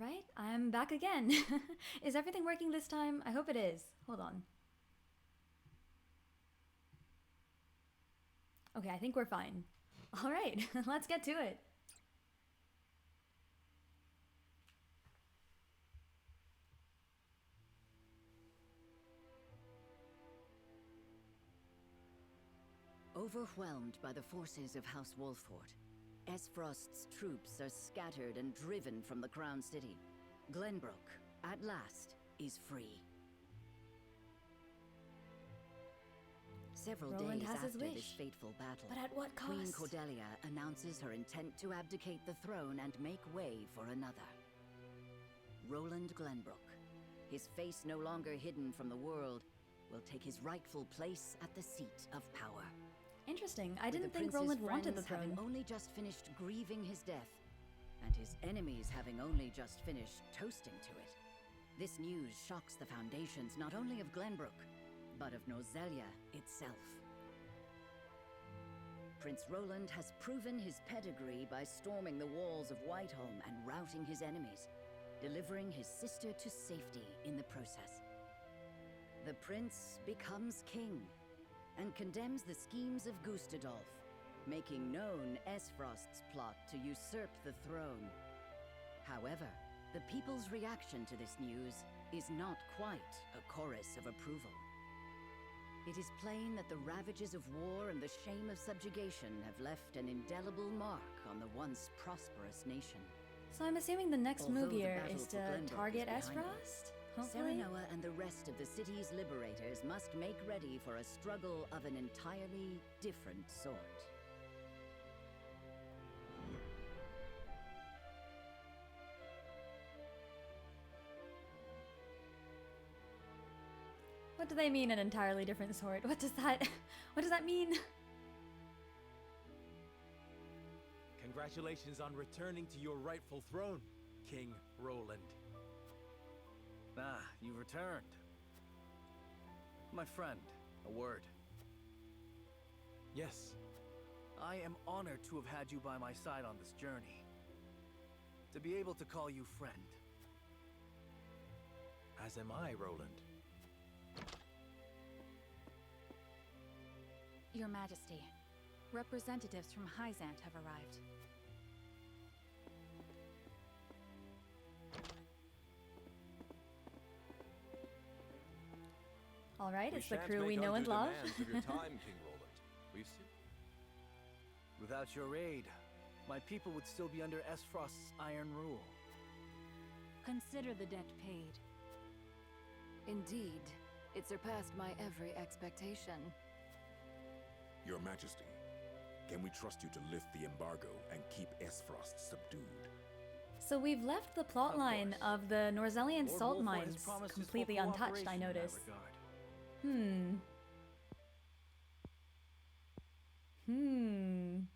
Alright, I'm back again. Is everything working this time? I hope it is. Hold on. Okay, I think we're fine. Alright, let's get to it. Overwhelmed by the forces of House Wolford, Esfrost's troops are scattered and driven from the Crown City. Glenbrook, at last, is free. Several Roland days has his after wish. this fateful battle, But at what Queen cost? Cordelia announces her intent to abdicate the throne and make way for another. Roland Glenbrook, his face no longer hidden from the world, will take his rightful place at the seat of power. Interesting. I With didn't the think prince's Roland wanted the friends having throne. only just finished grieving his death, and his enemies having only just finished toasting to it. This news shocks the foundations not only of Glenbrook, but of Norzelia itself. Prince Roland has proven his pedigree by storming the walls of Whiteholm and routing his enemies, delivering his sister to safety in the process. The prince becomes king, and condemns the schemes of Gustadolf, making known Esfrost's plot to usurp the throne. However, the people's reaction to this news is not quite a chorus of approval. It is plain that the ravages of war and the shame of subjugation have left an indelible mark on the once prosperous nation. So I'm assuming the next Although move the here battle is for to Glenbrook target is behind Esfrost? Hopefully? Serenoa and the rest of the city's liberators must make ready for a struggle of an entirely different sort. What do they mean an entirely different sort? What does that mean? Congratulations on returning to your rightful throne, King Roland. Ah, you've returned. My friend, a word. Yes, I am honored to have had you by my side on this journey. To be able to call you friend. as am I, Roland. Your Majesty, representatives from Hyzant have arrived. Alright, We it's the shan't crew make we know and undue love. demands of your time, King Roland. We've seen. Without your aid, my people would still be under Esfrost's iron rule. Consider the debt paid. Indeed, it surpassed my every expectation. Your Majesty, can we trust you to lift the embargo and keep Esfrost subdued? So we've left the plotline course. of the Norzelian Lord salt Wolford has mines promised his completely full untouched, I cooperation in that noticed. regard.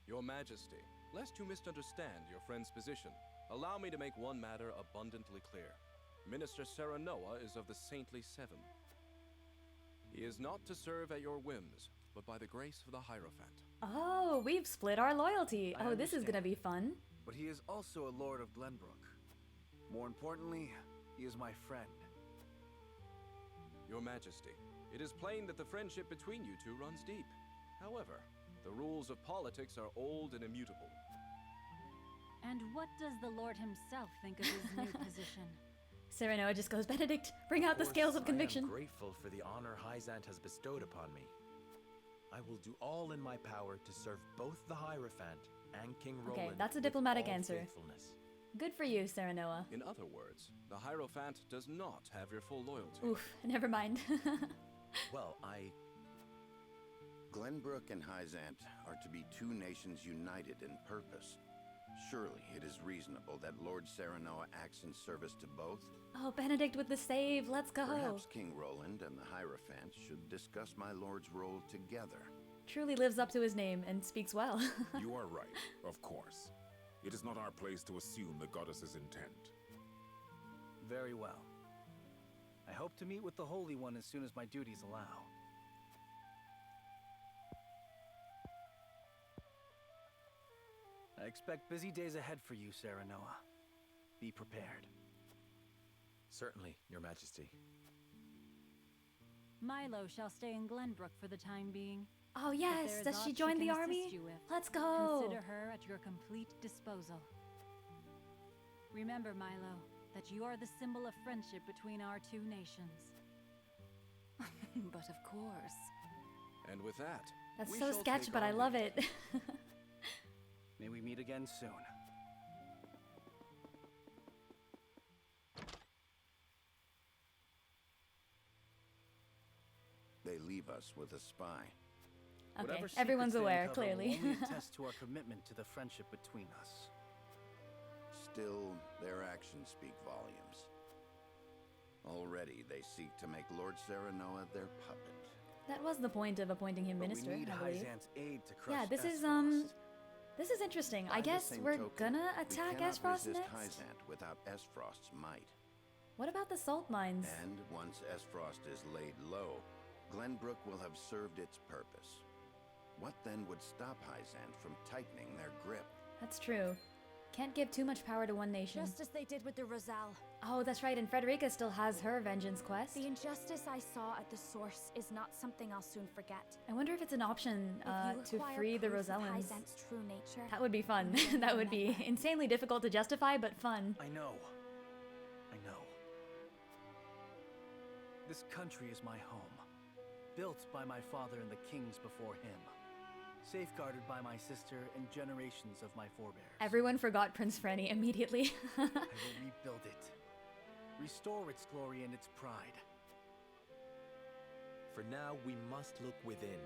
Your Majesty, lest you misunderstand your friend's position, allow me to make one matter abundantly clear. Minister Serenoa is of the Saintly Seven. He is not to serve at your whims, but by the grace of the Hierophant. Oh, we've split our loyalty. I Oh, this is gonna understand. be fun. But he is also a Lord of Glenbrook. More importantly, he is my friend. Your Majesty, it is plain that the friendship between you two runs deep. However, the rules of politics are old and immutable. And what does the Lord himself think of his new position? Serenoa just goes, Benedict, bring out the scales of I conviction. am grateful for the honor Hyzant has bestowed upon me. I will do all in my power to serve both the Hierophant and King Roland. Okay, that's a with diplomatic all answer. faithfulness. Good for you, Serenoa. In other words, the Hierophant does not have your full loyalty. Oof, never mind. Well, Glenbrook and Hyzant are to be two nations united in purpose. Surely it is reasonable that Lord Serenoa acts in service to both. Oh, Benedict with the save, let's go. Perhaps King Roland and the Hierophant should discuss my lord's role together. Truly lives up to his name and speaks well. You are right, of course. It is not our place to assume the goddess's intent. Very well. I hope to meet with the Holy One as soon as my duties allow. I expect busy days ahead for you, Serenoa. Be prepared. Certainly, Your Majesty. Milo shall stay in Glenbrook for the time being. Oh If yes, there is does she aught join the can army? assist you with, Let's go. Consider her at your complete disposal. Remember, Milo, that you are the symbol of friendship between our two nations. But of course. And with that, That's we so shall sketch, take but our I love leave. it. May we meet again soon. They leave us with a spy. Okay, Whatever secrets everyone's they aware, uncover will clearly. only attest to our commitment to the friendship between us. Still, their actions speak volumes. Already, they seek to make Lord Serenoa their puppet. That was the point of appointing him But minister, we need I believe. Hyzant's aid to crush Yeah, this is Esfrost. this is interesting. I By the guess same we're token, gonna we attack cannot Esfrost resist next. Hyzant without Esfrost's might. What about the salt mines? And once Esfrost is laid low, Glenbrook will have served its purpose. What then would stop Hyzant from tightening their grip? That's true. Can't give too much power to one nation. Just as they did with the Rosal. Oh, that's right, and Frederica still has her vengeance quest. The injustice I saw at the source is not something I'll soon forget. I wonder if it's an option If you to acquire free the proof of Rosellans. Hyzant's true nature, That would be fun. then That would be remember. insanely difficult to justify, but fun. I know. This country is my home. Built by my father and the kings before him. Safeguarded by my sister and generations of my forebears. Everyone forgot Prince Franny immediately. I will rebuild it. Restore its glory and its pride. For now, we must look within.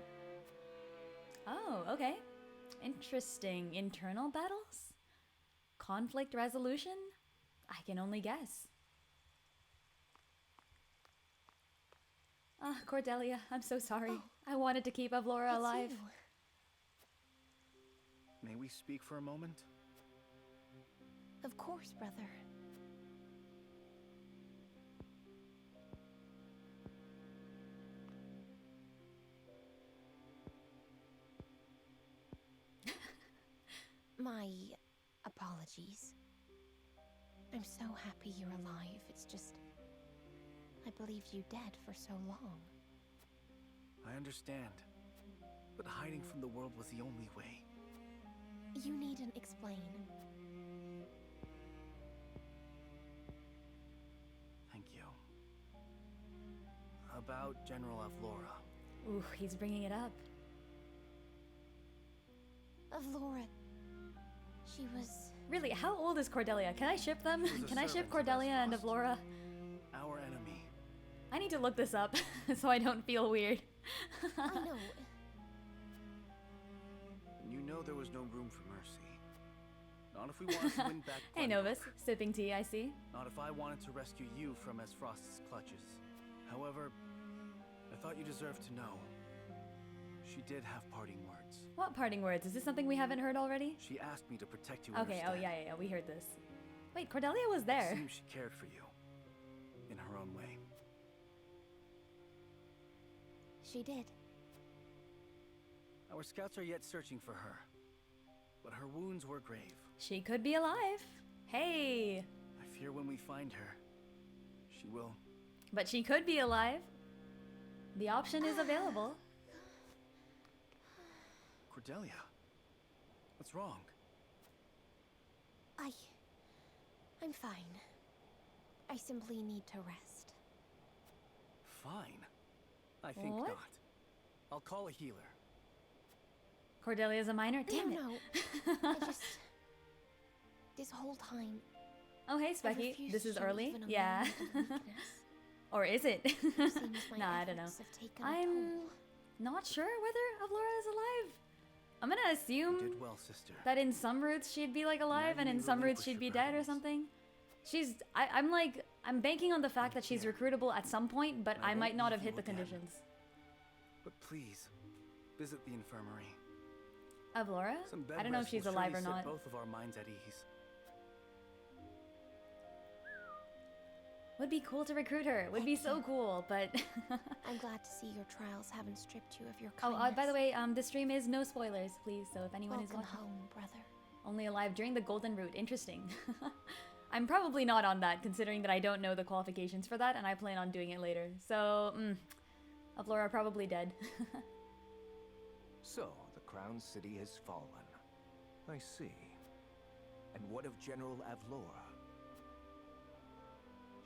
Oh, okay. Interesting. Internal battles? Conflict resolution? I can only guess. Ah, Cordelia, I'm so sorry. I wanted to keep Avlora alive. May we speak for a moment? Of course, brother. My apologies. I'm so happy you're alive. It's just... I believed you dead for so long. I understand. But hiding from the world was the only way. You needn't explain. Thank you. About General Avlora. Ooh, he's bringing it up. Avlora... She was... Really, how old is Cordelia? Can I ship them? She was a Can I ship servant of Cordelia and Esfrost. Avlora? Our enemy. I need to look this up so I don't feel weird. I know. You know there was no room for mercy. Not if we wanted to win back Hey Glenbrook. Novus, sipping tea, I see. Not if I wanted to rescue you from Esfrost's clutches. However, I thought you deserved to know. She did have parting words. What parting words? Is this something we haven't heard already? She asked me to protect you in Okay, her oh stead. yeah, we heard this. Wait, Cordelia was there. It seems she cared for you. In her own way. She did. Our scouts are yet searching for her. But her wounds were grave. She could be alive. Hey! I fear when we find her, she will... But she could be alive. The option is available. Cordelia, what's wrong? I'm fine. I simply need to rest. Fine. I think What? not. I'll call a healer. Cordelia's a minor? Damn it. No. I just... This whole time... Oh, hey, I've Specky. refused This to is show early? even a Yeah. moment of weakness. Or is it? Seems my Nah, I don't know. efforts have taken a I'm toll. not sure whether Avlora is alive. I'm gonna assume You did well, sister. that in some roots she'd be like alive and you in some roots relinquish she'd your be dead or burdens. something. I'm banking on the fact that she's recruitable at some point, but I I won't might not leave have hit you the again. conditions. But please, visit the infirmary. Avlora? Some bed I don't know if rest will she's alive or surely set not. both of our minds at ease. Would be cool to recruit her. Would be so cool, but... I'm glad to see your trials haven't stripped you of your Oh, kindness. by the way, the stream is no spoilers, please, so if anyone is Welcome watching... home, brother. Only alive during the Golden Route. Interesting. I'm probably not on that, considering that I don't know the qualifications for that, and I plan on doing it later. So, Avlora probably dead. So, the Crown City has fallen. I see. And what of General Avlora?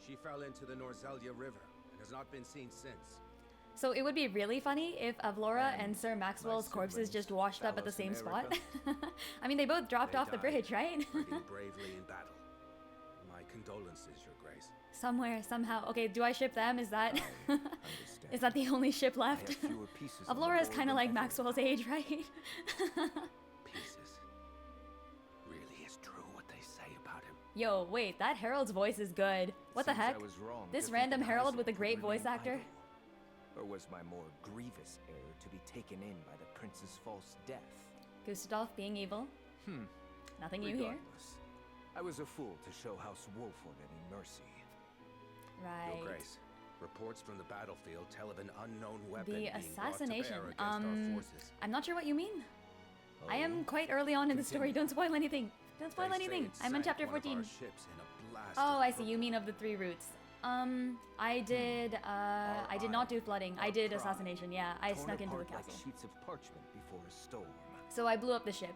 She fell into the Norzelia River and has not been seen since. So it would be really funny if Avlora and Sir Maxwell's corpses just washed up at the same spot. I mean, they both dropped off the bridge, right? Fighting bravely in battle. My condolences, Your Grace. Somewhere, somehow. Okay, do I ship them? Is that is that the only ship left? Avlora is kind of like Maxwell's age, right? Pieces. Really is true what they say about him. Yo, wait, that Herald's voice is good. What the heck? This random Herald with a great voice actor? Or was my more grievous error to be taken in by the prince's false death? Gustadolf being evil? Nothing new here. I was a fool to show House Wolfwood any mercy. Right. Your Grace, reports from the battlefield tell of an unknown weapon The being assassination. brought to bear against our forces. I'm not sure what you mean. I am quite early on in the story. Don't spoil anything. Don't spoil anything. I'm on chapter 14. Oh, I see. You mean of the 3 routes. I did not do flooding. I did assassination. Yeah, I snuck into the castle. Like sheets of parchment before a storm. So I blew up the ship.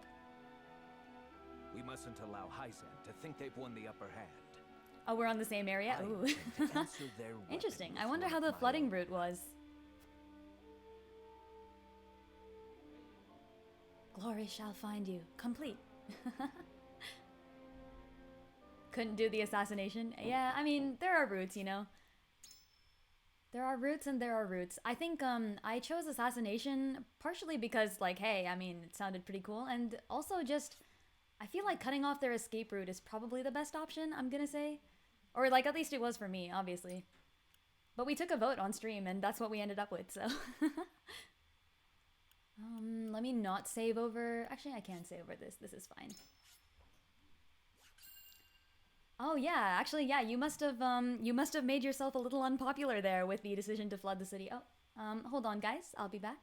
We mustn't allow Hyzan to think they've won the upper hand. Oh, we're on the same area? Ooh. Interesting. I wonder how the flooding route was. Glory shall find you. Complete. Couldn't do the assassination. Yeah, I mean, there are routes, you know. There are routes and there are routes. I think I chose assassination partially because, like, hey, I mean, it sounded pretty cool. And also just, I feel like cutting off their escape route is probably the best option, I'm gonna say. Or, like, at least it was for me, obviously. But we took a vote on stream, and that's what we ended up with, so. Let me not save over. Actually, I can save over this. This is fine. Oh yeah, actually, yeah. You must have made yourself a little unpopular there with the decision to flood the city. Oh, hold on, guys. I'll be back.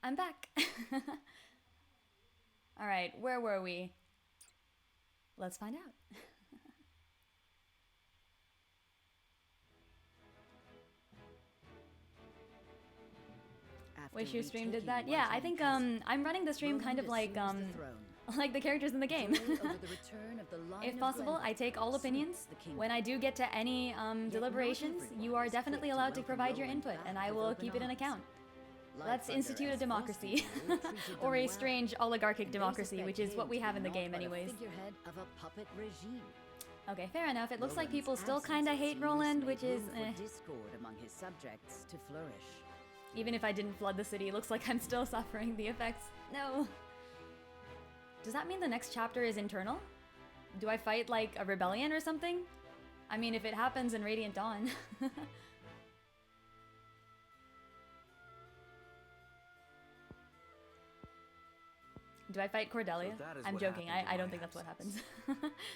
I'm back. All right, where were we? Let's find out. Wish your stream did that. Yeah, I think I'm running the stream kind of like the characters in the game. If possible, I take all opinions. When I do get to any deliberations, you are definitely allowed to provide your input, and I will keep it in account. Let's institute a democracy. Or a strange oligarchic democracy, which is what we have in the game anyways. Okay, fair enough. It looks like people still kinda hate Roland, which is discord among his subjects to flourish. Even if I didn't flood the city, it looks like I'm still suffering the effects. No. Does that mean the next chapter is internal? Do I fight like a rebellion or something? I mean, if it happens in Radiant Dawn. Do I fight Cordelia? So I'm joking. I don't think that's what happens.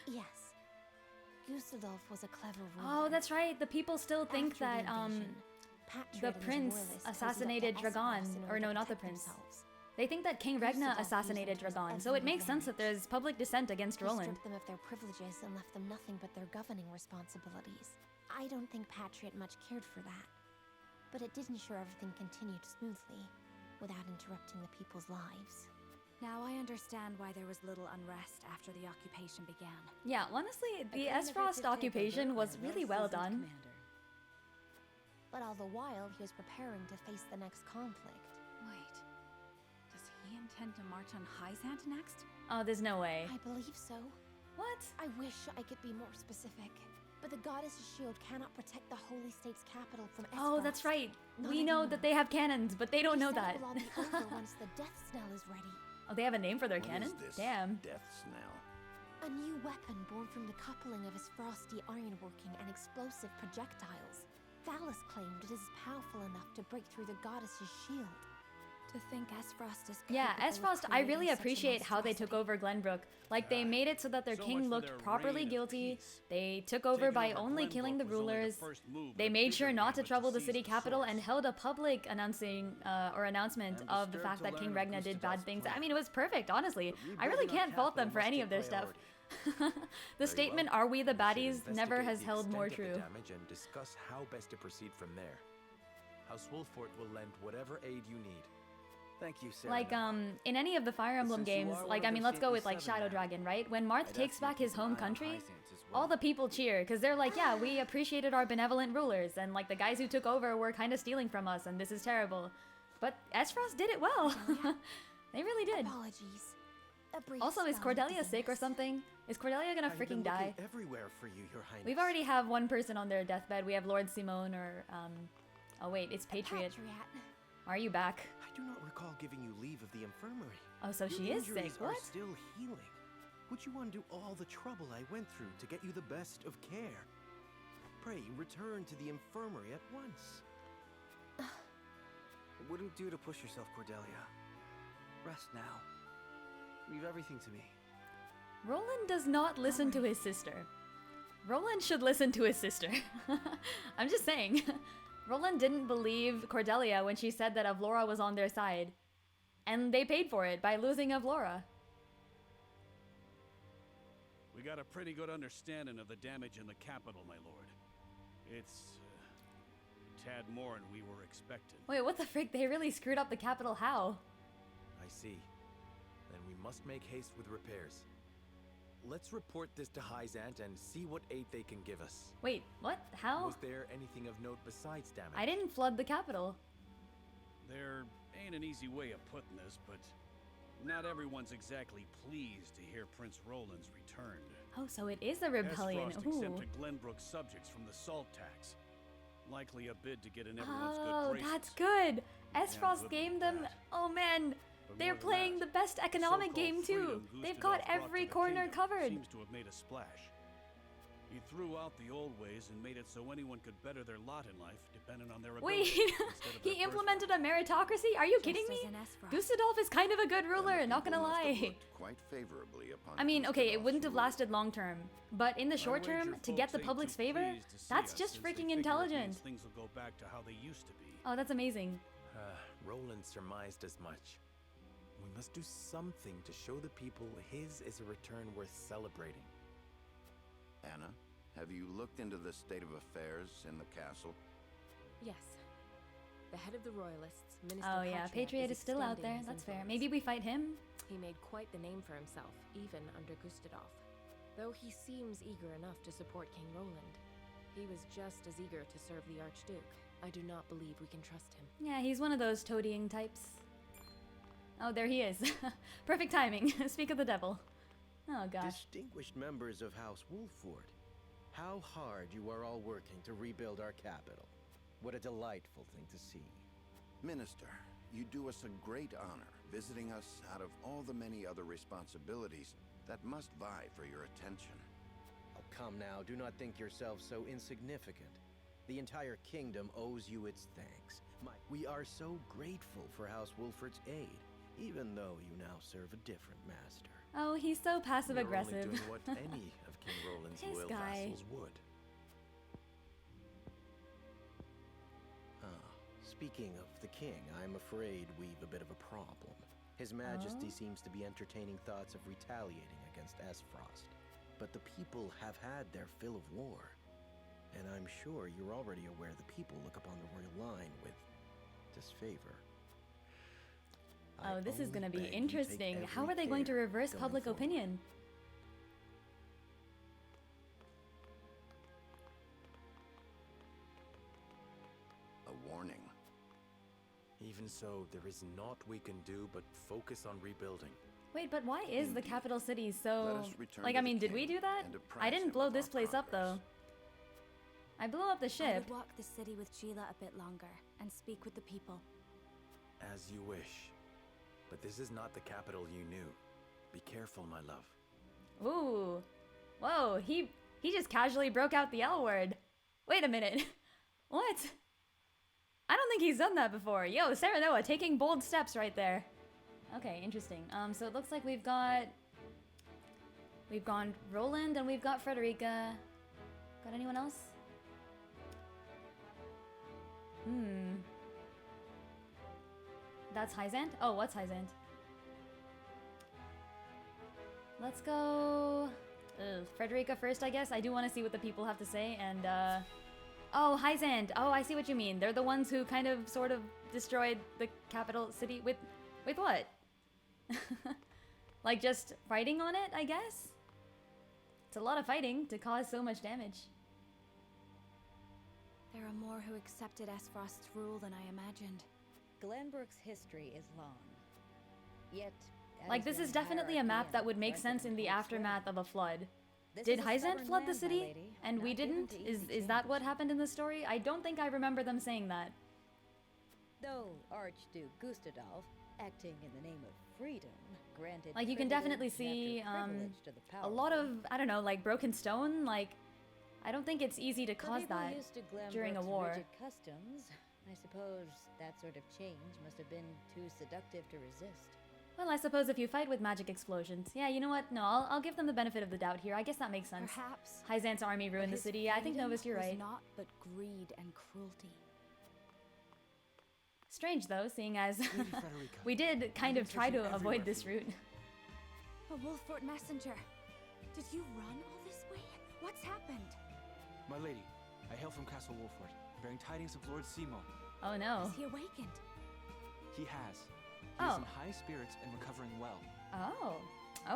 Yes. Gustadolf was a clever ruler. Oh, that's right. The people still think that the prince assassinated Dragon. Or no, not the prince. They think that King Regna assassinated Dragon, so it makes sense that there's public dissent against Roland. Stripped them of their privileges and left them nothing but their governing responsibilities. I don't think Patriot much cared for that. But it did ensure everything continued smoothly, without interrupting the people's lives. Now I understand why there was little unrest after the occupation began. Yeah, honestly, the Esfrost occupation was really well done. But all the while, he was preparing to face the next conflict. Wait. Does he intend to march on Hyzant next? Oh, there's no way. I believe so. What? I wish I could be more specific. But the goddess's shield cannot protect the holy state's capital from Esfrost. Oh, that's right. Not We know that anymore. they have cannons, but they don't know He said that. it will all be over once the death snell is ready. Oh, they have a name for their What cannon? is this Damn. death snell? A new weapon born from the coupling of his frosty ironworking and explosive projectiles. Thalos claimed it is powerful enough to break through the goddess's shield. To think Esfrost is Yeah, capable of Esfrost, I creating really such a appreciate how they took monstrosity. over Glenbrook. Like, they made it so that their So king much for looked their properly reign of guilty. peace. They took over Taking by over only Glenbrook killing the was only the rulers. first move They of made bigger sure not to game, trouble the to city seize the capital and source. held a public announcement I'm of the disturbed fact to that King learn of Regna did Gustavo's bad things. I plan. mean, it was perfect, honestly. But I really rebuilding our can't fault them capital for must any take of their stuff. priority. The statement, "Are we the baddies?" Should never has investigate the held more extent of true. the damage and discuss how best to proceed from there. House Wolfort will lend whatever aid you need. Thank you, Sarah. Like, in any of the Fire Emblem Since you games, are one like, of I mean, those let's go with, like, saintly seven Shadow now, Dragon, right? When Marth I'd takes ask you back to his keep an home eye on country, Hyzant as well. all the people cheer, because they're like, yeah, we appreciated our benevolent rulers, and, like, the guys who took over were kind of stealing from us, and this is terrible. But Esfrost did it well. They really did. Apologies. A brief Also, is spell of Cordelia sick or dizziness. something? Is Cordelia gonna I've been freaking die? looking everywhere for you, Your Highness. We've already have one person on their deathbed. We have Lord Simone or, oh wait, it's Patriot. Are you back? I do not recall giving you leave of the infirmary. Oh, so Your she is sick. injuries are What? still healing. Would you undo all the trouble I went through to get you the best of care? Pray, return to the infirmary at once. It wouldn't do to push yourself, Cordelia. Rest now. Leave everything to me. Roland does not listen to his sister. Roland should listen to his sister. I'm just saying. Roland didn't believe Cordelia when she said that Avlora was on their side. And they paid for it by losing Avlora. We got a pretty good understanding of the damage in the capital, my lord. It's a tad more than we were expecting. Wait, what the frick? They really screwed up the capital. How? I see. Then we must make haste with repairs. Let's report this to Hyzant and see what aid they can give us. Wait, what? How? Was there anything of note besides damage? I didn't flood the capital. There ain't an easy way of putting this, but not everyone's exactly pleased to hear Prince Roland's returned. Oh, so it is a rebellion. Esfrost Ooh. exempted Glenbrook's subjects from the salt tax. Likely a bid to get in everyone's good Oh, graces. that's good. Esfrost good gave with them. that. Oh man, But they're more than playing the that, best economic so-called game too. freedom They've Gustave got brought to every the corner kingdom covered. Seems to have made a splash. He threw out the old ways and made it so anyone could better their lot in life, depending on their Wait, abilities instead of he their implemented a meritocracy? Are you Just kidding as me? in Esfrost. Gustave is kind of a good Then the ruler, not gonna people must have lie. looked quite favorably upon I mean, okay, it Gustav's wouldn't have rule. lasted long term, but in the short I wager term, to get folks the ain't public's too favor, pleased to see that's us just since they freaking figure it intelligent. means things will go back to how they used to be. Oh, that's amazing. Roland surmised as much. We must do something to show the people his is a return worth celebrating. Anna, have you looked into the state of affairs in the castle? Yes. The head of the Royalists, Minister Oh yeah, Patriot is still out there. extending his That's fair. influence. Maybe we fight him. He made quite the name for himself, even under Gustave. Though he seems eager enough to support King Roland, he was just as eager to serve the Archduke. I do not believe we can trust him. Yeah, he's one of those toadying types. Oh, there he is. Perfect timing. Speak of the devil. Oh gosh. Distinguished members of House Wolford, how hard you are all working to rebuild our capital. What a delightful thing to see. Minister, you do us a great honor visiting us out of all the many other responsibilities that must vie for your attention. Oh, come now, do not think yourself so insignificant. The entire kingdom owes you its thanks. We are so grateful for House Wolford's aid, even though you now serve a different master. Oh, he's so passive aggressive. You're only doing what any of King Roland's This loyal guy. vassals would. Speaking of the king, I'm afraid we've a bit of a problem. His Majesty seems to be entertaining thoughts of retaliating against Esfrost. But the people have had their fill of war. And I'm sure you're already aware the people look upon the royal line with disfavor. Oh, this is gonna be beg you take interesting. How every are they going to care reverse going public forward. opinion? And so there is naught we can do but focus on rebuilding. Wait, but why is the capital city so... Let us return Like, to I the mean, did we king do that? and apprise I didn't him blow of this our place up, though. I blew up the I ship. would walk the city with Sheila a bit longer and speak with the people. As you wish. But this is not the capital you knew. Be careful, my love. Ooh. Whoa, he just casually broke out the L word. Wait a minute. What? I don't think he's done that before. Yo, Serenoa taking bold steps right there. Okay, interesting. So it looks like we've gone Roland and we've got Frederica. Got anyone else? That's Hyzant? Oh, what's Hyzant? Let's go... Frederica first, I guess. I do want to see what the people have to say, and, Oh, Hyzant! Oh, I see what you mean. They're the ones who kind of, sort of, destroyed the capital city with what? Like, just fighting on it, I guess? It's a lot of fighting to cause so much damage. There are more who accepted Esfrost's rule than I imagined. Glenbrook's history is long. Yet, Like, this is definitely a map that would make sense in the aftermath of a flood. Did Hyzant flood the city? And we didn't? Is that what happened in the story? I don't think I remember them saying that. Though Archduke Gustadolf, acting in the name of freedom, granted Like, you can definitely see a lot of, I don't know, like broken stone. Like, I don't think it's easy to cause that during a war. Rigid customs, I suppose that sort of change must have been too seductive to resist. Well, I suppose if you fight with magic explosions. Yeah, you know what? No, I'll give them the benefit of the doubt here. I guess that makes sense. Perhaps. Hyzant's army ruined the city. I think, Novus, you're right. Was not but greed and cruelty. Strange, though, seeing as we did kind of try to avoid this route. A Wolfort messenger. Did you run all this way? What's happened? My lady, I hail from Castle Wolfort, bearing tidings of Lord Simo. Oh no. Is he awakened? He has. He is in high spirits and recovering well. Oh,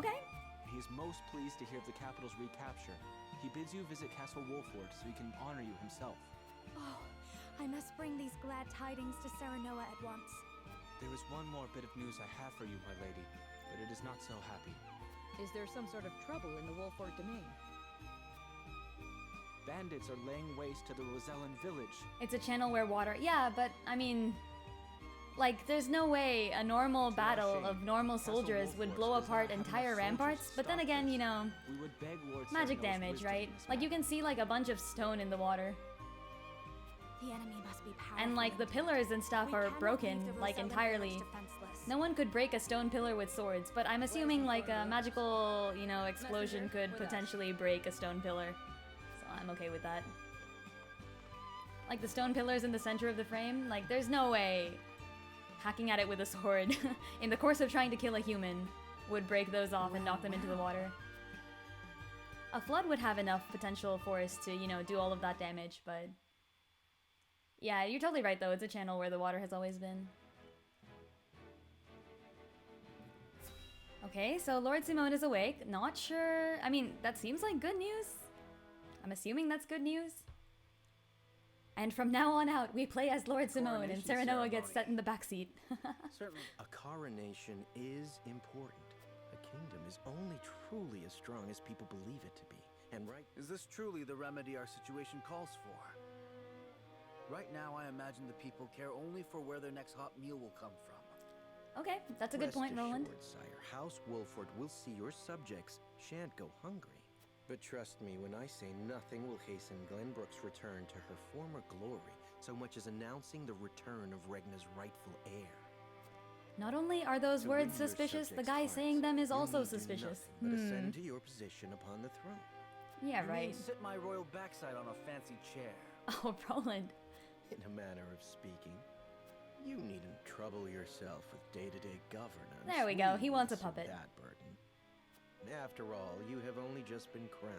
okay. He is most pleased to hear of the capital's recapture. He bids you visit Castle Wolfort so he can honor you himself. Oh, I must bring these glad tidings to Serenoa at once. There is one more bit of news I have for you, my lady, but it is not so happy. Is there some sort of trouble in the Wolfort domain? Bandits are laying waste to the Rosellan village. It's a channel where water... Yeah, but, I mean... Like, there's no way a normal battle of normal soldiers would blow apart entire ramparts, but then again, you know, magic damage, right? Like, you can see, like, a bunch of stone in the water. The enemy must be powerful. And, like, the pillars and stuff are broken, like, entirely. No one could break a stone pillar with swords, but I'm assuming, like, a magical, you know, explosion could potentially break a stone pillar. So I'm okay with that. Like, the stone pillars in the center of the frame, like, there's no way hacking at it with a sword in the course of trying to kill a human would break those off and knock them into the water. A flood would have enough potential force to, you know, do all of that damage, but... Yeah, you're totally right though, it's a channel where the water has always been. Okay, so Lord Simone is awake. Not sure... I mean, that seems like good news. I'm assuming that's good news. And from now on out, we play as Lord Simone, and Serenoa gets set in the backseat. Certainly. A coronation is important. A kingdom is only truly as strong as people believe it to be. And right... Is this truly the remedy our situation calls for? Right now, I imagine the people care only for where their next hot meal will come from. Okay, that's a good point, Roland. Rest assured, sire, House Wolford will see your subjects shan't go hungry. But trust me when I say nothing will hasten Glenbrook's return to her former glory, so much as announcing the return of Regna's rightful heir. Not only are those words suspicious, the guy saying them is also suspicious. But ascend to your position upon the throne. Yeah, right. Sit my royal backside on a fancy chair. Oh, Roland. In a manner of speaking. You needn't trouble yourself with day-to-day governance. There we go, he wants a puppet. That burden. After all, you have only just been crowned.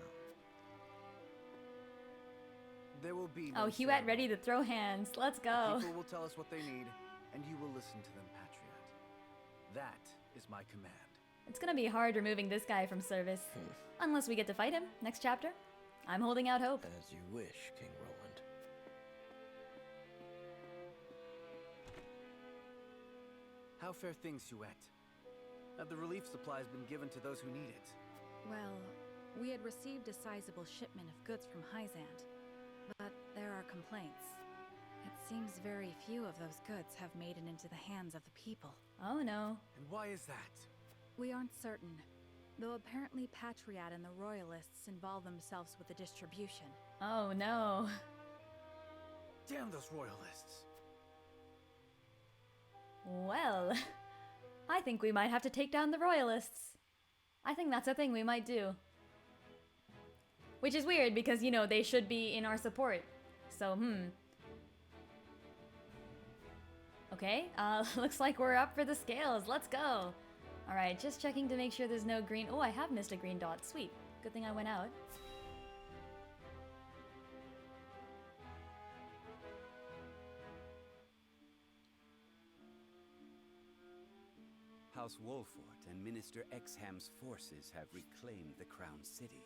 There will be no Huette ready to throw hands. Let's go. People will tell us what they need, and you will listen to them, Patriot. That is my command. It's gonna be hard removing this guy from service. Unless we get to fight him next chapter. I'm holding out hope. As you wish, King Roland. How fare things, Ch14? Have the relief supplies been given to those who need it? Well, we had received a sizable shipment of goods from Hyzant, but there are complaints. It seems very few of those goods have made it into the hands of the people. Oh no. And why is that? We aren't certain, though apparently Patriot and the Royalists involve themselves with the distribution. Oh no. Damn those Royalists! Well, I think we might have to take down the Royalists. I think that's a thing we might do. Which is weird because, you know, they should be in our support. So, Okay, looks like we're up for the scales. Let's go. Alright, just checking to make sure there's no green... Oh, I have missed a green dot. Sweet. Good thing I went out. House Wolfort and Minister Exham's forces have reclaimed the Crown City.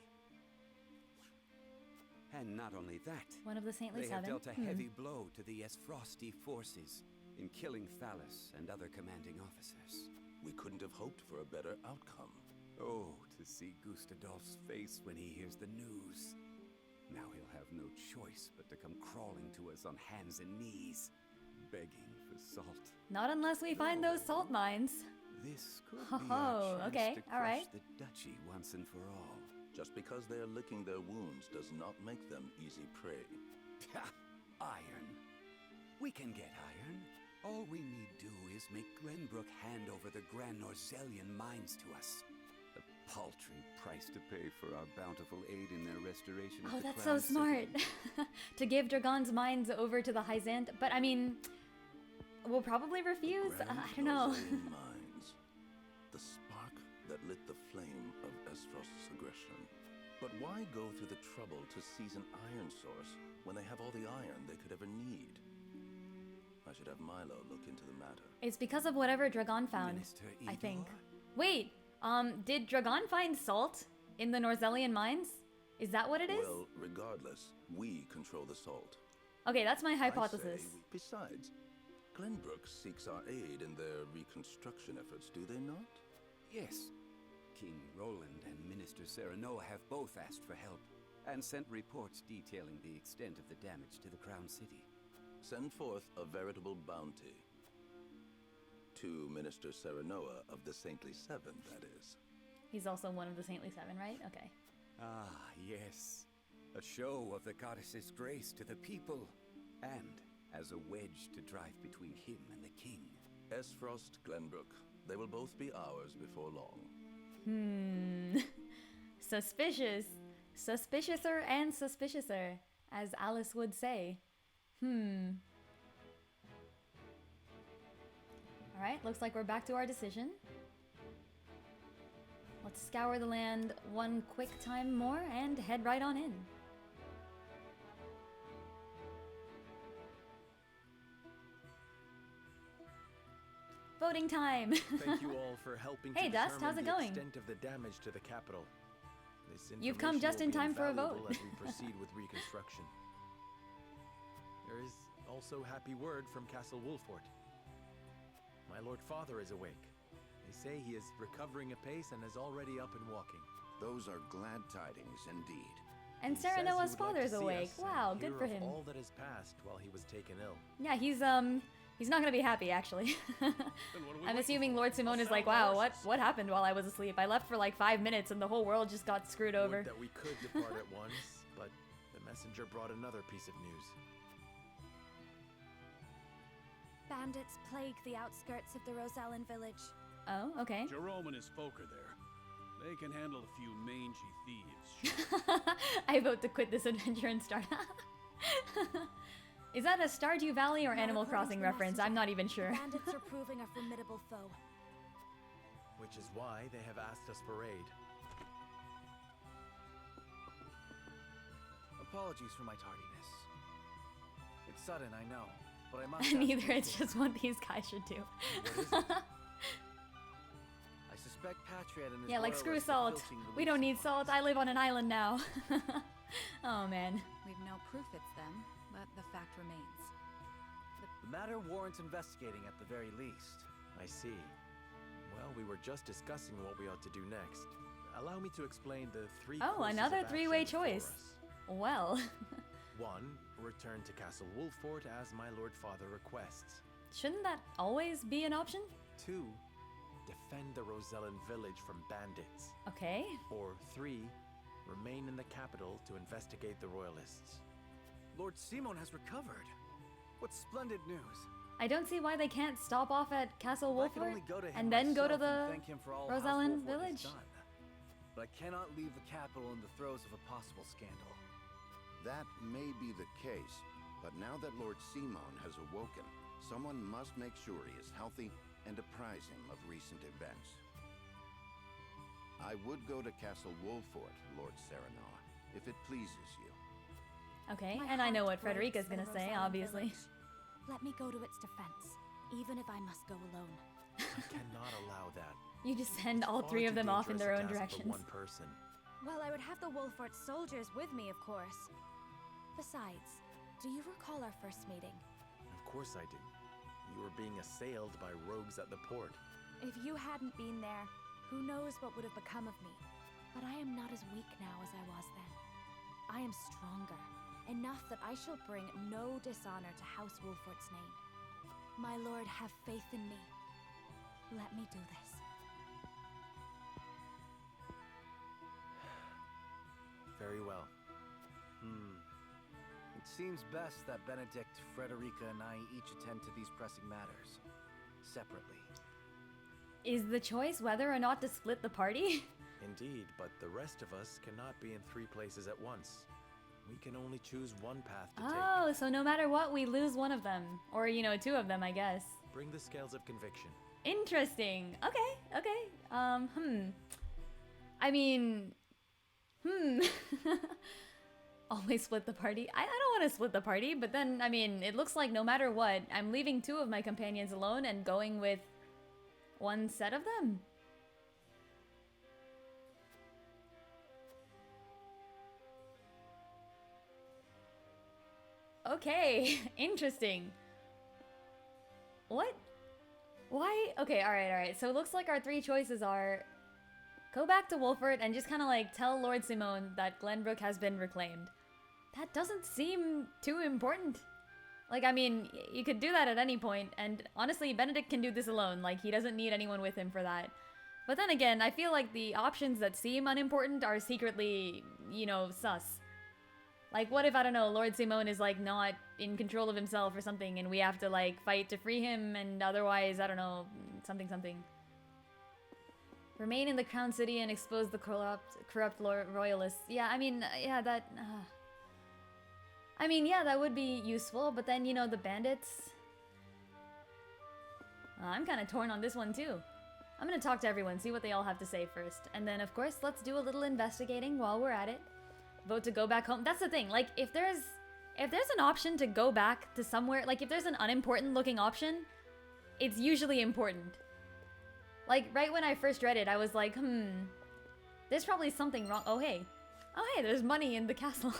And not only that, one of the Saintly they Seven. have dealt a heavy blow to the Esfrosti forces in killing Thalys and other commanding officers. We couldn't have hoped for a better outcome. Oh, to see Gustadolf's face when he hears the news. Now he'll have no choice but to come crawling to us on hands and knees, begging for salt. Not unless we find those salt mines. This could Ho be ho, our chance okay, to all crush right. the duchy once and for all. Just because they're licking their wounds does not make them easy prey. Ha! Iron. We can get iron. All we need do is make Glenbrook hand over the Grand Norzellian mines to us. A paltry price to pay for our bountiful aid in their restoration of Oh, the that's Crown so smart. City. To give Dragon's mines over to the Hyzant. But I mean, we'll probably refuse. I don't know. Mines. The spark that lit the flame of Esfrost's aggression. But why go through the trouble to seize an iron source when they have all the iron they could ever need? I should have Milo look into the matter. It's because of whatever Dragon found, Minister I think. Igor? Wait, did Dragon find salt in the Norzellian mines? Is that what it is? Well, regardless, we control the salt. Okay, that's my I hypothesis. say besides, Glenbrook seeks our aid in their reconstruction efforts, do they not? Yes. King Roland and Minister Serenoa have both asked for help, and sent reports detailing the extent of the damage to the Crown City. Send forth a veritable bounty. To Minister Serenoa of the Saintly Seven, that is. He's also one of the Saintly Seven, right? Okay. Ah, yes. A show of the goddess's grace to the people, and as a wedge to drive between him and the king. Esfrost, Glenbrook. They will both be ours before long. Suspicious. Suspiciouser and suspiciouser, as Alice would say. Alright, looks like we're back to our decision. Let's scour the land one quick time more and head right on in. Voting time! Thank you all for helping Hey, to Dust, how's determine it the going? extent of the damage to the capital. This You've come just in information will time be for a vote. invaluable as we proceed with reconstruction. There is also happy word from Castle Wolfort. My Lord Father is awake. They say he is recovering apace and is already up and walking. Those are glad tidings indeed. And He says he Serenoa's would like father's to see awake. us and Wow, hear good for of him. all that has passed while he was taken ill. Yeah, he's not gonna be happy actually. I'm assuming Lord Simone is like, wow, what happened while I was asleep? I left for like 5 minutes and the whole world just got screwed over. Would that we could depart at once, but the messenger brought another piece of news. Bandits plague the outskirts of the Rosellan village. Oh, okay. Jerome and his folk are there. They can handle a few mangy thieves. Sure. I vote to quit this adventure and start. Is that a Stardew Valley or Not Animal according to Crossing the reference? messenger. I'm not even sure. The bandits are proving a formidable foe. Which is why they have asked us for aid. Apologies for my tardiness. It's sudden, I know, but I must ask Neither, for it's a just what these guys should do. I suspect Patriot and his Yeah, like screw loyalists are salt. filching the We don't need salt. I live on an island now. Oh man. We've no proof it's them, but the fact remains. The matter warrants investigating at the very least. I see. Well, we were just discussing what we ought to do next. Allow me to explain the three Oh, courses another of three-way action before choice. us. Well. 1. Return to Castle Wolfort as my Lord Father requests. Shouldn't that always be an option? 2. Defend the Rosellan village from bandits. Okay. Or 3. Remain in the capital to investigate the royalists. Lord Simon has recovered. What splendid news. I don't see why they can't stop off at Castle I can Wolfort only go to him and then go to myself the and thank him for all Rosellan House Wolfort has village. done. But I cannot leave the capital in the throes of a possible scandal. That may be the case, but now that Lord Simon has awoken, someone must make sure he is healthy and apprise him of recent events. I would go to Castle Wolfort, Lord Serenoa, if it pleases you. Okay, My and I know what heart breaks Frederica's for the gonna say, Rosellan obviously. village. Let me go to its defense, even if I must go alone. I cannot allow that. You just send all Far three of too them off in their own dangerous a task for directions. one person. Well, I would have the Wolfort soldiers with me, of course. Besides, do you recall our first meeting? Of course I do. You were being assailed by rogues at the port. If you hadn't been there, who knows what would have become of me. But I am not as weak now as I was then. I am stronger, enough that I shall bring no dishonor to House Wolfort's name. My lord, have faith in me. Let me do this. Very well. It seems best that Benedict, Frederica, and I each attend to these pressing matters. Separately. Is the choice whether or not to split the party? Indeed, but the rest of us cannot be in 3 places at once. We can only choose one path to take. Oh, so no matter what, we lose one of them. Or, 2 of them, I guess. Bring the scales of conviction. Interesting. Okay. I mean... Always split the party. I don't want to split the party, but then, I mean, it looks like no matter what, I'm leaving 2 of my companions alone and going with 1 set of them. Okay, interesting. What? Why? Okay, alright. So it looks like our 3 choices are go back to Wolfort and just kind of like tell Lord Simone that Glenbrook has been reclaimed. That doesn't seem too important. Like, I mean, you could do that at any point, and honestly, Benedict can do this alone. Like, he doesn't need anyone with him for that. But then again, I feel like the options that seem unimportant are secretly, sus. Like, what if, I don't know, Lord Simone is, like, not in control of himself or something, and we have to, like, fight to free him, and otherwise, I don't know, something. Remain in the Crown City and expose the corrupt royalists. Yeah, I mean, yeah, that... I mean, yeah, that would be useful, but then, the bandits... I'm kind of torn on this one, too. I'm gonna talk to everyone, see what they all have to say first. And then, of course, let's do a little investigating while we're at it. Vote to go back home. That's the thing, like, if there's an option to go back to somewhere, like, if there's an unimportant looking option, it's usually important. Like, right when I first read it, I was like, there's probably something wrong. Oh, hey, there's money in the castle.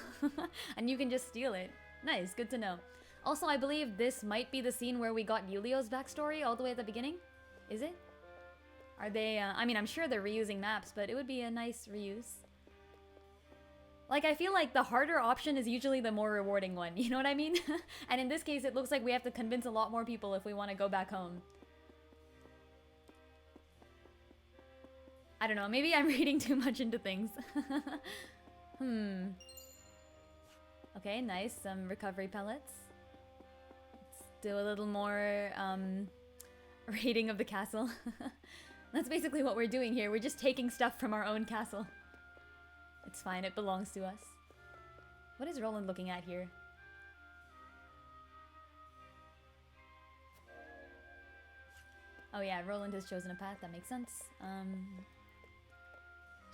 And you can just steal it. Nice, good to know. Also, I believe this might be the scene where we got Yulio's backstory all the way at the beginning. Is it? Are they, I mean, I'm sure they're reusing maps, but it would be a nice reuse. Like, I feel like the harder option is usually the more rewarding one, you know what I mean? And in this case, it looks like we have to convince a lot more people if we want to go back home. I don't know, maybe I'm reading too much into things. Okay, nice, some recovery pellets. Let's do a little more, raiding of the castle. That's basically what we're doing here, we're just taking stuff from our own castle. It's fine, it belongs to us. What is Roland looking at here? Oh yeah, Roland has chosen a path, that makes sense.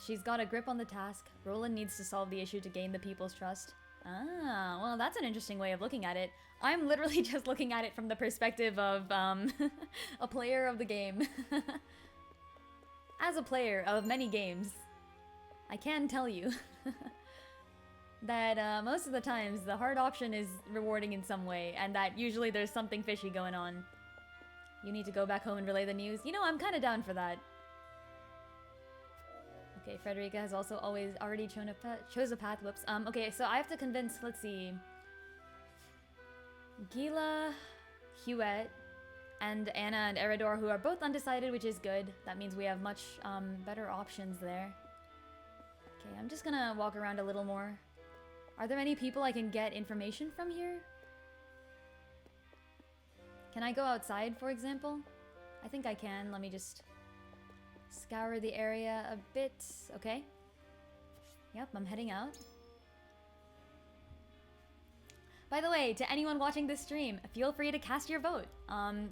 She's got a grip on the task. Roland needs to solve the issue to gain the people's trust. Ah, well that's an interesting way of looking at it. I'm literally just looking at it from the perspective of, a player of the game. As a player of many games, I can tell you that most of the times the hard option is rewarding in some way, and that usually there's something fishy going on. You need to go back home and relay the news. You know, I'm kind of down for that. Okay, Frederica has also already chose a path. Whoops. Okay, so I have to convince, let's see, Gila, Huet, and Anna and Eridor, who are both undecided, which is good. That means we have much better options there. Okay, I'm just gonna walk around a little more. Are there any people I can get information from here? Can I go outside, for example? I think I can. Let me just scour the area a bit. Okay. Yep, I'm heading out. By the way, to anyone watching this stream, feel free to cast your vote.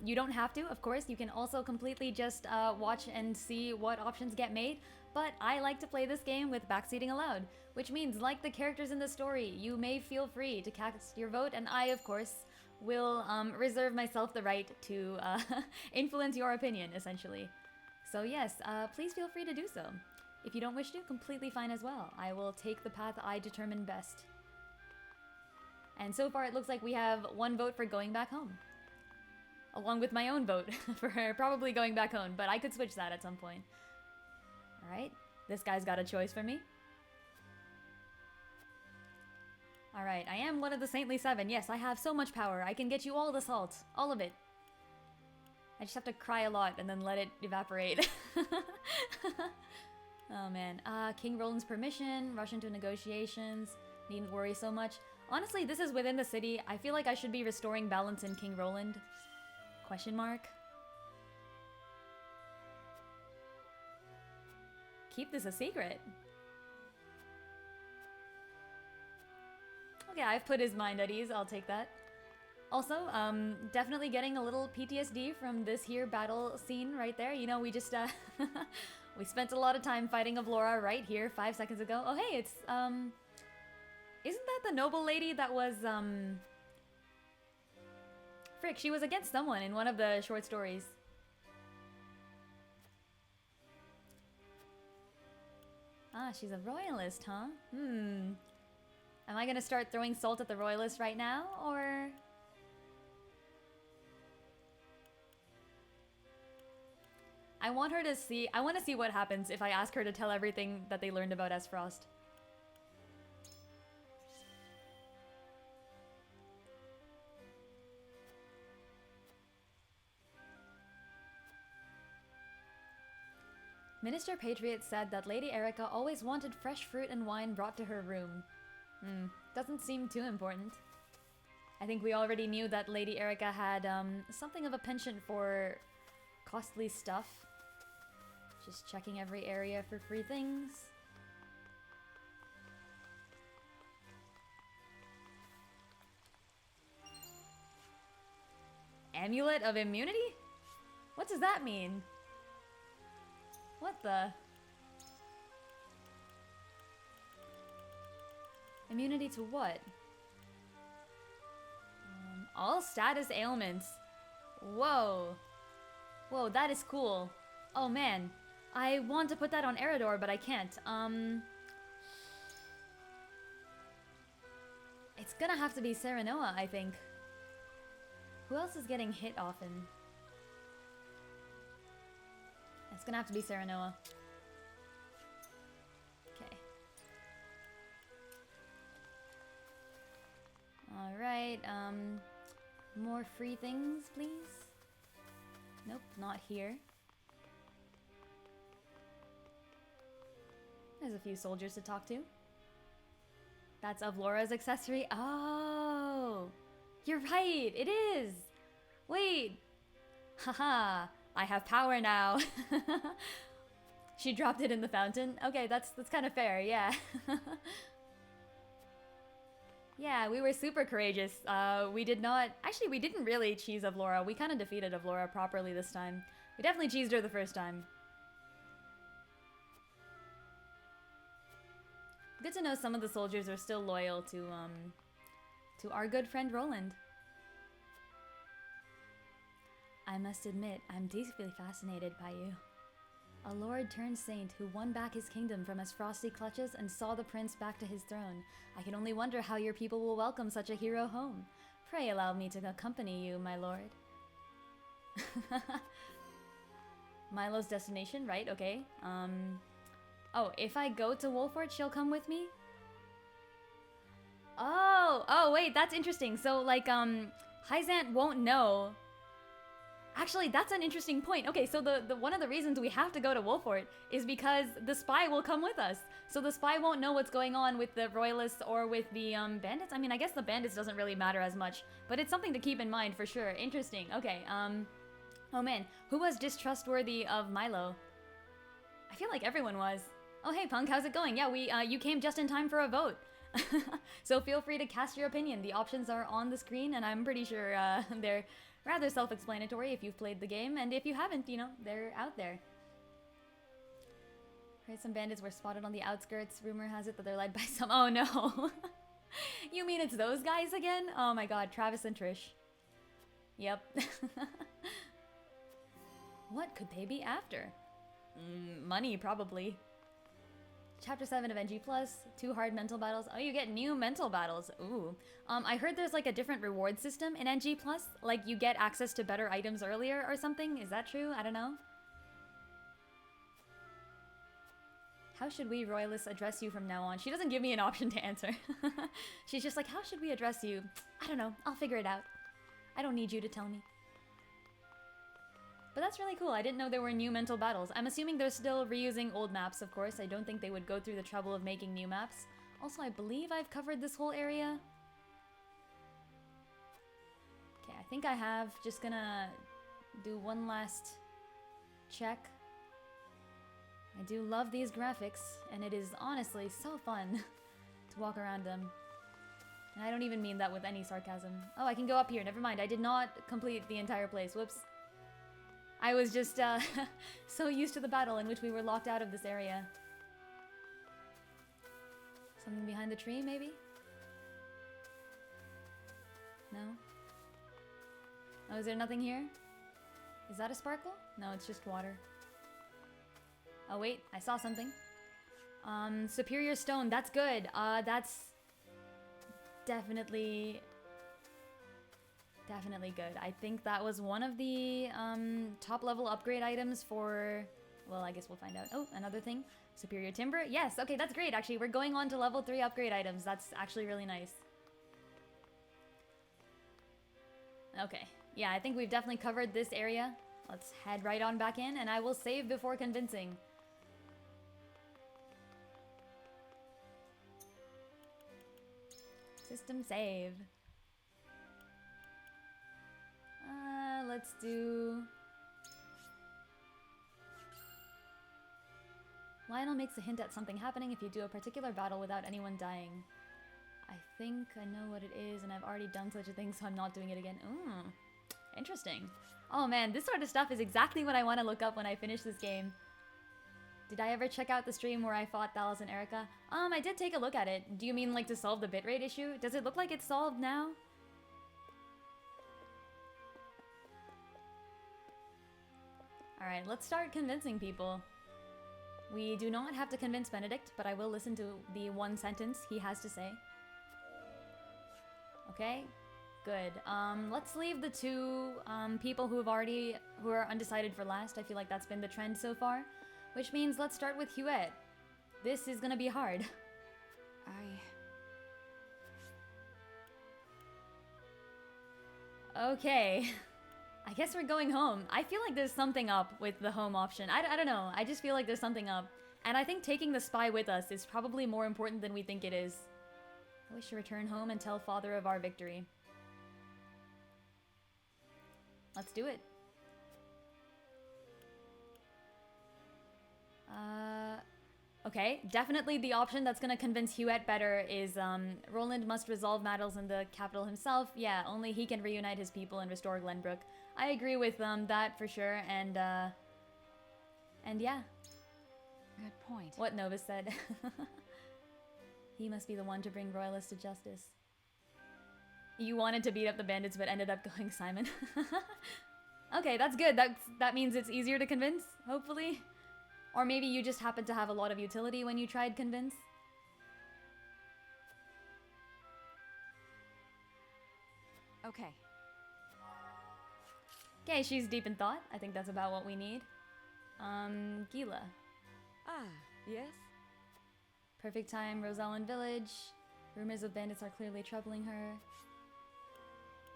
You don't have to, of course. You can also completely just watch and see what options get made. But I like to play this game with backseating allowed, which means, like the characters in the story, you may feel free to cast your vote, and I, of course, will reserve myself the right to influence your opinion, essentially. So yes, please feel free to do so. If you don't wish to, completely fine as well. I will take the path I determine best. And so far it looks like we have one vote for going back home. Along with my own vote for probably going back home, but I could switch that at some point. Alright, this guy's got a choice for me. Alright, I am one of the Saintly Seven. Yes, I have so much power. I can get you all the salt. All of it. I just have to cry a lot and then let it evaporate. Oh man. King Roland's permission. Rush into negotiations. Needn't worry so much. Honestly, this is within the city. I feel like I should be restoring balance in King Roland. Question mark. Keep this a secret. Okay, I've put his mind at ease. I'll take that. Also, definitely getting a little PTSD from this here battle scene right there. You know, we just, we spent a lot of time fighting Avlora right here 5 seconds ago. Oh, hey, it's, isn't that the noble lady that was, frick, she was against someone in one of the short stories. Ah, she's a royalist, huh? Am I gonna start throwing salt at the royalists right now, or...? I want her to see... I want to see what happens if I ask her to tell everything that they learned about Esfrost. Minister Patriot said that Lady Erica always wanted fresh fruit and wine brought to her room. Doesn't seem too important. I think we already knew that Lady Erica had something of a penchant for costly stuff. Just checking every area for free things. Amulet of immunity? What does that mean? What the? Immunity to what? All status ailments. Whoa. Whoa, that is cool. Oh man. I want to put that on Eridor, but I can't. It's gonna have to be Serenoa, I think. Who else is getting hit often? It's gonna have to be Serenoa. Okay. Alright, more free things, please? Nope, not here. There's a few soldiers to talk to. That's Avlora's accessory. Oh! You're right, it is! Wait! Haha! I have power now. She dropped it in the fountain. Okay, that's kind of fair, yeah. Yeah, we were super courageous. We did not... Actually, we didn't really cheese Avlora. We kind of defeated Avlora properly this time. We definitely cheesed her the first time. Good to know some of the soldiers are still loyal to our good friend Roland. I must admit, I'm deeply fascinated by you. A lord turned saint who won back his kingdom from his frosty clutches and saw the prince back to his throne. I can only wonder how your people will welcome such a hero home. Pray allow me to accompany you, my lord. Milo's destination, right? Okay. Oh, if I go to Wolford, she'll come with me? Oh, wait, that's interesting. So, like, Hyzant won't know. Actually, that's an interesting point. Okay, so the one of the reasons we have to go to Wolford is because the spy will come with us. So the spy won't know what's going on with the royalists or with the bandits. I mean, I guess the bandits doesn't really matter as much, but it's something to keep in mind for sure. Interesting. Okay, oh man, who was distrustworthy of Milo? I feel like everyone was. Oh hey Punk, how's it going? Yeah, you came just in time for a vote. So feel free to cast your opinion. The options are on the screen, and I'm pretty sure they're rather self-explanatory if you've played the game, and if you haven't, you know, they're out there. Right, some bandits were spotted on the outskirts. Rumor has it that they're led by some— oh no! You mean it's those guys again? Oh my god, Travis and Trish. Yep. What could they be after? Money, probably. Chapter 7 of NG+, 2 hard mental battles. Oh, you get new mental battles. Ooh. I heard there's like a different reward system in NG+. Like you get access to better items earlier or something. Is that true? I don't know. How should we royalists address you from now on? She doesn't give me an option to answer. She's just like, how should we address you? I don't know. I'll figure it out. I don't need you to tell me. But that's really cool. I didn't know there were new mental battles. I'm assuming they're still reusing old maps, of course. I don't think they would go through the trouble of making new maps. Also, I believe I've covered this whole area. Okay, I think I have. Just gonna do one last check. I do love these graphics, and it is honestly so fun to walk around them. And I don't even mean that with any sarcasm. Oh, I can go up here. Never mind. I did not complete the entire place. Whoops. I was just so used to the battle in which we were locked out of this area. Something behind the tree, maybe? No? Oh, is there nothing here? Is that a sparkle? No, it's just water. Oh wait, I saw something. Superior stone, that's good. That's definitely good. I think that was one of the top level upgrade items for, well, I guess we'll find out. Oh, another thing. Superior timber. Yes, okay, that's great. Actually, we're going on to level 3 upgrade items. That's actually really nice. Okay. Yeah, I think we've definitely covered this area. Let's head right on back in, and I will save before convincing. System save. Let's do... Lionel makes a hint at something happening if you do a particular battle without anyone dying. I think I know what it is, and I've already done such a thing, so I'm not doing it again. Ooh, interesting. Oh man, this sort of stuff is exactly what I want to look up when I finish this game. Did I ever check out the stream where I fought Thalos and Erica? I did take a look at it. Do you mean like to solve the bitrate issue? Does it look like it's solved now? Alright, let's start convincing people. We do not have to convince Benedict, but I will listen to the one sentence he has to say. Okay, good. Let's leave the two people who are undecided for last. I feel like that's been the trend so far. Which means let's start with Huet. This is gonna be hard. Okay. I guess we're going home. I feel like there's something up with the home option. I don't know. I just feel like there's something up. And I think taking the spy with us is probably more important than we think it is. I wish to return home and tell father of our victory. Let's do it. Okay, definitely the option that's gonna convince Huet better is Roland must resolve battles in the capital himself. Yeah, only he can reunite his people and restore Glenbrook. I agree with that for sure, and yeah. Good point. What Novus said. He must be the one to bring royalists to justice. You wanted to beat up the bandits but ended up going Simon. Okay, that's good. That means it's easier to convince, hopefully. Or maybe you just happen to have a lot of utility when you tried convince. Okay. Okay, she's deep in thought. I think that's about what we need. Gila. Ah, yes? Perfect time, Rosalyn Village. Rumors of bandits are clearly troubling her.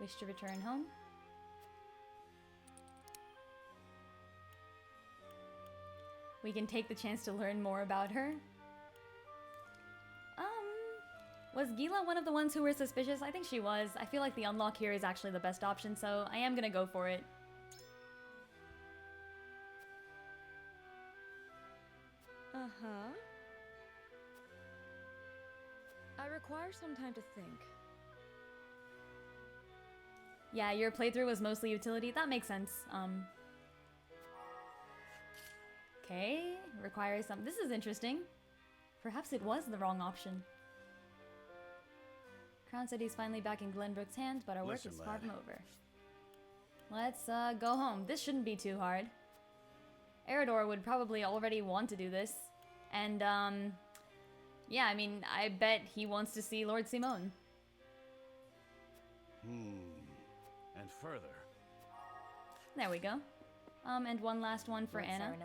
Wish to return home. We can take the chance to learn more about her. Was Gila one of the ones who were suspicious? I think she was. I feel like the unlock here is actually the best option, so I am gonna go for it. Uh-huh. I require some time to think. Yeah, your playthrough was mostly utility. That makes sense. Okay, requires some. This is interesting. Perhaps it was the wrong option. Crown City's finally back in Glenbrook's hands, but our work is far from over. Let's go home. This shouldn't be too hard. Eridor would probably already want to do this. And, yeah, I mean, I bet he wants to see Lord Simone. And further. There we go. And one last one for Anna.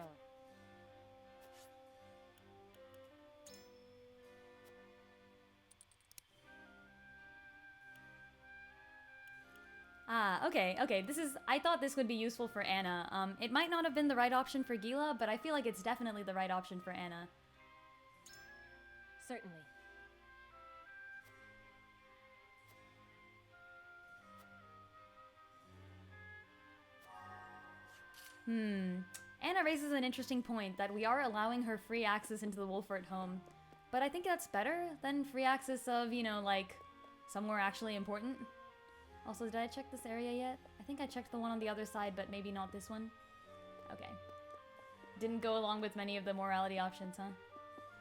Ah, okay, this is, I thought this would be useful for Anna. It might not have been the right option for Gila, but I feel like it's definitely the right option for Anna. Certainly. Anna raises an interesting point that we are allowing her free access into the Wolfort home. But I think that's better than free access of, you know, like, somewhere actually important. Also, did I check this area yet? I think I checked the one on the other side, but maybe not this one. Okay. Didn't go along with many of the morality options, huh?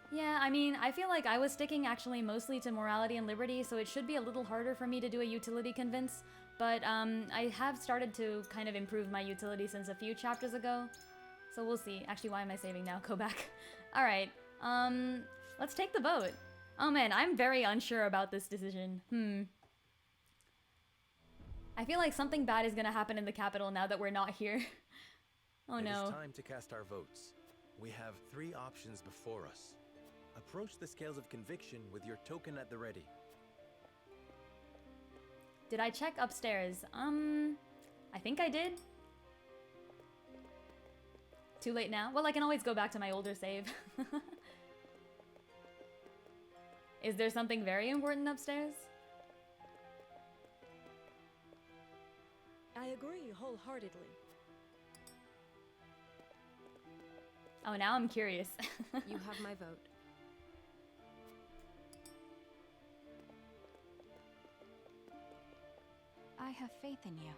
Yeah, I mean, I feel like I was sticking actually mostly to morality and liberty, so it should be a little harder for me to do a utility convince. But I have started to kind of improve my utility since a few chapters ago. So we'll see. Actually, why am I saving now? Go back. Alright, let's take the vote. Oh man, I'm very unsure about this decision. I feel like something bad is gonna happen in the capital now that we're not here. Oh no. It is time to cast our votes. We have 3 options before us. Approach the scales of conviction with your token at the ready. Did I check upstairs? I think I did. Too late now? Well, I can always go back to my older save. Is there something very important upstairs? I agree wholeheartedly. Oh, now I'm curious. You have my vote. I have faith in you.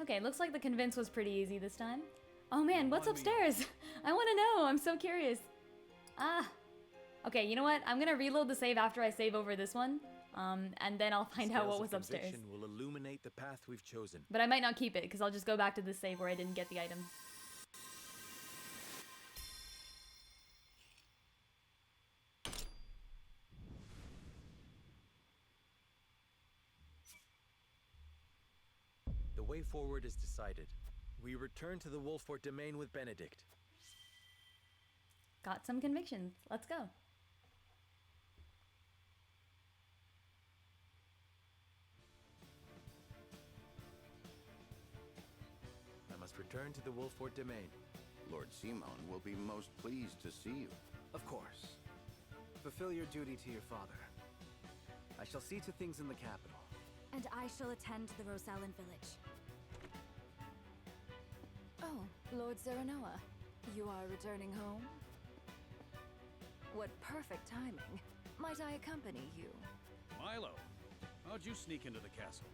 Okay, looks like the convince was pretty easy this time. Oh man, what's upstairs? I want to know. I'm so curious. Okay, you know what? I'm gonna reload the save after I save over this one. And then I'll find out what was upstairs. Scales of conviction will illuminate the path we've chosen. But I might not keep it, because I'll just go back to the save where I didn't get the item. The way forward is decided. We return to the Wolfort domain with Benedict. Got some convictions. Let's go. I must return to the Wolfort domain. Lord Simon will be most pleased to see you. Of course. Fulfill your duty to your father. I shall see to things in the capital. And I shall attend to the Rosalyn village. Oh, Lord Serenoa, you are returning home? What perfect timing. Might I accompany you? Milo, how'd you sneak into the castle?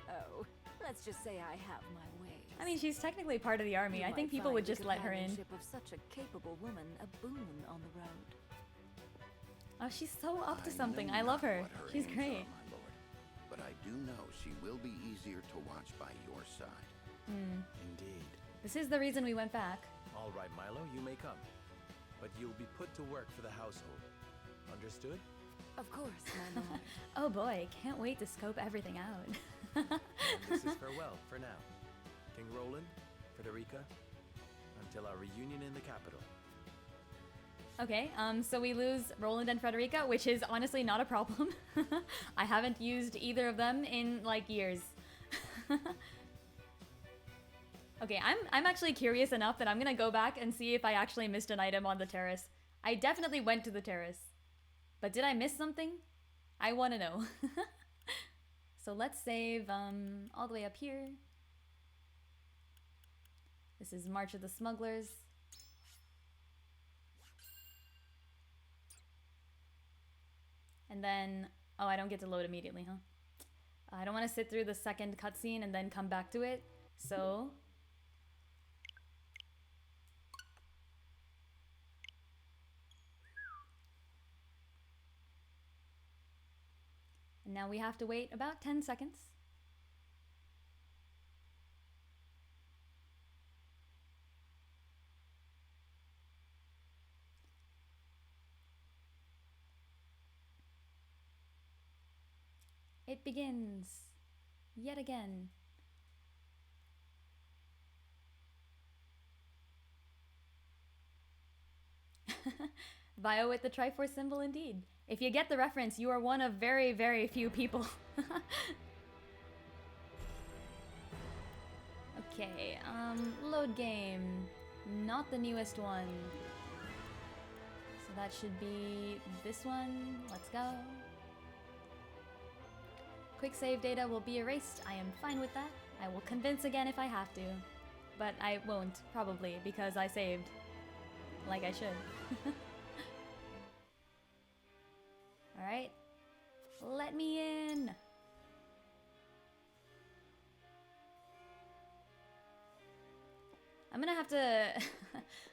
Oh, let's just say I have my ways. I mean, she's technically part of the army. You I think might people find would the just let her in. companionship of such a capable woman a boon on the road. Oh, she's so up to something. I love her. She's great. My lord, but I do know she will be easier to watch by your side. Indeed. This is the reason we went back. All right, Milo, you may come. But you'll be put to work for the household. Understood? Of course, my lord. Oh boy, can't wait to scope everything out. And this is farewell for now. King Roland, Frederica, until our reunion in the capital. Okay, so we lose Roland and Frederica, which is honestly not a problem. I haven't used either of them in like years. Okay, I'm actually curious enough that I'm gonna go back and see if I actually missed an item on the terrace. I definitely went to the terrace. But did I miss something? I wanna know. So let's save all the way up here. This is March of the Smugglers. And then, oh, I don't get to load immediately, huh? I don't want to sit through the second cutscene and then come back to it. So and now we have to wait about 10 seconds. It begins yet again. Bio with the Triforce symbol indeed. If you get the reference, you are one of very, very few people. Okay, load game. Not the newest one. So that should be this one. Let's go. Quick save data will be erased. I am fine with that. I will convince again if I have to. But I won't, probably, because I saved. Like I should. Alright. Let me in! I'm gonna have to...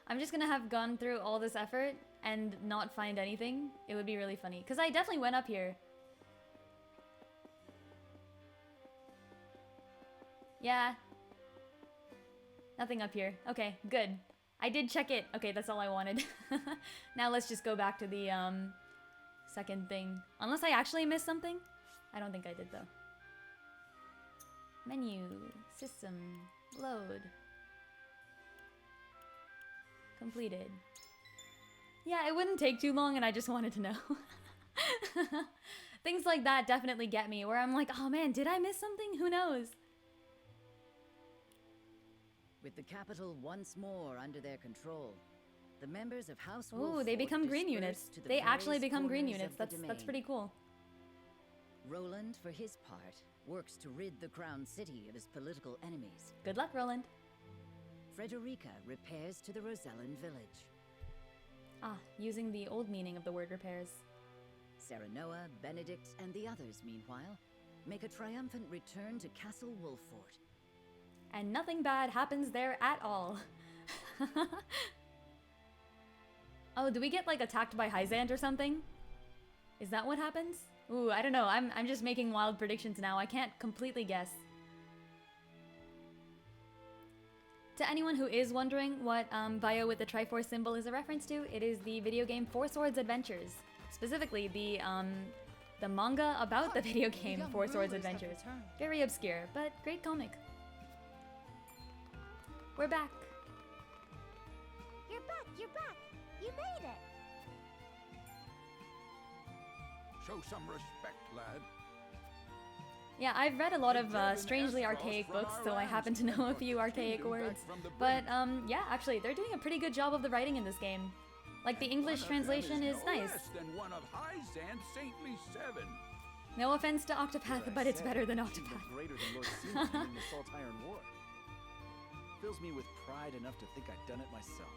I'm just gonna have gone through all this effort and not find anything. It would be really funny. Because I definitely went up here. Yeah. Nothing up here. Okay, good. I did check it. Okay, that's all I wanted. Now let's just go back to the second thing. Unless I actually missed something? I don't think I did though. Menu, system, load. Completed. Yeah, it wouldn't take too long and I just wanted to know. Things like that definitely get me where I'm like, oh man, did I miss something? Who knows? With the capital once more under their control, the members of House Wolf. Ooh, they become green units. They actually become green units. That's pretty cool. Roland, for his part, works to rid the Crown City of his political enemies. Good luck, Roland. Frederica repairs to the Rosellan village. Ah, using the old meaning of the word repairs. Serenoa, Benedict, and the others, meanwhile, make a triumphant return to Castle Wolffort. And nothing bad happens there at all. Oh, do we get like attacked by Hyzant or something? Is that what happens? Ooh, I don't know. I'm just making wild predictions now. I can't completely guess. To anyone who is wondering what Bio with the Triforce symbol is a reference to, it is the video game Four Swords Adventures. Specifically, the manga about the video game Four Swords Adventures. Very obscure, but great comic. We're back. You're back, you're back. You made it. Show some respect, lad. Yeah, I've read a lot of strangely archaic books, so I happen to know a few archaic words. But yeah, actually, they're doing a pretty good job of the writing in this game. Like, the English translation is nice. One of Hyzant's saintly 7. No offense to Octopath, but it's better than Octopath. Greater than Lord Seaman in the Salt Iron War. Fills me with pride enough to think I'd done it myself.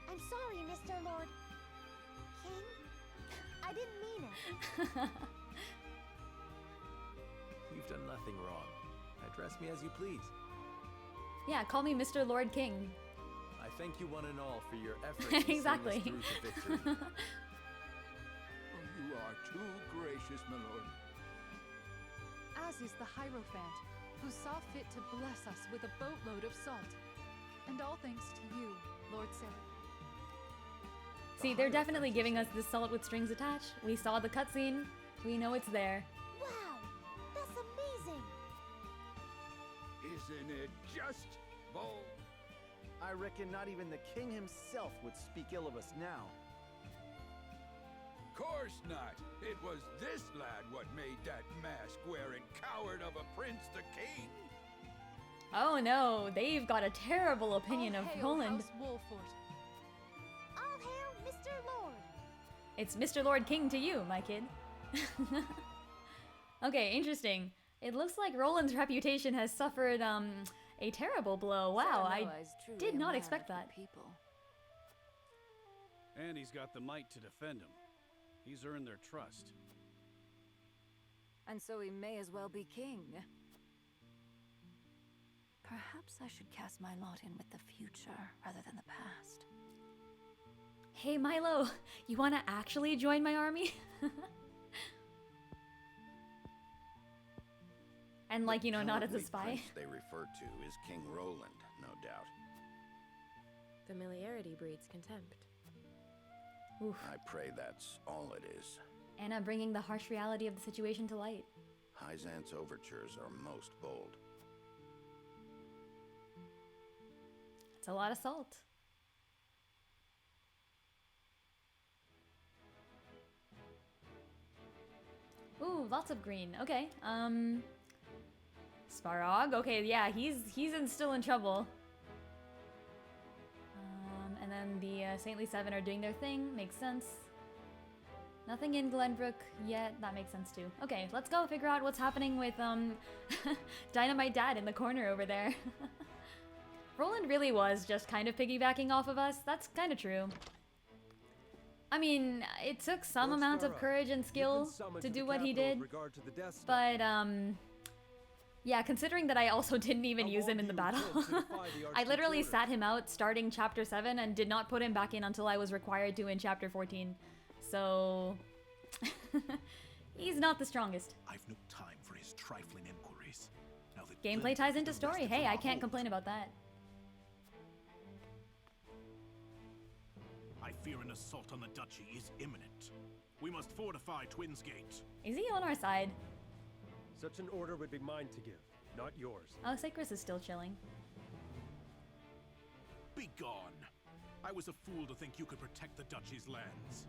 I'm sorry, Mr. Lord King. I didn't mean it. You've done nothing wrong. Address me as you please. Yeah, call me Mr. Lord King. I thank you one and all for your efforts exactly. to see us through to victory. Oh, you are too gracious, my lord. As is the Hierophant, who saw fit to bless us with a boatload of salt. And all thanks to you, Lord Sarah. See, they're definitely giving us this salt with strings attached. We saw the cutscene. We know it's there. Wow, that's amazing. Isn't it just bold? I reckon not even the king himself would speak ill of us now. Course not. It was this lad what made that mask-wearing coward of a prince the king. Oh no, they've got a terrible opinion of Hail Roland. House Wolfort. All hail Mr. Lord. It's Mr. Lord King to you, my kid. Okay, interesting. It looks like Roland's reputation has suffered, a terrible blow. Wow, I did not expect that. And he's got the might to defend him. He's earned their trust. And so he may as well be king. Perhaps I should cast my lot in with the future rather than the past. Hey Milo, you wanna actually join my army? And like, you know, not as a cowardly spy. prince they refer to is King Roland, no doubt. Familiarity breeds contempt. Oof. I pray that's all it is. Anna bringing the harsh reality of the situation to light. Hyzant's overtures are most bold. It's a lot of salt. Ooh, lots of green. Okay. Svarog. Okay, yeah, he's still in trouble. And then the Saintly Seven are doing their thing. Makes sense. Nothing in Glenbrook yet. That makes sense too. Okay, let's go figure out what's happening with Dynamite Dad in the corner over there. Roland really was just kind of piggybacking off of us. That's kind of true. I mean, it took some amount of courage and skill to do what he did. But, yeah, considering that I also didn't even use him in the battle. I literally sat him out starting Chapter 7 and did not put him back in until I was required to in Chapter 14. So... he's not the strongest. I've no time for his trifling inquiries. Now that Gameplay ties into story. Hey, I can't complain about that. I fear an assault on the duchy is imminent. We must fortify Twins Gate. Is he on our side? Such an order would be mine to give, not yours. Oh, Sacris is still chilling. Be gone. I was a fool to think you could protect the duchy's lands.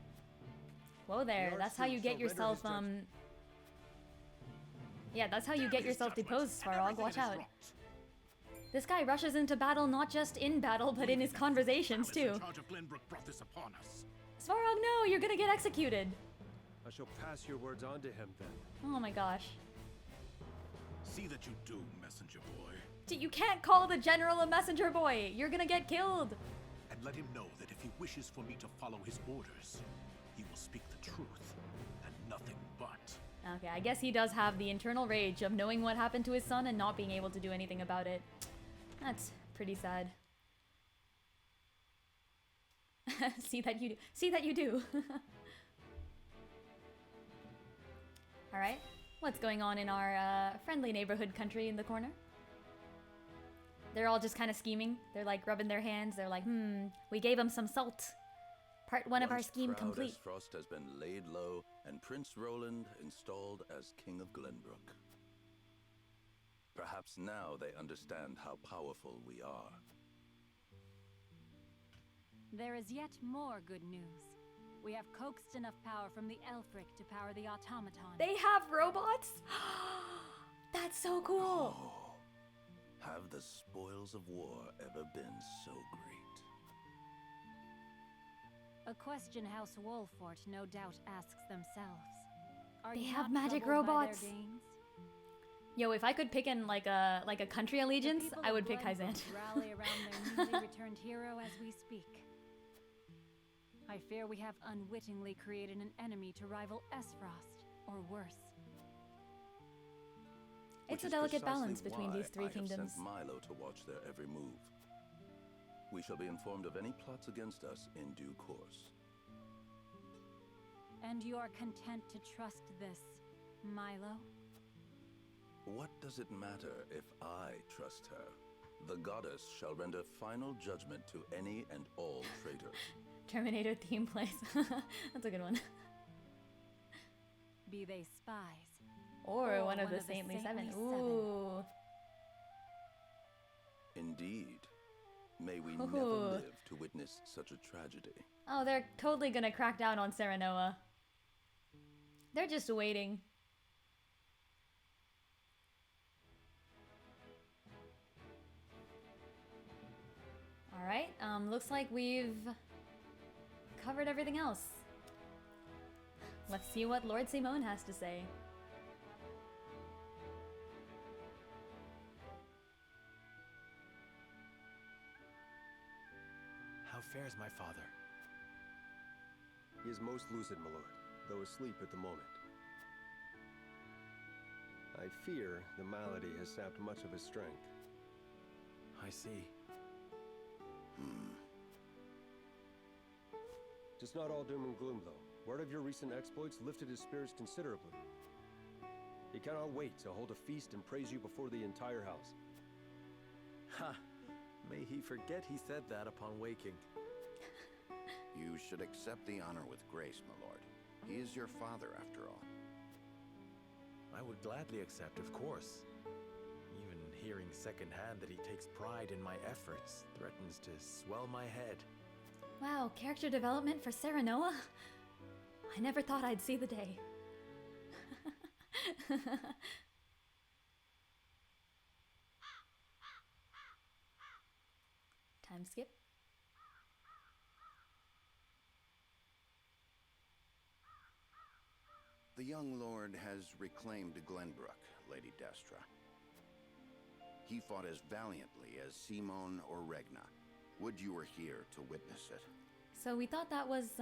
Whoa there, that's how you get yourself, yeah, that's how you get yourself deposed, Svarog. Watch out. This guy rushes into battle not just in battle, but in his conversations too. Svarog, no, you're gonna get executed. I shall pass your words on to him then. Oh my gosh. See that you do, messenger boy. You can't call the general a messenger boy. You're gonna get killed. And let him know that if he wishes for me to follow his orders, he will speak the truth and nothing but. Okay, I guess he does have the internal rage of knowing what happened to his son and not being able to do anything about it. That's pretty sad. See that you do. See that you do. Alright, what's going on in our friendly neighborhood country in the corner? They're all just kind of scheming. They're like rubbing their hands. They're like, we gave them some salt. Part one of our scheme complete. Frost has been laid low and Prince Roland installed as King of Glenbrook. Perhaps now they understand how powerful we are. There is yet more good news. We have coaxed enough power from the Elfric to power the automaton. They have robots? That's so cool. Oh, have the spoils of war ever been so great? A question House Wolfort no doubt asks themselves. Are They you have not magic troubled by robots. their gains? Yo, if I could pick in like a country allegiance, The people I would of pick Glenbrook Hyzant. rally around their newly returned hero as we speak. I fear we have unwittingly created an enemy to rival Esfrost, or worse. It's Which a is delicate precisely balance between why these three I have kingdoms. sent Milo to watch their every move. We shall be informed of any plots against us in due course. And you are content to trust this, Milo? What does it matter if I trust her? The goddess shall render final judgment to any and all traitors. Terminator theme plays. That's a good one. Be they spies. Or one of the Saintly Seven. Ooh. Indeed. May we never Ooh. live to witness such a tragedy. Oh, they're totally gonna crack down on Serenoa. They're just waiting. Alright, looks like we've covered everything else. Let's see what Lord Simone has to say. How fares my father? He is most lucid, my lord, though asleep at the moment. I fear the malady has sapped much of his strength. I see. It's not all doom and gloom, though. Word of your recent exploits lifted his spirits considerably. He cannot wait to hold a feast and praise you before the entire house. Ha! May he forget he said that upon waking. You should accept the honor with grace, my lord. He is your father, after all. I would gladly accept, of course. Even hearing secondhand that he takes pride in my efforts threatens to swell my head. Wow, character development for Serenoa? I never thought I'd see the day. Time skip. The young lord has reclaimed Glenbrook, Lady Destra. He fought as valiantly as Simone or Regna. Would you were here to witness it? So we thought that was,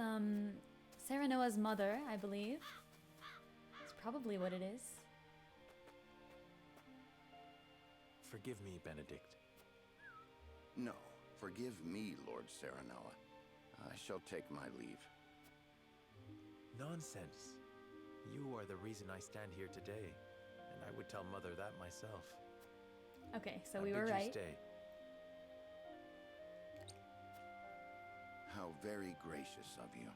Serenoa's mother, I believe. It's probably what it is. Forgive me, Benedict. No, forgive me, Lord Serenoa. I shall take my leave. Nonsense. You are the reason I stand here today, and I would tell Mother that myself. Okay, so I we were bid you right. Stay. How very gracious of you.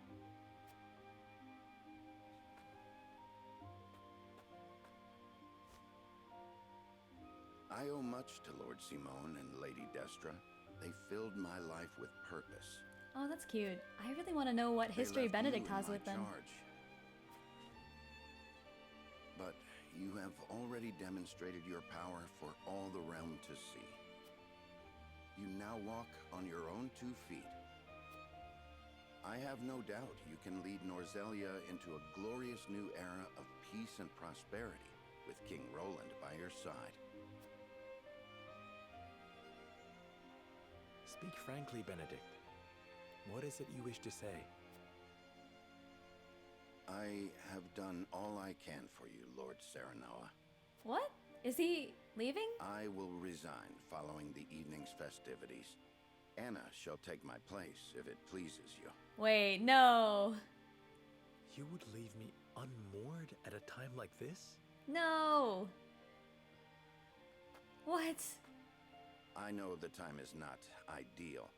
I owe much to Lord Simone and Lady Destra. They filled my life with purpose. Oh, that's cute. I really want to know what They history left Benedict you in has my with them. charge. But you have already demonstrated your power for all the realm to see. You now walk on your own 2 feet. I have no doubt you can lead Norzelia into a glorious new era of peace and prosperity, with King Roland by your side. Speak frankly, Benedict. What is it you wish to say? I have done all I can for you, Lord Serenoa. What? Is he leaving? I will resign following the evening's festivities. Anna shall take my place if it pleases you. Wait, no. You would leave me unmoored at a time like this? No. What? I know the time is not ideal,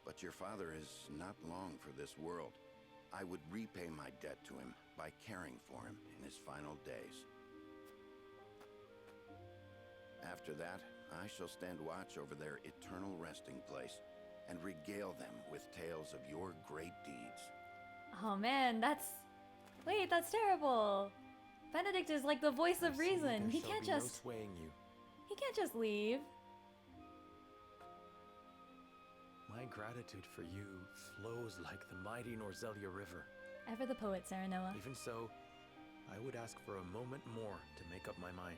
but your father is not long for this world. I would repay my debt to him by caring for him in his final days. After that, I shall stand watch over their eternal resting place and regale them with tales of your great deeds. Oh man, that's... Wait, that's terrible. Benedict is like the voice of reason. He can't just... No swaying you. He can't just leave. My gratitude for you flows like the mighty Norzelia River. Ever the poet, Serenoa. Even so, I would ask for a moment more to make up my mind.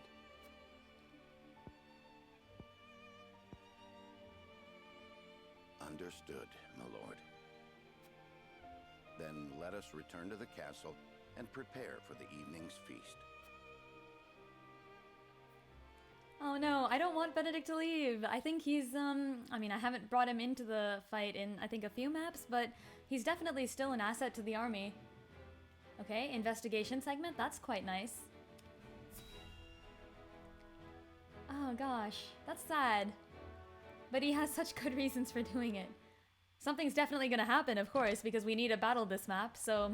Understood, my lord. Then let us return to the castle and prepare for the evening's feast. Oh no, I don't want Benedict to leave. I think he's, I mean, I haven't brought him into the fight in, I think, a few maps, but he's definitely still an asset to the army. Okay, investigation segment, that's quite nice. Oh gosh, that's sad. But he has such good reasons for doing it. Something's definitely gonna happen, of course, because we need to battle this map, so,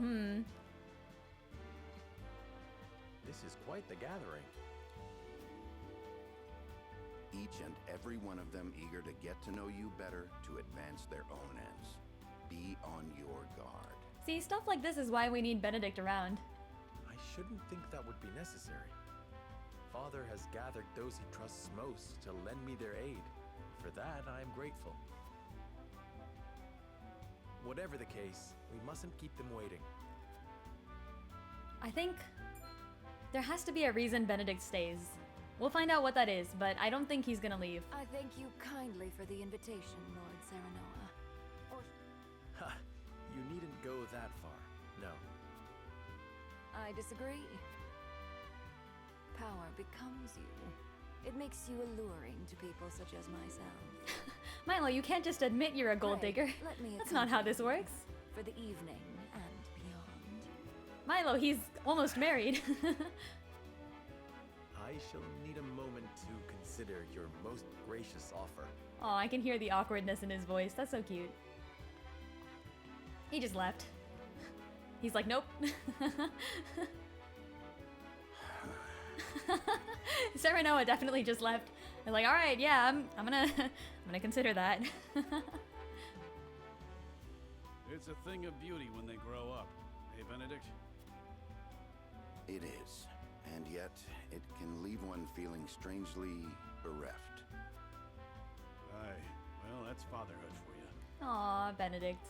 This is quite the gathering. Each and every one of them eager to get to know you better to advance their own ends. Be on your guard. See, stuff like this is why we need Benedict around. I shouldn't think that would be necessary. Father has gathered those he trusts most to lend me their aid. For that, I am grateful. Whatever the case, we mustn't keep them waiting. I think there has to be a reason Benedict stays. We'll find out what that is, but I don't think he's gonna leave. I thank you kindly for the invitation, Lord Serenoa. Ha! You needn't go that far. No. I disagree. Power becomes you. It makes you alluring to people such as myself. Milo, you can't just admit you're a gold digger. Let me That's not how this works. For the evening and beyond. Milo, he's almost married. I shall need a moment to consider your most gracious offer. Oh, I can hear the awkwardness in his voice. That's so cute. He just left. He's like, nope. Serenoa definitely just left. They're like, all right, yeah, I'm gonna consider that. It's a thing of beauty when they grow up. Hey, Benedict? It is. And yet, it can leave one feeling strangely bereft. Aye. Well, that's fatherhood for you. Aw, Benedict.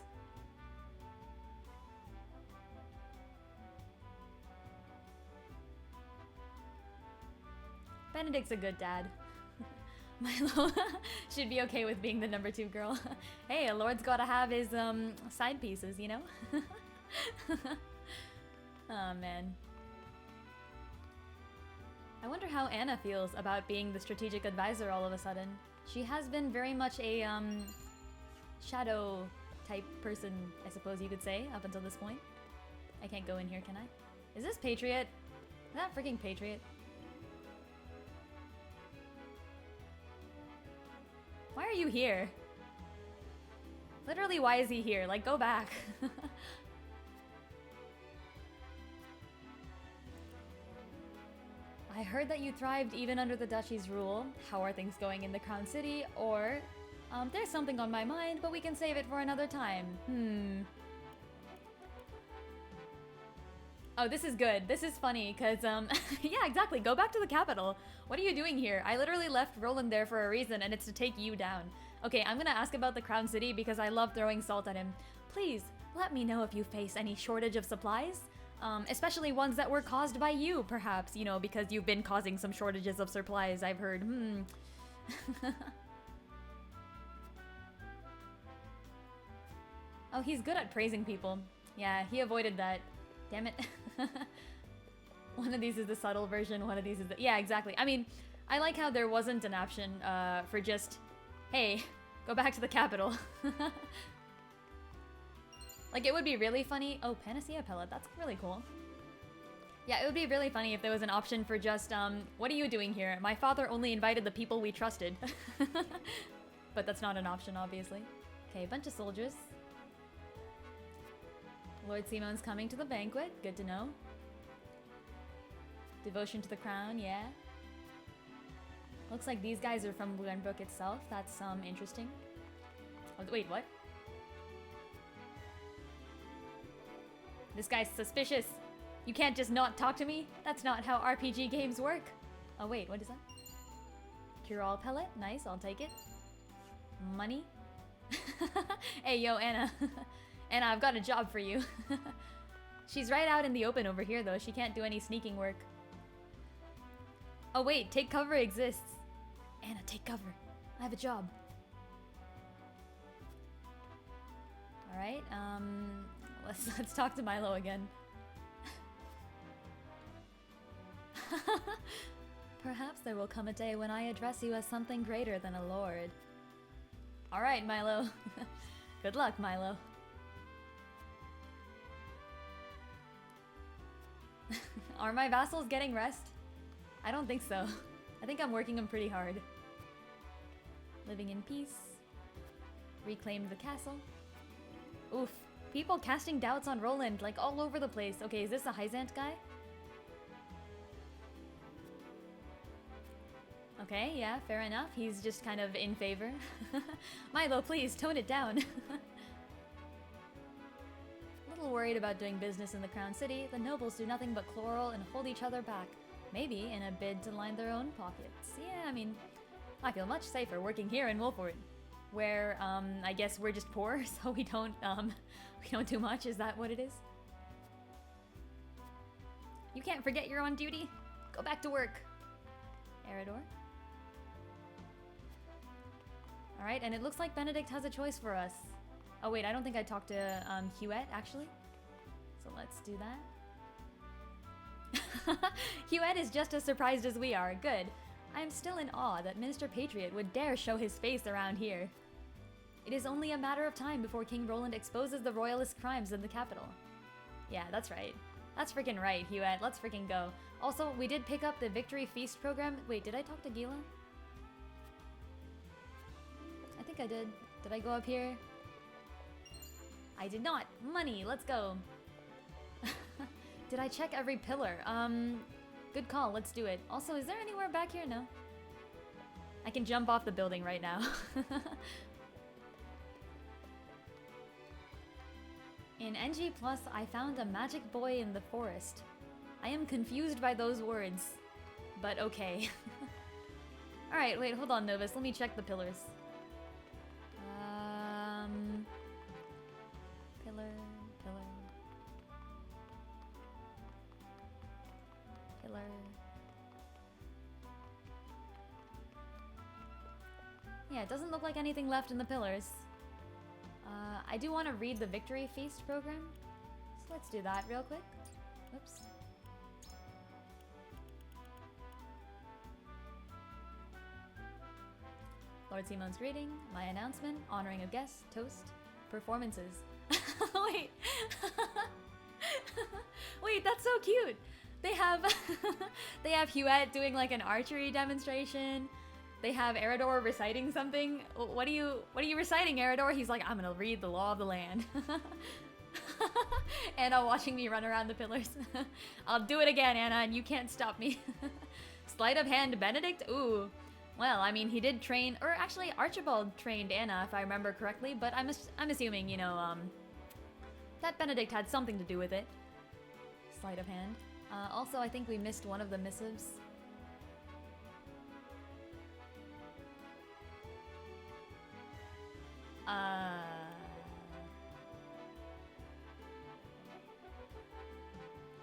Benedict's a good dad. Milo should be okay with being the number 2 girl. Hey, a lord's gotta have his side pieces, you know? Oh man. I wonder how Anna feels about being the strategic advisor all of a sudden. She has been very much a shadow type person, I suppose you could say, up until this point. I can't go in here, can I? Is this Patriot? Is that freaking Patriot? Why are you here? Literally, why is he here? Like, go back. I heard that you thrived even under the duchy's rule. How are things going in the Crown City? Or, there's something on my mind, but we can save it for another time. Oh, this is good. This is funny, because, yeah, exactly. Go back to the capital. What are you doing here? I literally left Roland there for a reason, and it's to take you down. Okay, I'm gonna ask about the Crown City because I love throwing salt at him. Please, let me know if you face any shortage of supplies. Especially ones that were caused by you, perhaps, you know, because you've been causing some shortages of supplies, I've heard. Oh, he's good at praising people. Yeah, he avoided that. Damn it. One of these is the subtle version, one of these is the... Yeah, exactly. I mean, I like how there wasn't an option for just, hey, go back to the capital. Like, it would be really funny... Oh, Panacea Pellet, that's really cool. Yeah, it would be really funny if there was an option for just, what are you doing here? My father only invited the people we trusted. But that's not an option, obviously. Okay, bunch of soldiers. Lord Simon's coming to the banquet. Good to know. Devotion to the crown, yeah. Looks like these guys are from Glenbrook itself. That's interesting. Oh, wait, what? This guy's suspicious. You can't just not talk to me. That's not how RPG games work. Oh wait, what is that? Cure all pellet. Nice, I'll take it. Money. Hey, yo, Anna. Anna, I've got a job for you. She's right out in the open over here, though. She can't do any sneaking work. Oh wait, take cover exists. Anna, take cover. I have a job. All right. Let's talk to Milo again. Perhaps there will come a day when I address you as something greater than a lord. All right, Milo. Good luck, Milo. Are my vassals getting rest? I don't think so. I think I'm working them pretty hard. Living in peace. Reclaimed the castle. Oof. People casting doubts on Roland, like all over the place. Okay, is this a Hyzant guy? Okay, yeah, fair enough. He's just kind of in favor. Milo, please, tone it down. A little worried about doing business in the Crown City, the nobles do nothing but quarrel and hold each other back. Maybe in a bid to line their own pockets. Yeah, I mean, I feel much safer working here in Wolford, where, I guess we're just poor, so we don't do much. Is that what it is? You can't forget you're on duty. Go back to work. Erador. Alright, and it looks like Benedict has a choice for us. Oh wait, I don't think I talked to Huette, actually. So let's do that. Huette is just as surprised as we are. Good. I am still in awe that Minister Patriot would dare show his face around here. It is only a matter of time before King Roland exposes the royalist crimes in the capital. Yeah, that's right. That's freaking right, Huette. Let's freaking go. Also, we did pick up the Victory Feast program. Wait, did I talk to Gila? I think I did. Did I go up here? I did not. Money, let's go. Did I check every pillar? Good call, let's do it. Also, is there anywhere back here? No. I can jump off the building right now. In NG+, I found a magic boy in the forest. I am confused by those words, but okay. Alright, wait, hold on, Novus. Let me check the pillars. Pillar. Yeah, it doesn't look like anything left in the pillars. I do want to read the Victory Feast program, so let's do that real quick. Whoops. Lord Simon's greeting, my announcement, honoring a guest, toast, performances. Wait. Wait, that's so cute. They have they have Huette doing like an archery demonstration. They have Erador reciting something. What are you reciting, Erador? He's like, I'm gonna read the law of the land. Anna watching me run around the pillars. I'll do it again, Anna, and you can't stop me. Sleight of hand Benedict? Ooh. Well, I mean, he did train, or actually Archibald trained Anna, if I remember correctly, but I'm assuming, you know, that Benedict had something to do with it. Sleight of hand. Also, I think we missed one of the missives.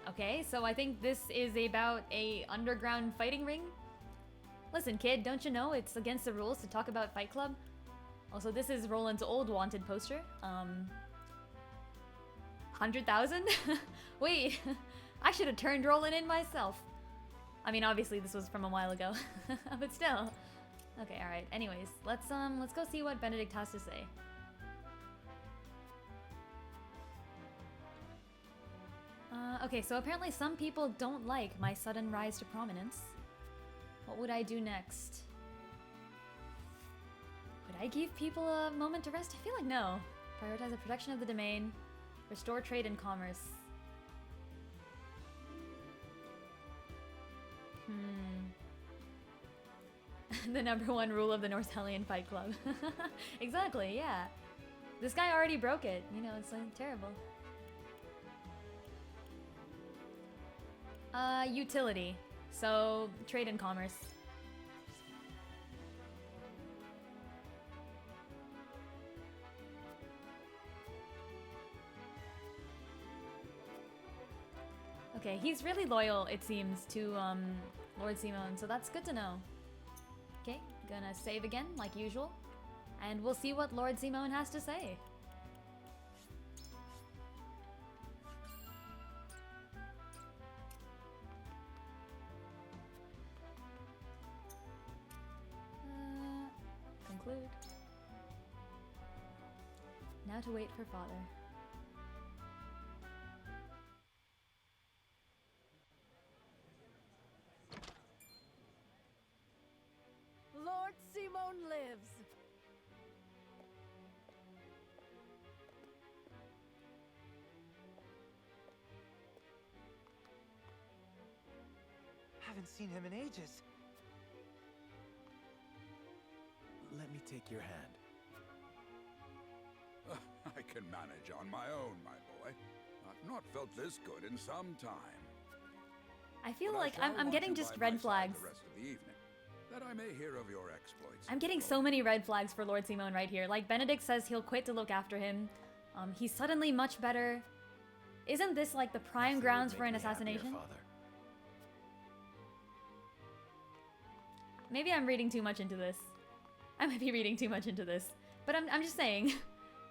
Okay, so I think this is about a underground fighting ring. Listen, kid, don't you know it's against the rules to talk about Fight Club? Also, this is Roland's old wanted poster. 100,000? Wait, I should have turned Roland in myself. I mean, obviously this was from a while ago, but still. Okay, all right. Anyways, let's go see what Benedict has to say. Okay, so apparently some people don't like my sudden rise to prominence. What would I do next? Would I give people a moment to rest? I feel like no. Prioritize the protection of the domain. Restore trade and commerce. The #1 rule of the Northellian Fight Club. Exactly, yeah. This guy already broke it. You know, it's like terrible. Utility. So, trade and commerce. Okay, he's really loyal, it seems, to Lord Simon, so that's good to know. Okay, gonna save again, like usual. And we'll see what Lord Simon has to say. Conclude. Now to wait for father. Lord Simon lives! Haven't seen him in ages. Let me take your hand. I can manage on my own, my boy. I've not felt this good in some time. I feel But like I shall I'm want getting you just by my red side flags. the rest of the evening, that I may hear of your exploits. I'm getting so many red flags for Lord Simone right here. Like, Benedict says he'll quit to look after him. He's suddenly much better. Isn't this like the prime grounds for an assassination? Maybe I'm reading too much into this. I might be reading too much into this. But I'm just saying.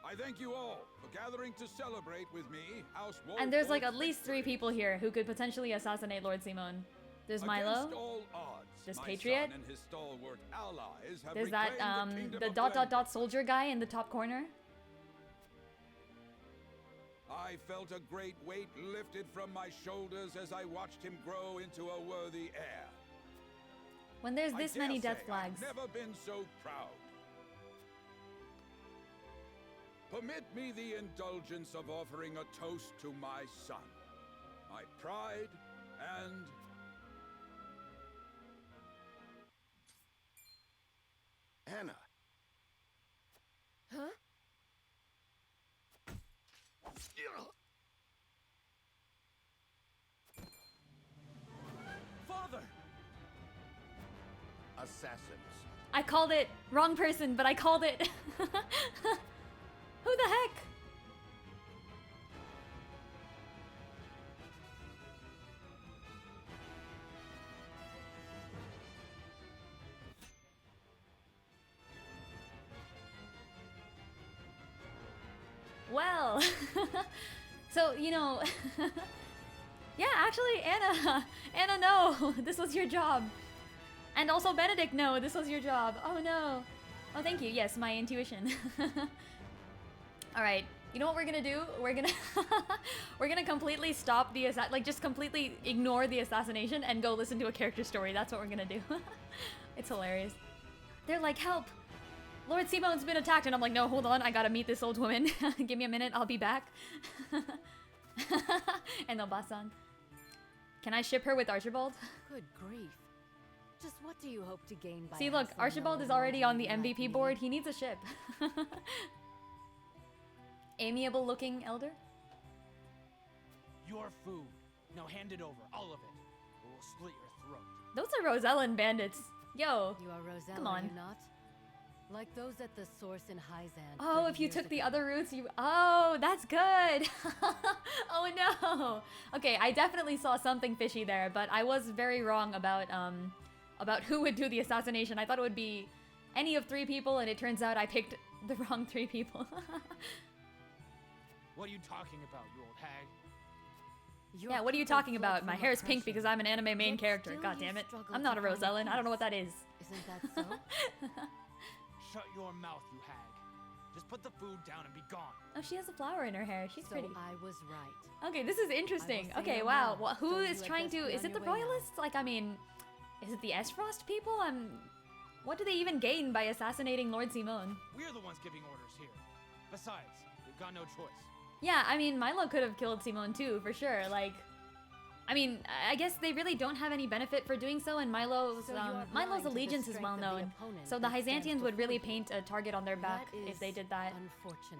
I thank you all for gathering to celebrate with me, House Wolf. And there's like at least 3 people here who could potentially assassinate Lord Simone. There's Milo. Against all odds, There's my Patriot. son and his stalwart allies have There's that reclaimed the kingdom the of dot dot Glen- dot soldier guy in the top corner. I felt a great weight lifted from my shoulders as I watched him grow into a worthy heir. When there's I this dare many death say flags. I've never been so proud. Permit me the indulgence of offering a toast to my son, my pride and... Anna! Huh? Father! Assassins. I called it. Wrong person, but I called it. Who the heck? Well, so, you know, yeah, actually, Anna, no, this was your job. And also Benedict, no, this was your job. Oh no. Oh, thank you. Yes, my intuition. All right. You know what we're gonna do? We're gonna completely stop the just completely ignore the assassination and go listen to a character story. That's what we're gonna do. It's hilarious. They're like, help! Lord Simone's been attacked, and I'm like, no, hold on, I gotta meet this old woman. Give me a minute, I'll be back. And they'll bust on. Can I ship her with Archibald? Good grief. Just what do you hope to gain by See, look, hassling Archibald the is already on the like me? MVP board. He needs a ship. Amiable looking elder? Your food. Now hand it over, all of it, or we'll split your throat. Those are Rosellan bandits. Yo. You are Rosella, Come on. are you not? Like those at the source in Hyzan. Oh, if you took the other routes, you... Oh, that's good. Oh, no. Okay, I definitely saw something fishy there, but I was very wrong about who would do the assassination. I thought it would be any of 3 people, and it turns out I picked the wrong 3 people. What are you talking about, you old hag? Yeah, what are you talking about? My hair is pink because I'm an anime main character. God damn it. I'm not a Rosellan. I don't know what that is. Isn't that so? Shut your mouth, you hag. Just put the food down and be gone. Oh, she has a flower in her hair. She's So pretty. I was right. Okay, this is interesting. I will say Okay, no wow. more, Who so is you had trying best to... be Is on it the your way now. royalists? Like, I mean... Is it the Esfrost people? What do they even gain by assassinating Lord Simone? We're the ones giving orders here. Besides, we've got no choice. Yeah, I mean, Milo could have killed Simone too, for sure. Like... I mean, I guess they really don't have any benefit for doing so, and Milo's So you are Milo's blind to the allegiance is strength well of the known. opponent So the that stands Hyzantians would before really you. paint a target on their back That if they is did that. Unfortunate.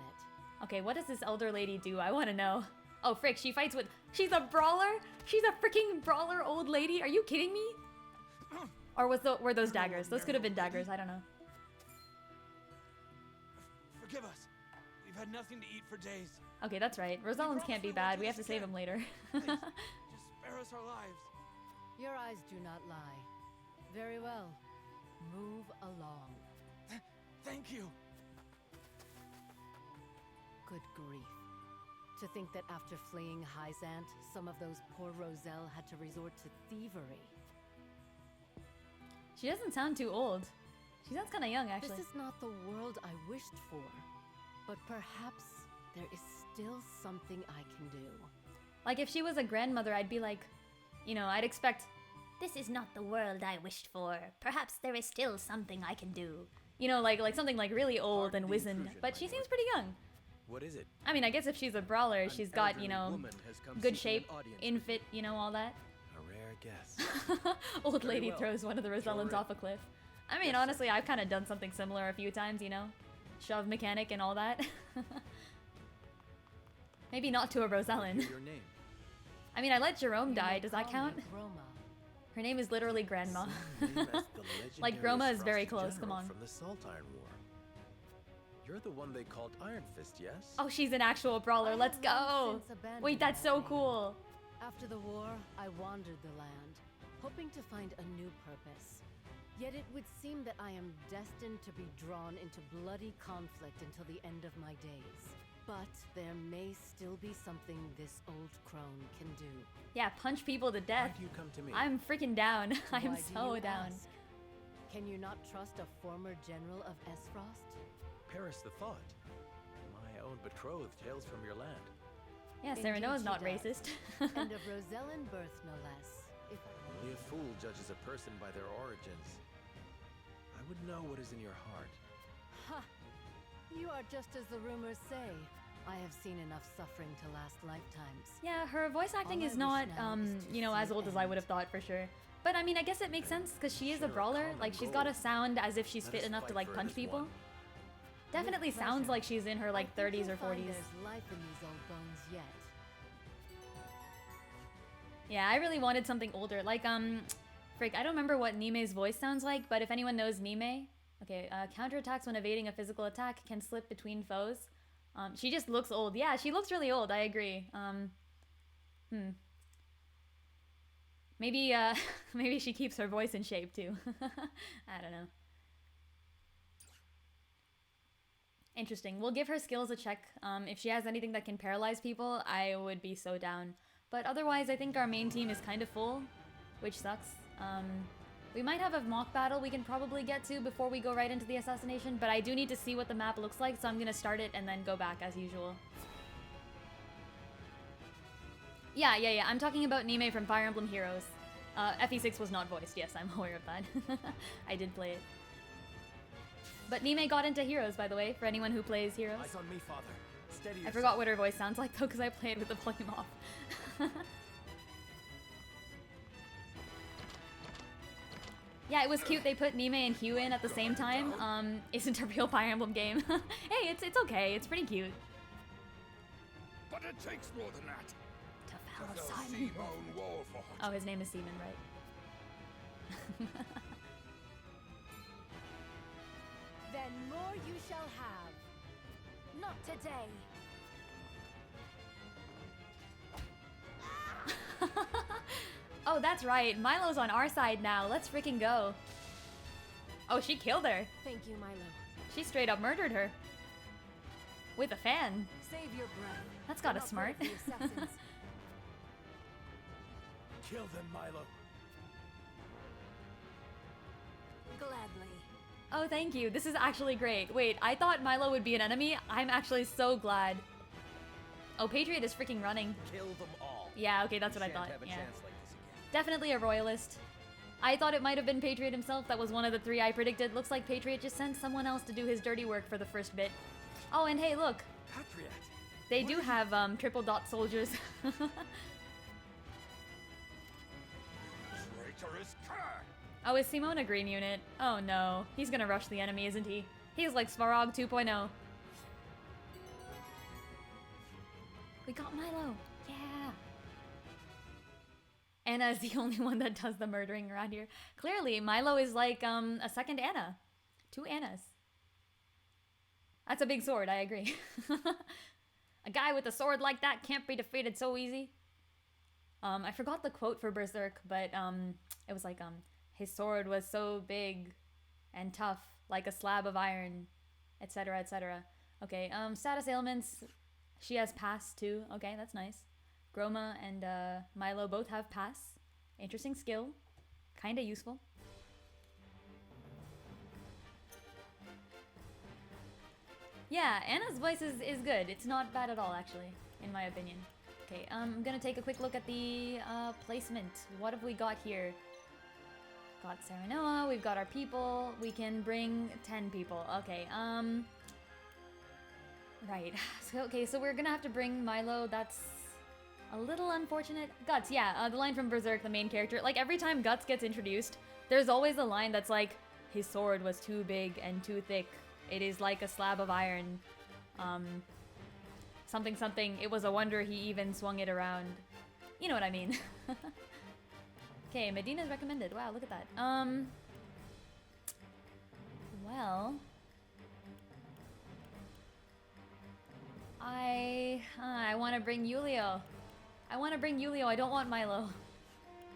Okay, what does this elder lady do? I want to know. Oh, frick, she fights with... She's a brawler? She's a freaking brawler old lady? Are you kidding me? Or were those daggers? Those could have been daggers, I don't know. Forgive us. We've had nothing to eat for days. Okay, that's right. Rosellans can't be bad. We have to save them later. Just spare us our lives. Your eyes do not lie. Very well. Move along. Thank you. Good grief. To think that after fleeing Hyzant, some of those poor Roselle had to resort to thievery. She doesn't sound too old. She sounds kind of young, actually. This is not the world I wished for. But perhaps there is still something I can do. Like, if she was a grandmother, I'd be like... You know, I'd expect... This is not the world I wished for. Perhaps there is still something I can do. You know, like something like really old and wizened. But she seems pretty young. What is it? I mean, I guess if she's a brawler, she's got, you know, woman has come good seeking an shape, audience in fit, you know, all that. A rare guess. Old Very lady well. throws one of the Rosellans Sure. off a cliff. I mean, honestly, I've kind of done something similar a few times, you know? Shove mechanic and all that. Maybe not to a Rosellen. Your name. I mean, I let Jerome die. Does that count? Her name is literally Grandma. Like, Groma is very close, come on. From the Salt Iron War. You're the one they called Iron Fist, yes? Oh, she's an actual brawler. Let's go! Wait, that's so cool. After the war, I wandered the land, hoping to find a new purpose. Yet it would seem that I am destined to be drawn into bloody conflict until the end of my days. But there may still be something this old crone can do. Yeah, punch people to death. Why do you come to me? I'm freaking down. I'm Why do so you down. ask? Can you not trust a former general of Esfrost? Perish the thought. My own betrothed hails from your land. Yeah, Indeed Serenoa's she not does. racist. And of Rosellan birth, no less. If Only a fool judges a person by their origins. I would know what is in your heart. Ha! You are just as the rumors say. I have seen enough suffering to last lifetimes. Yeah, her voice acting All is I not, wish now is to you know, see as it old as I would have thought for sure. But I mean, I guess it makes sense because she is a brawler. Like, she's got a sound as if she's fit enough to like punch people. Definitely sounds like she's in her like 30s or 40s. There's life in these old bones yet. Yeah, I really wanted something older. Like, frick, I don't remember what Nime's voice sounds like, but if anyone knows Nime, okay, counterattacks when evading a physical attack can slip between foes. She just looks old. Yeah, she looks really old, I agree. Maybe, maybe she keeps her voice in shape too. I don't know. Interesting. We'll give her skills a check. If she has anything that can paralyze people, I would be so down. But otherwise, I think our main team is kind of full, which sucks. We might have a mock battle we can probably get to before we go right into the assassination, but I do need to see what the map looks like, so I'm gonna start it and then go back as usual. Yeah, I'm talking about Nime from Fire Emblem Heroes. FE6 was not voiced, yes, I'm aware of that. I did play it. But Nime got into Heroes, by the way, for anyone who plays Heroes. Eyes on me, father. Steady I yourself. forgot what her voice sounds like though, because I played with the volume off. Yeah, it was cute they put Nime and Hugh in at the same time. Isn't a real Fire Emblem game. Hey, it's okay, it's pretty cute. But it takes more than that. To The Simon. Simone Wolford. Oh, his name is Seaman, right? Then more you shall have. Not today. Oh, that's right. Milo's on our side now. Let's freaking go. Oh, she killed her. Thank you, Milo. She straight up murdered her. With a fan. Save your breath. That's gotta Not smart. for the assassins. Kill them, Milo. Gladly. Oh, thank you. This is actually great. Wait, I thought Milo would be an enemy. I'm actually so glad. Oh, Patriot is freaking running. Kill them all. Yeah, okay, that's You what I shan't thought. have a Yeah. chance like this again. Definitely a royalist. I thought it might have been Patriot himself. That was one of the three I predicted. Looks like Patriot just sent someone else to do his dirty work for the first bit. Oh, and hey, look. Patriot. They do have triple dot soldiers. Traitorous cur! Oh, is Simone a green unit? Oh no. He's gonna rush the enemy, isn't he? He's like Svarog 2.0. We got Milo. Yeah. Anna is the only one that does the murdering around here. Clearly, Milo is like a second Anna. Two Annas. That's a big sword, I agree. A guy with a sword like that can't be defeated so easy. I forgot the quote for Berserk, but it was like his sword was so big and tough, like a slab of iron, etc., etc. Okay, status ailments. She has pass too. Okay, that's nice. Groma and Milo both have pass. Interesting skill. Kinda useful. Yeah, Anna's voice is good. It's not bad at all, actually, in my opinion. Okay, I'm gonna take a quick look at the placement. What have we got here? Got Serenoa, we've got our people. We can bring 10 people. Okay, right. So, okay, so we're gonna have to bring Milo. That's A little unfortunate. Guts, yeah, the line from Berserk, the main character. Like, every time Guts gets introduced, there's always a line that's like, his sword was too big and too thick. It is like a slab of iron. Something something. It was a wonder he even swung it around. You know what I mean. Okay, Medina's recommended. Wow, look at that. Well... I want to bring Yulio. I want to bring Yulio. I don't want Milo.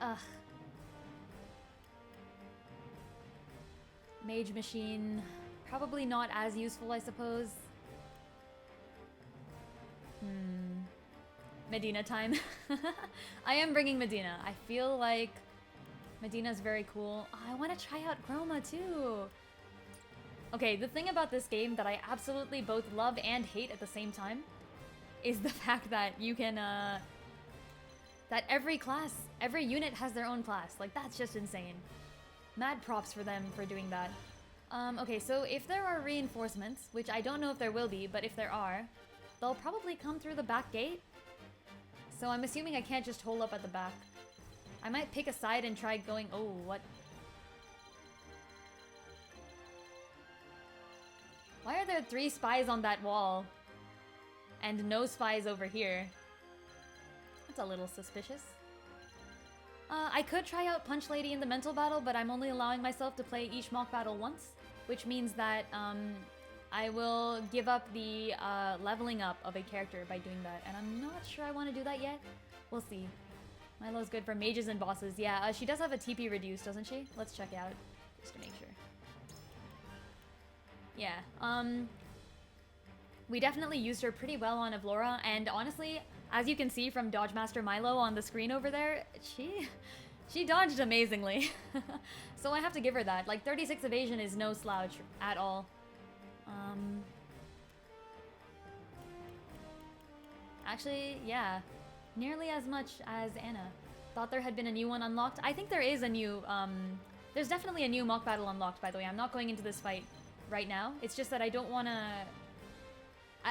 Ugh. Mage Machine. Probably not as useful, I suppose. Medina time. I am bringing Medina. I feel like Medina's very cool. Oh, I want to try out Chroma too. Okay, the thing about this game that I absolutely both love and hate at the same time is the fact that you can, that every class, every unit has their own class. Like, that's just insane. Mad props for them for doing that. Okay, so if there are reinforcements, which I don't know if there will be, but if there are, they'll probably come through the back gate. So I'm assuming I can't just hold up at the back. I might pick a side and try going... Oh, what? Why are there 3 spies on that wall? And no spies over here? That's a little suspicious. I could try out Punch Lady in the mental battle, but I'm only allowing myself to play each mock battle once, which means that I will give up the leveling up of a character by doing that, and I'm not sure I want to do that yet. We'll see. Milo's good for mages and bosses. Yeah, she does have a TP reduce, doesn't she? Let's check out, just to make sure. Yeah, we definitely used her pretty well on Avlora, and honestly, as you can see from Dodge Master Milo on the screen over there, she dodged amazingly. So I have to give her that. Like, 36 evasion is no slouch at all. Actually, yeah, nearly as much as Anna. Thought there had been a new one unlocked. I think there is a new, there's definitely a new mock battle unlocked, by the way. I'm not going into this fight right now. It's just that I don't want to...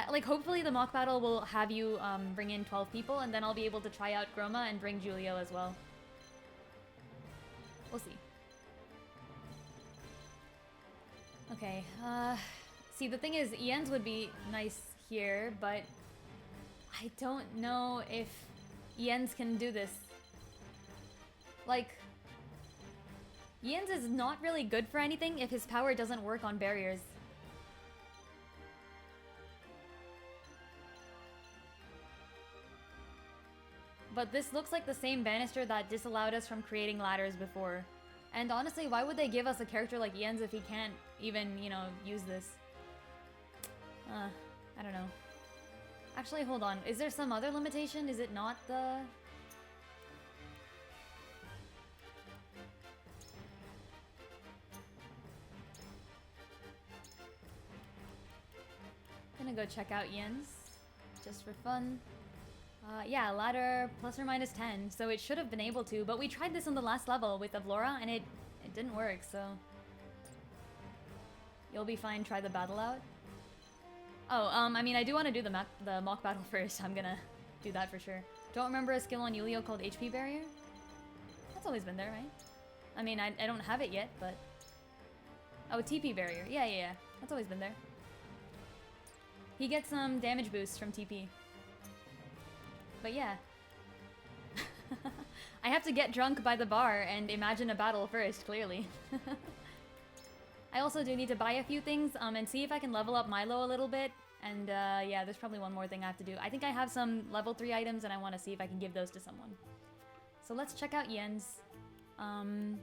like, hopefully the mock battle will have you bring in 12 people, and then I'll be able to try out Groma and bring Julio as well. We'll see. Okay, see, the thing is, Ien's would be nice here, but I don't know if Ien's can do this. Like, Ien's is not really good for anything if his power doesn't work on barriers. But this looks like the same banister that disallowed us from creating ladders before. And honestly, why would they give us a character like Ien's if he can't even, you know, use this? I don't know. Actually, hold on. Is there some other limitation? Is it not the... Gonna go check out Ien's, just for fun. Yeah, ladder plus or minus 10, so it should have been able to, but we tried this on the last level with Avlora, and it didn't work, so... You'll be fine, try the battle out. Oh, I mean, I do want to do the mock battle first. I'm gonna do that for sure. Don't remember a skill on Yulio called HP barrier? That's always been there, right? I mean, I don't have it yet, but... Oh, TP barrier. Yeah. That's always been there. He gets some damage boosts from TP. But yeah. I have to get drunk by the bar and imagine a battle first, clearly. I also do need to buy a few things and see if I can level up Milo a little bit. And yeah, there's probably one more thing I have to do. I think I have some level 3 items and I want to see if I can give those to someone. So let's check out Ien's. Don't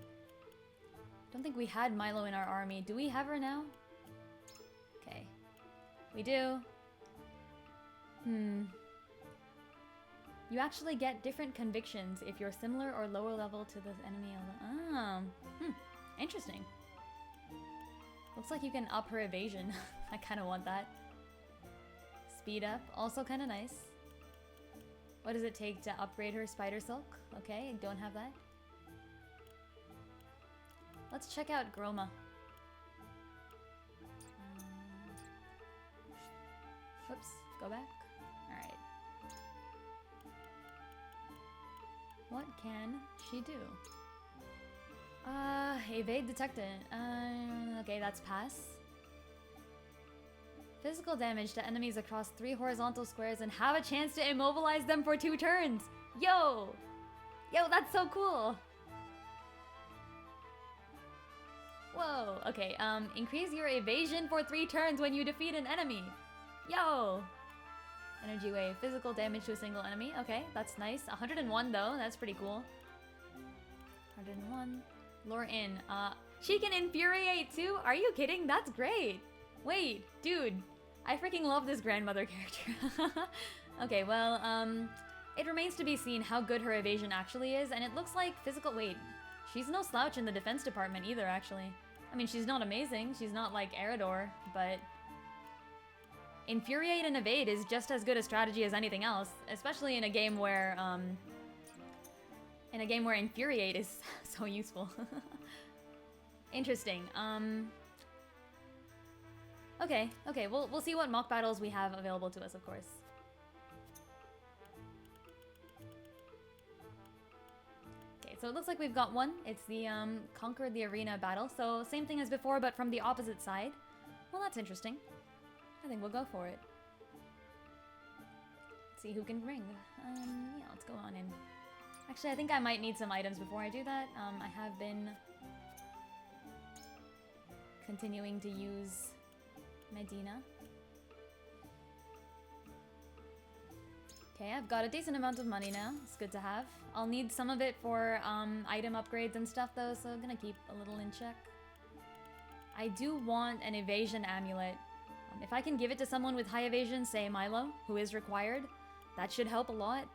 think we had Milo in our army. Do we have her now? Okay. We do. You actually get different convictions if you're similar or lower level to the enemy. Interesting. Looks like you can up her evasion. I kind of want that. Speed up, also kind of nice. What does it take to upgrade her Spider Silk? Okay, don't have that. Let's check out Groma. Whoops, go back. Alright. What can she do? Evade detected. Okay, that's pass. Physical damage to enemies across 3 horizontal squares and have a chance to immobilize them for 2 turns. Yo! Yo, that's so cool! Whoa, okay, increase your evasion for 3 turns when you defeat an enemy. Yo! Energy wave, physical damage to a single enemy. Okay, that's nice. 101 though, that's pretty cool. 101. Lure in. She can infuriate too? Are you kidding? That's great. Wait, dude. I freaking love this grandmother character. Okay, well, it remains to be seen how good her evasion actually is, and it looks like physical— wait, she's no slouch in the defense department either, actually. I mean, she's not amazing, she's not like Eridor, but infuriate and evade is just as good a strategy as anything else, especially in a game where, infuriate is so useful. Interesting. Okay, we'll see what mock battles we have available to us, of course. Okay, so it looks like we've got one. It's the Conquer the Arena battle, so same thing as before, but from the opposite side. Well, that's interesting. I think we'll go for it. Let's see who can ring. Yeah, let's go on in. Actually, I think I might need some items before I do that. I have been continuing to use Medina. Okay, I've got a decent amount of money now. It's good to have. I'll need some of it for item upgrades and stuff though, so I'm gonna keep a little in check. I do want an evasion amulet. If I can give it to someone with high evasion, say Milo, who is required, that should help a lot.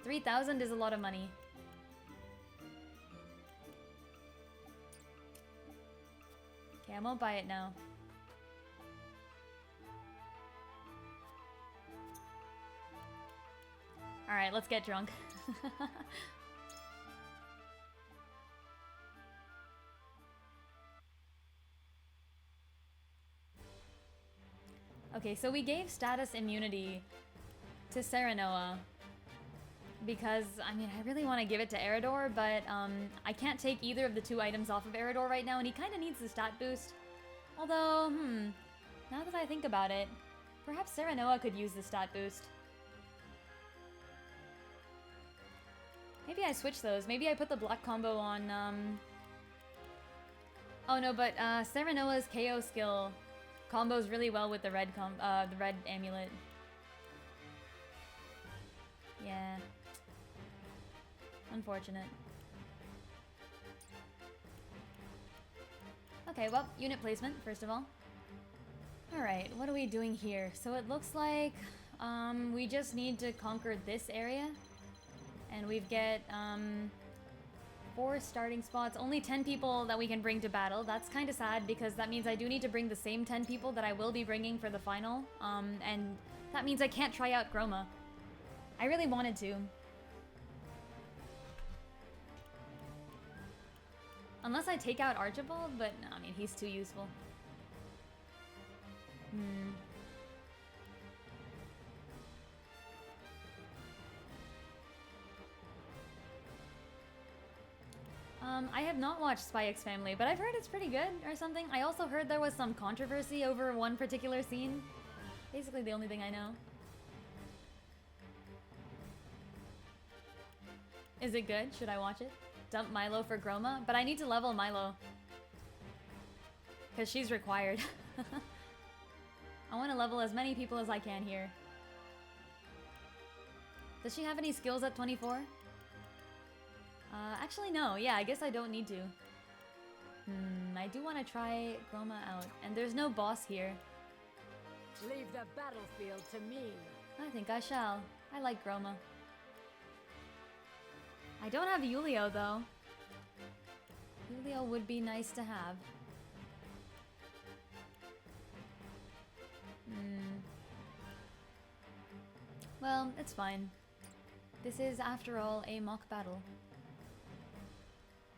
3,000 is a lot of money. Okay, I won't buy it now. Alright, let's get drunk. Okay, so we gave status immunity to Serenoa because, I mean, I really want to give it to Eridor, but I can't take either of the 2 items off of Eridor right now, and he kind of needs the stat boost. Although, now that I think about it, perhaps Serenoa could use the stat boost. Maybe I switch those. Maybe I put the black combo on, oh no, but Serenoa's KO skill combos really well with the red amulet. Yeah. Unfortunate. Okay, well, unit placement, first of all. Alright, what are we doing here? So it looks like we just need to conquer this area. And we've got 4 starting spots. Only 10 people that we can bring to battle. That's kind of sad because that means I do need to bring the same 10 people that I will be bringing for the final. And that means I can't try out Groma. I really wanted to. Unless I take out Archibald, but no, I mean, he's too useful. I have not watched Spy X Family, but I've heard it's pretty good or something. I also heard there was some controversy over one particular scene. Basically the only thing I know. Is it good? Should I watch it? Dump Milo for Groma? But I need to level Milo. Because she's required. I want to level as many people as I can here. Does she have any skills at 24? Actually no. Yeah, I guess I don't need to. I do want to try Groma out. And there's no boss here. Leave the battlefield to me. I think I shall. I like Groma. I don't have Yulio though. Yulio would be nice to have. Well, it's fine. This is, after all, a mock battle.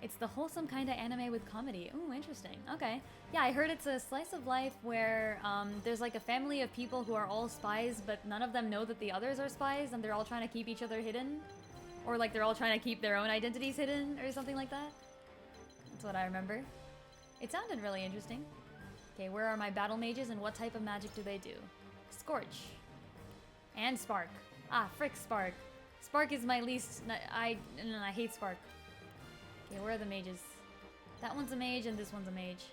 It's the wholesome kind of anime with comedy. Ooh, interesting. Okay. Yeah, I heard it's a slice of life where there's like a family of people who are all spies, but none of them know that the others are spies, and they're all trying to keep each other hidden. Or like they're all trying to keep their own identities hidden or something like that. That's what I remember. It sounded really interesting. Okay, where are my battle mages and what type of magic do they do? Scorch. And Spark. Ah, frick Spark. Spark is my least... I hate Spark. Okay, where are the mages? That one's a mage and this one's a mage.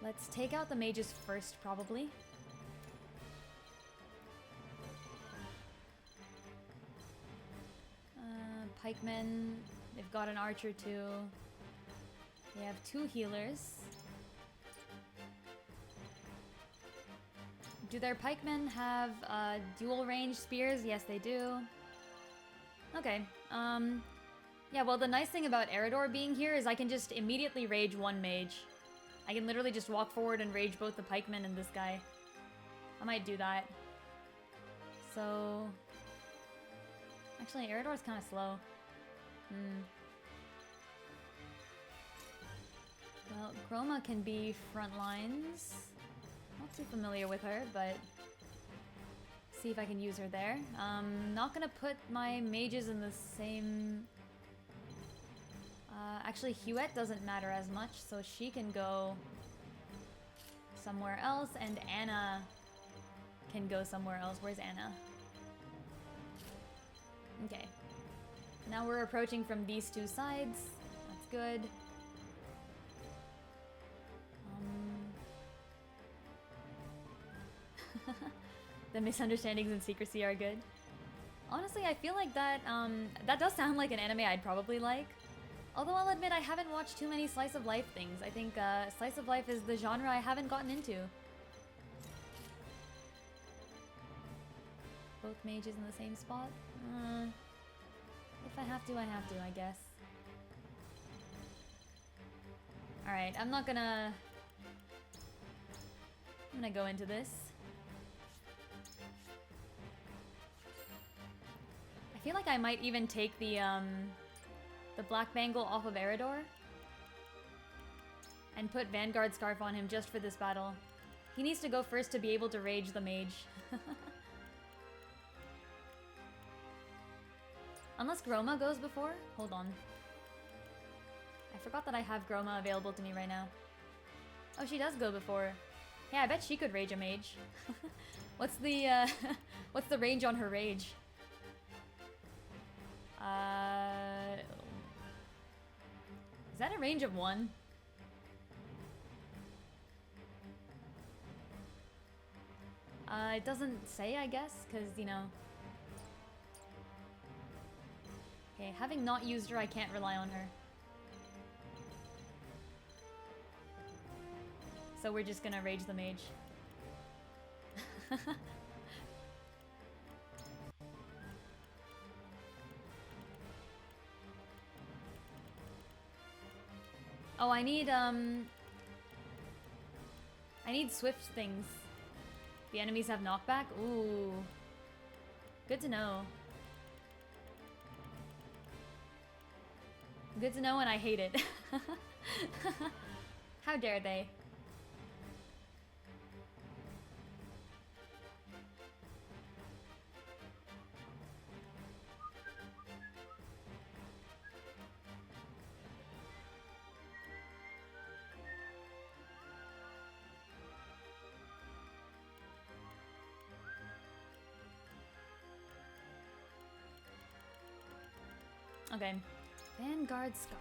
Let's take out the mages first, probably. Pikemen. They've got an archer too. They have 2 healers. Do their pikemen have dual range spears? Yes, they do. Okay. Yeah, well, the nice thing about Eredor being here is I can just immediately rage one mage. I can literally just walk forward and rage both the pikemen and this guy. I might do that. So... Actually, Eredor's kind of slow. Well, Chroma can be front lines. Not too familiar with her, but... See if I can use her there. Not gonna put my mages in the same... Actually, Huette doesn't matter as much, so she can go somewhere else, and Anna can go somewhere else. Where's Anna? Okay. Now we're approaching from these 2 sides. That's good. The misunderstandings and secrecy are good. Honestly, I feel like that, that does sound like an anime I'd probably like. Although I'll admit I haven't watched too many slice of life things. I think slice of life is the genre I haven't gotten into. Both mages in the same spot? If I have to, I guess. Alright, I'm gonna go into this. I feel like I might even take the Black Bangle off of Eredor and put Vanguard Scarf on him just for this battle. He needs to go first to be able to rage the mage. Unless Groma goes before? Hold on. I forgot that I have Groma available to me right now. Oh, she does go before. Hey, I bet she could rage a mage. What's the what's the range on her rage? Is that a range of 1? It doesn't say, I guess, because, you know. Okay, having not used her, I can't rely on her. So we're just gonna rage the mage. Oh, I need swift things. The enemies have knockback? Ooh. Good to know. Good to know, and I hate it. How dare they? Okay. Vanguard Scarf.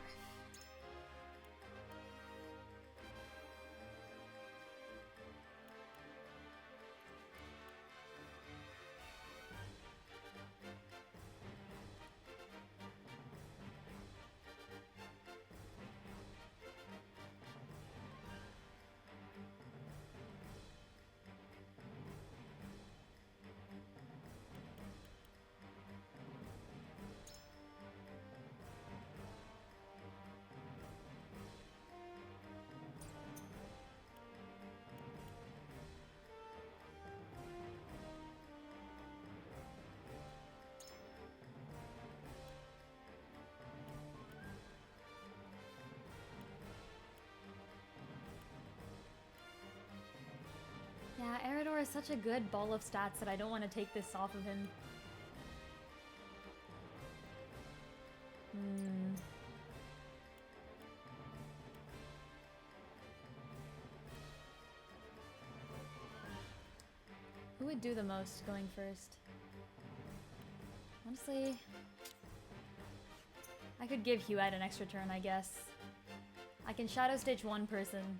Yeah, Eredor is such a good ball of stats that I don't want to take this off of him. Hmm. Who would do the most going first? Honestly, I could give Huette an extra turn, I guess. I can Shadow Stitch one person.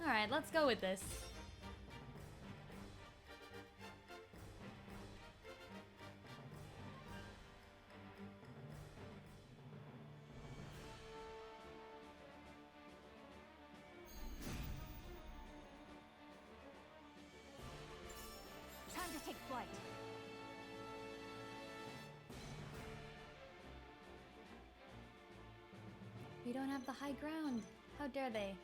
Alright, let's go with this. Time to take flight. We don't have the high ground. How dare they?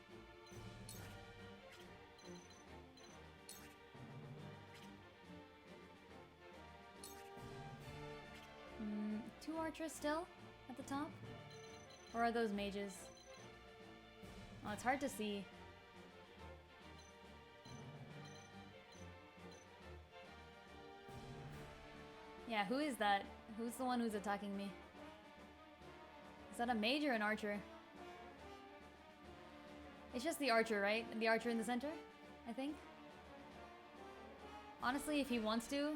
Two archers still at the top? Or are those mages? Oh, it's hard to see. Yeah, who is that? Who's the one who's attacking me? Is that a mage or an archer? It's just the archer, right? The archer in the center, I think. Honestly, if he wants to,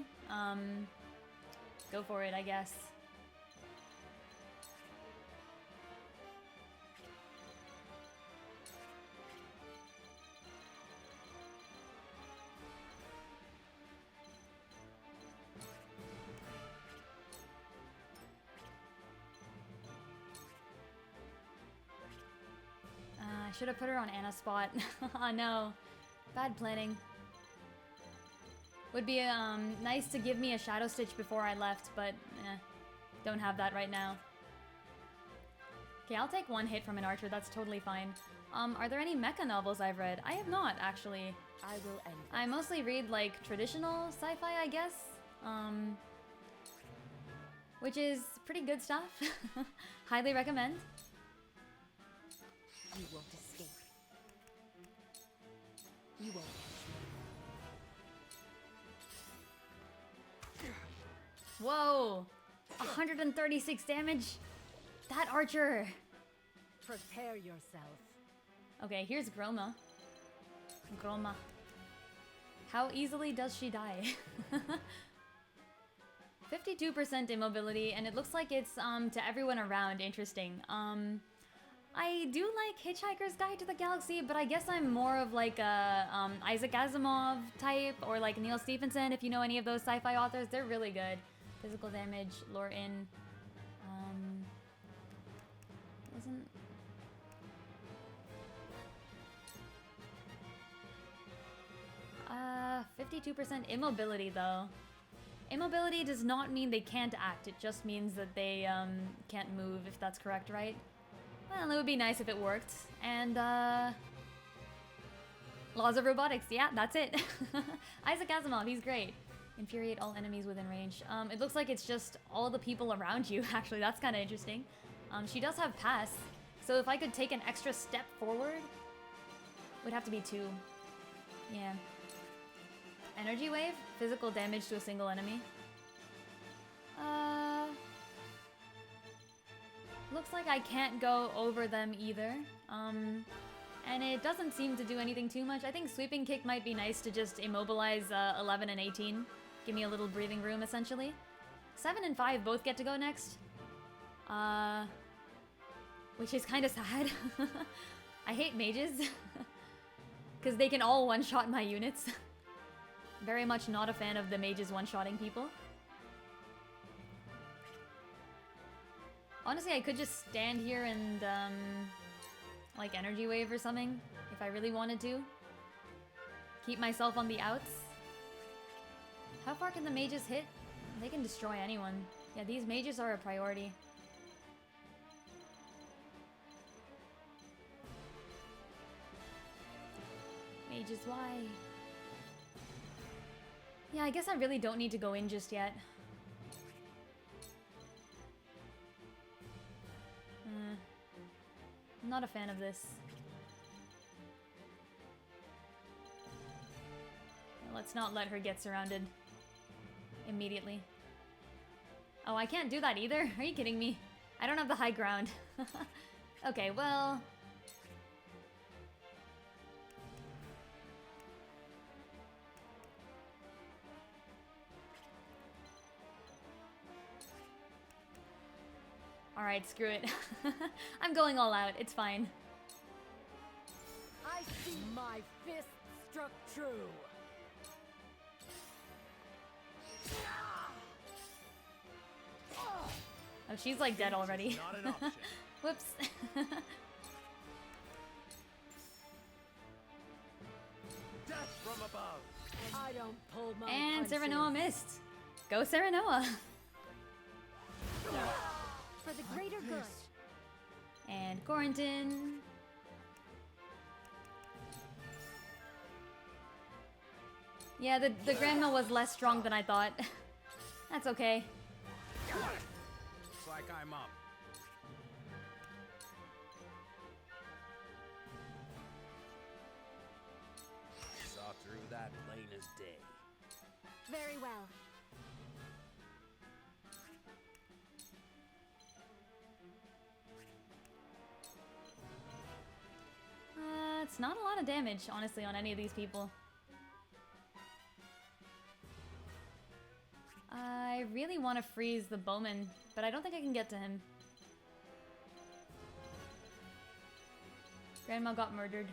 go for it, I guess. I should have put her on Anna's spot. Oh no. Bad planning. Would be nice to give me a Shadow Stitch before I left, but don't have that right now. Okay, I'll take one hit from an archer, that's totally fine. Are there any mecha novels I've read? I have not, actually. I will end this. I mostly read, like, traditional sci-fi, I guess. Which is pretty good stuff. Highly recommend. You won't escape. You won't catch me. Whoa! 136 damage? That archer! Prepare yourself. Okay, here's Groma. Groma. How easily does she die? 52% immobility, and it looks like it's to everyone around interesting. I do like Hitchhiker's Guide to the Galaxy, but I guess I'm more of like a Isaac Asimov type, or like Neil Stephenson, if you know any of those sci-fi authors. They're really good. Physical damage, lure in. Wasn't... 52% immobility though. Immobility does not mean they can't act, it just means that they can't move, if that's correct, right? Well, it would be nice if it worked. And laws of robotics, yeah, that's it. Isaac Asimov, he's great. Infuriate all enemies within range. It looks like it's just all the people around you, actually, that's kind of interesting. She does have pass, so if I could take an extra step forward, would have to be 2. Yeah. Energy wave, physical damage to a single enemy. Looks like I can't go over them either. And it doesn't seem to do anything too much. I think sweeping kick might be nice to just immobilize 11 and 18. Give me a little breathing room, essentially. 7 and 5 both get to go next. Which is kind of sad. I hate mages. Because they can all one-shot my units. Very much not a fan of the mages one-shotting people. Honestly, I could just stand here and, like, energy wave or something, if I really wanted to. Keep myself on the outs. How far can the mages hit? They can destroy anyone. Yeah, these mages are a priority. Mage's Y. Yeah, I guess I really don't need to go in just yet. I'm not a fan of this. Let's not let her get surrounded immediately. Oh, I can't do that either? Are you kidding me? I don't have the high ground. Okay, well... Alright, screw it. I'm going all out. It's fine. I see my fist struck true. Oh, she's like dead already. Not an option. Whoops. Death from above. I don't pull my And punches. Serenoa missed. Go Serenoa. For the greater good. And Quarantine. Yeah, the grandma was less strong than I thought. That's okay. Looks like I'm up. Saw through that plain as day. Very well. It's not a lot of damage, honestly, on any of these people. I really want to freeze the bowman, but I don't think I can get to him. Grandma got murdered.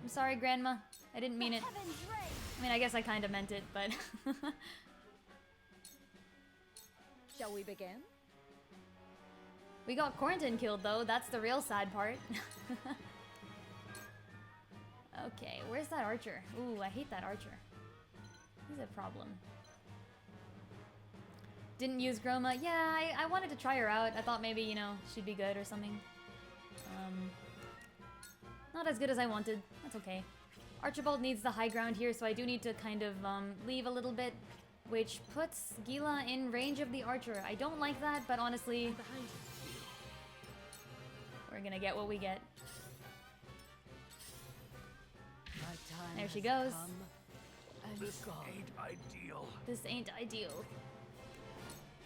I'm sorry, Grandma. I didn't mean it. I mean, I guess I kind of meant it, but... Shall we begin? We got Quarantine killed, though. That's the real sad part. Okay, where's that archer? Ooh, I hate that archer. He's a problem. Didn't use Groma. Yeah, I wanted to try her out. I thought maybe, you know, she'd be good or something. Not as good as I wanted. That's okay. Archibald needs the high ground here, so I do need to kind of leave a little bit, which puts Gila in range of the archer. I don't like that, but honestly, we're gonna get what we get. There she goes. This ain't ideal. This ain't ideal.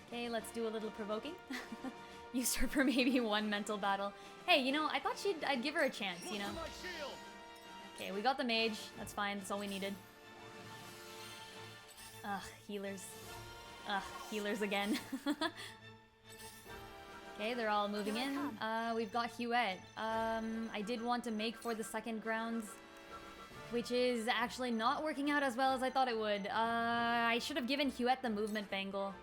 Okay, let's do a little provoking. Use her for maybe one mental battle. Hey, you know, I thought I'd give her a chance, you know? Okay, we got the mage. That's fine. That's all we needed. Ugh, healers. Ugh, healers again. Okay, they're all moving in. We've got Huette. I did want to make for the second grounds, which is actually not working out as well as I thought it would. I should have given Huette the movement bangle.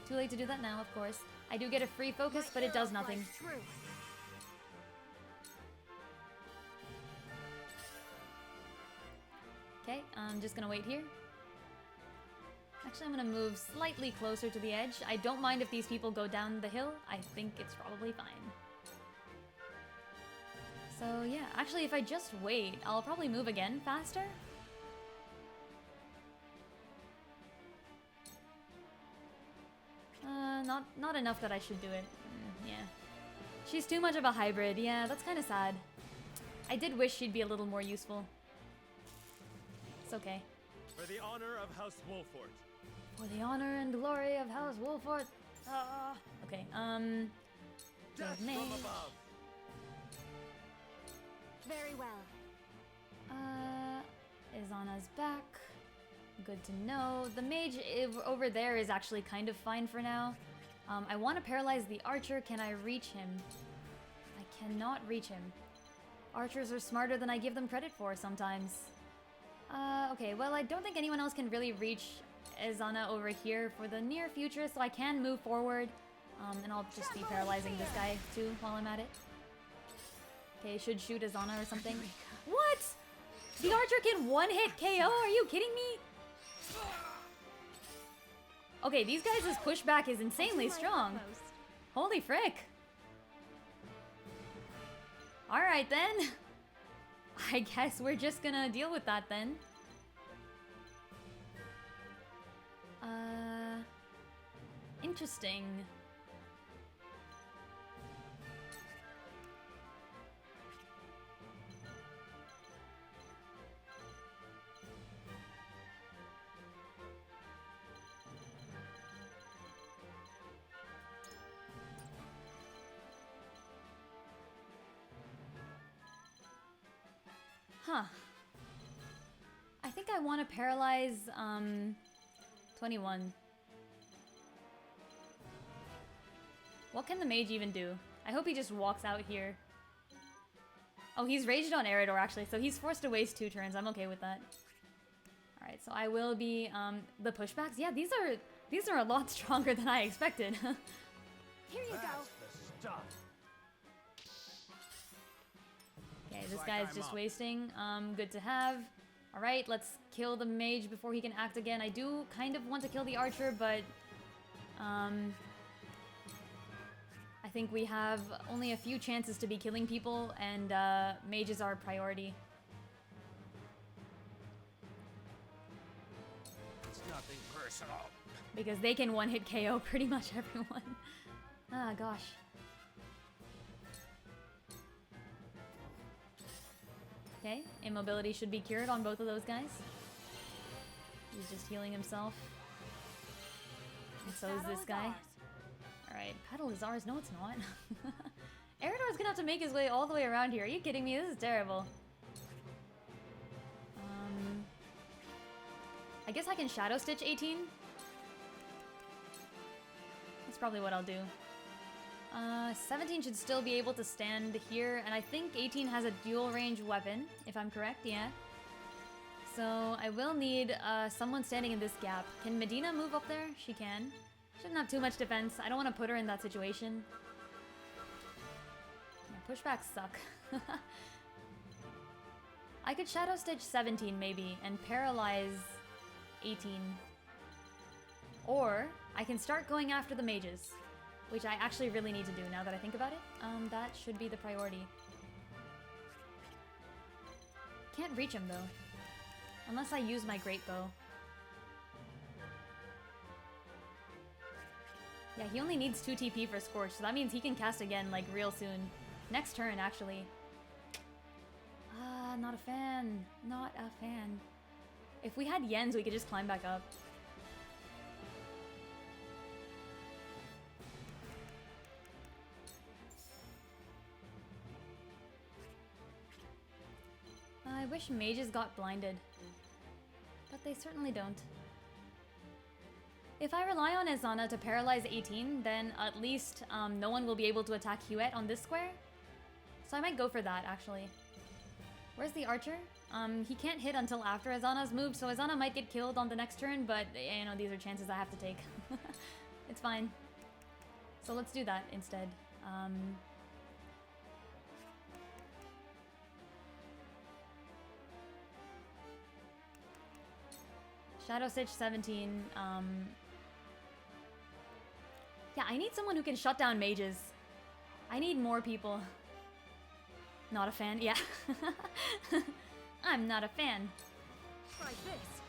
Too late to do that now, of course. I do get a free focus, but it does nothing. Okay, I'm just gonna wait here. Actually, I'm gonna move slightly closer to the edge. I don't mind if these people go down the hill. I think it's probably fine. So yeah, actually if I just wait, I'll probably move again faster. Not enough that I should do it. Yeah. She's too much of a hybrid. Yeah, that's kind of sad. I did wish she'd be a little more useful. It's okay. For the honor of House Wolfort. For the honor and glory of House Wolfort. Okay, Death from above. Very well. Izana's back. Good to know. The mage over there is actually kind of fine for now. I want to paralyze the archer. Can I reach him? I cannot reach him. Archers are smarter than I give them credit for sometimes. Okay, well, I don't think anyone else can really reach Izana over here for the near future, so I can move forward. And I'll just be paralyzing this guy too while I'm at it. Okay, should shoot Izana or something. What? The archer can one-hit KO? Are you kidding me? Okay, these guys' pushback is insanely strong. Holy frick. Alright then. I guess we're just gonna deal with that then. Interesting. Huh. I think I want to paralyze, 21. What can the mage even do? I hope he just walks out here. Oh, he's raged on Eridor, actually, so he's forced to waste 2 turns. I'm okay with that. Alright, so I will be, the pushbacks? Yeah, these are a lot stronger than I expected. Here you go. Okay, this guy's just wasting. Good to have. Alright, let's kill the mage before he can act again. I do kind of want to kill the archer, but I think we have only a few chances to be killing people, and mage is our priority. It's nothing personal. Because they can one-hit KO pretty much everyone. Ah, gosh. Okay, immobility should be cured on both of those guys. He's just healing himself. And so is this guy. Alright, Petal is ours. No, it's not. Eridor's gonna have to make his way all the way around here. Are you kidding me? This is terrible. I guess I can Shadow Stitch 18. That's probably what I'll do. 17 should still be able to stand here, and I think 18 has a dual range weapon, if I'm correct, yeah. So I will need someone standing in this gap. Can Medina move up there? She can. Shouldn't have too much defense. I don't want to put her in that situation. My pushbacks suck. I could Shadow Stitch 17 maybe, and paralyze 18. Or I can start going after the mages, which I actually really need to do now that I think about it. That should be the priority. Can't reach him though, unless I use my great bow. Yeah, he only needs 2 TP for Scorch, so that means he can cast again, like, real soon. Next turn, actually. Ah, not a fan. Not a fan. If we had Yens, we could just climb back up. I wish mages got blinded, but they certainly don't. If I rely on Azana to paralyze 18, then at least no one will be able to attack Huet on this square. So I might go for that, actually. Where's the archer? He can't hit until after Azana's moved, so Azana might get killed on the next turn, but, you know, these are chances I have to take. It's fine. So let's do that instead. Shadow Stitch 17, yeah, I need someone who can shut down mages. I need more people. Not a fan, yeah. I'm not a fan. Try this.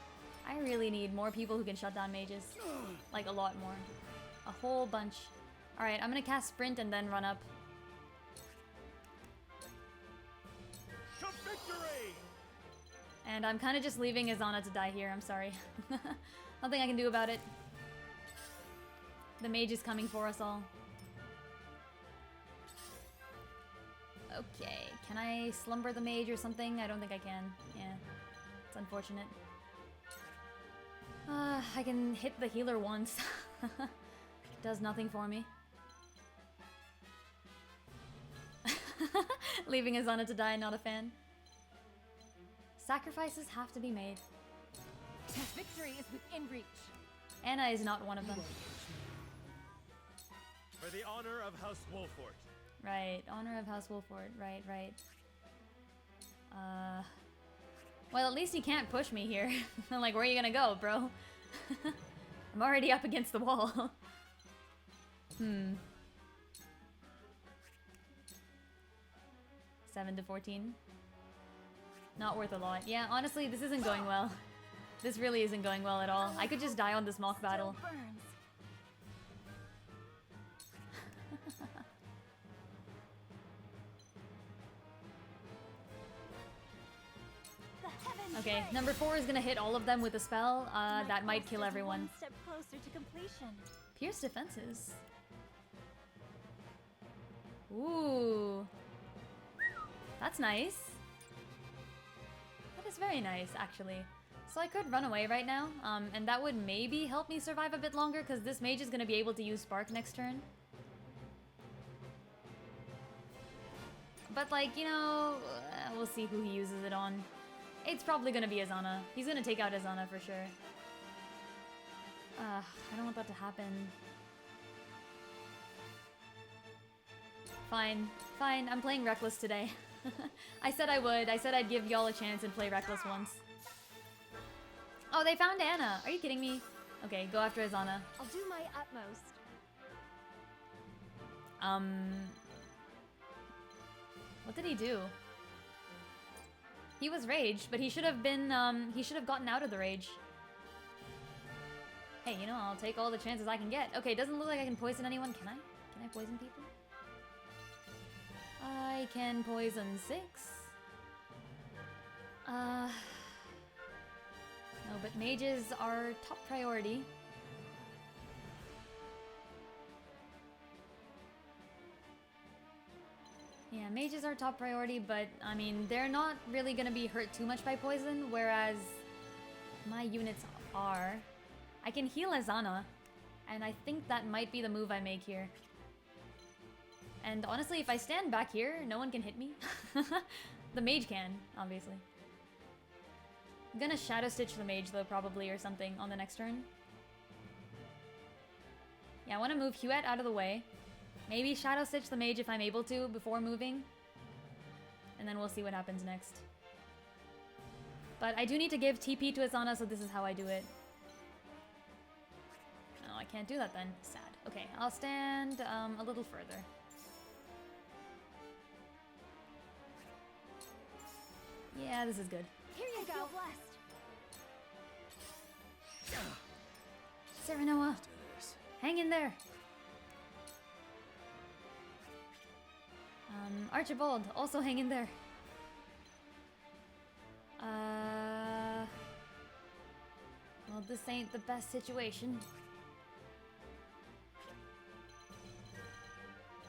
I really need more people who can shut down mages. Like, a lot more. A whole bunch. Alright, I'm gonna cast Sprint and then run up. To victory! And I'm kind of just leaving Azana to die here, I'm sorry. Nothing I can do about it. The mage is coming for us all. Okay, can I slumber the mage or something? I don't think I can. Yeah, it's unfortunate. I can hit the healer once. Does nothing for me. Leaving Azana to die, not a fan. Sacrifices have to be made. Victory is within reach. Anna is not one of them. For the honor of House Wolfort. Right, honor of House Wolfort. Right, right. Well, at least he can't push me here. Like, where are you gonna go, bro? I'm already up against the wall. 7 to 14. Not worth a lot. Yeah, honestly, this isn't going well. This really isn't going well at all. I could just die on this mock battle. Okay, number 4 is gonna hit all of them with a spell. That might kill everyone. One step closer to completion. Pierce defenses. Ooh. That's nice. That is very nice, actually. So I could run away right now, and that would maybe help me survive a bit longer, because this mage is gonna be able to use Spark next turn. But, like, you know, we'll see who he uses it on. It's probably gonna be Azana. He's gonna take out Azana for sure. I don't want that to happen. Fine. Fine, I'm playing Reckless today. I said I would. I said I'd give y'all a chance and play Reckless once. Oh, they found Anna. Are you kidding me? Okay, go after Azana. I'll do my utmost. What did he do? He was raged, but he should have been, he should have gotten out of the rage. Hey, you know, I'll take all the chances I can get. Okay, it doesn't look like I can poison anyone. Can I? Can I poison people? I can poison 6. No, but mages are top priority. Yeah, mages are top priority, but, I mean, they're not really gonna be hurt too much by poison, whereas my units are. I can heal Azana, and I think that might be the move I make here. And honestly, if I stand back here, no one can hit me. The mage can, obviously. I'm gonna Shadow Stitch the mage, though, probably, or something, on the next turn. Yeah, I want to move Huette out of the way. Maybe Shadow Stitch the mage if I'm able to before moving. And then we'll see what happens next. But I do need to give TP to Azana, so this is how I do it. No, I can't do that then. Sad. Okay, I'll stand a little further. Yeah, this is good. Here you go. Serenoa, hang in there. Archibald, also hang in there. Well, this ain't the best situation.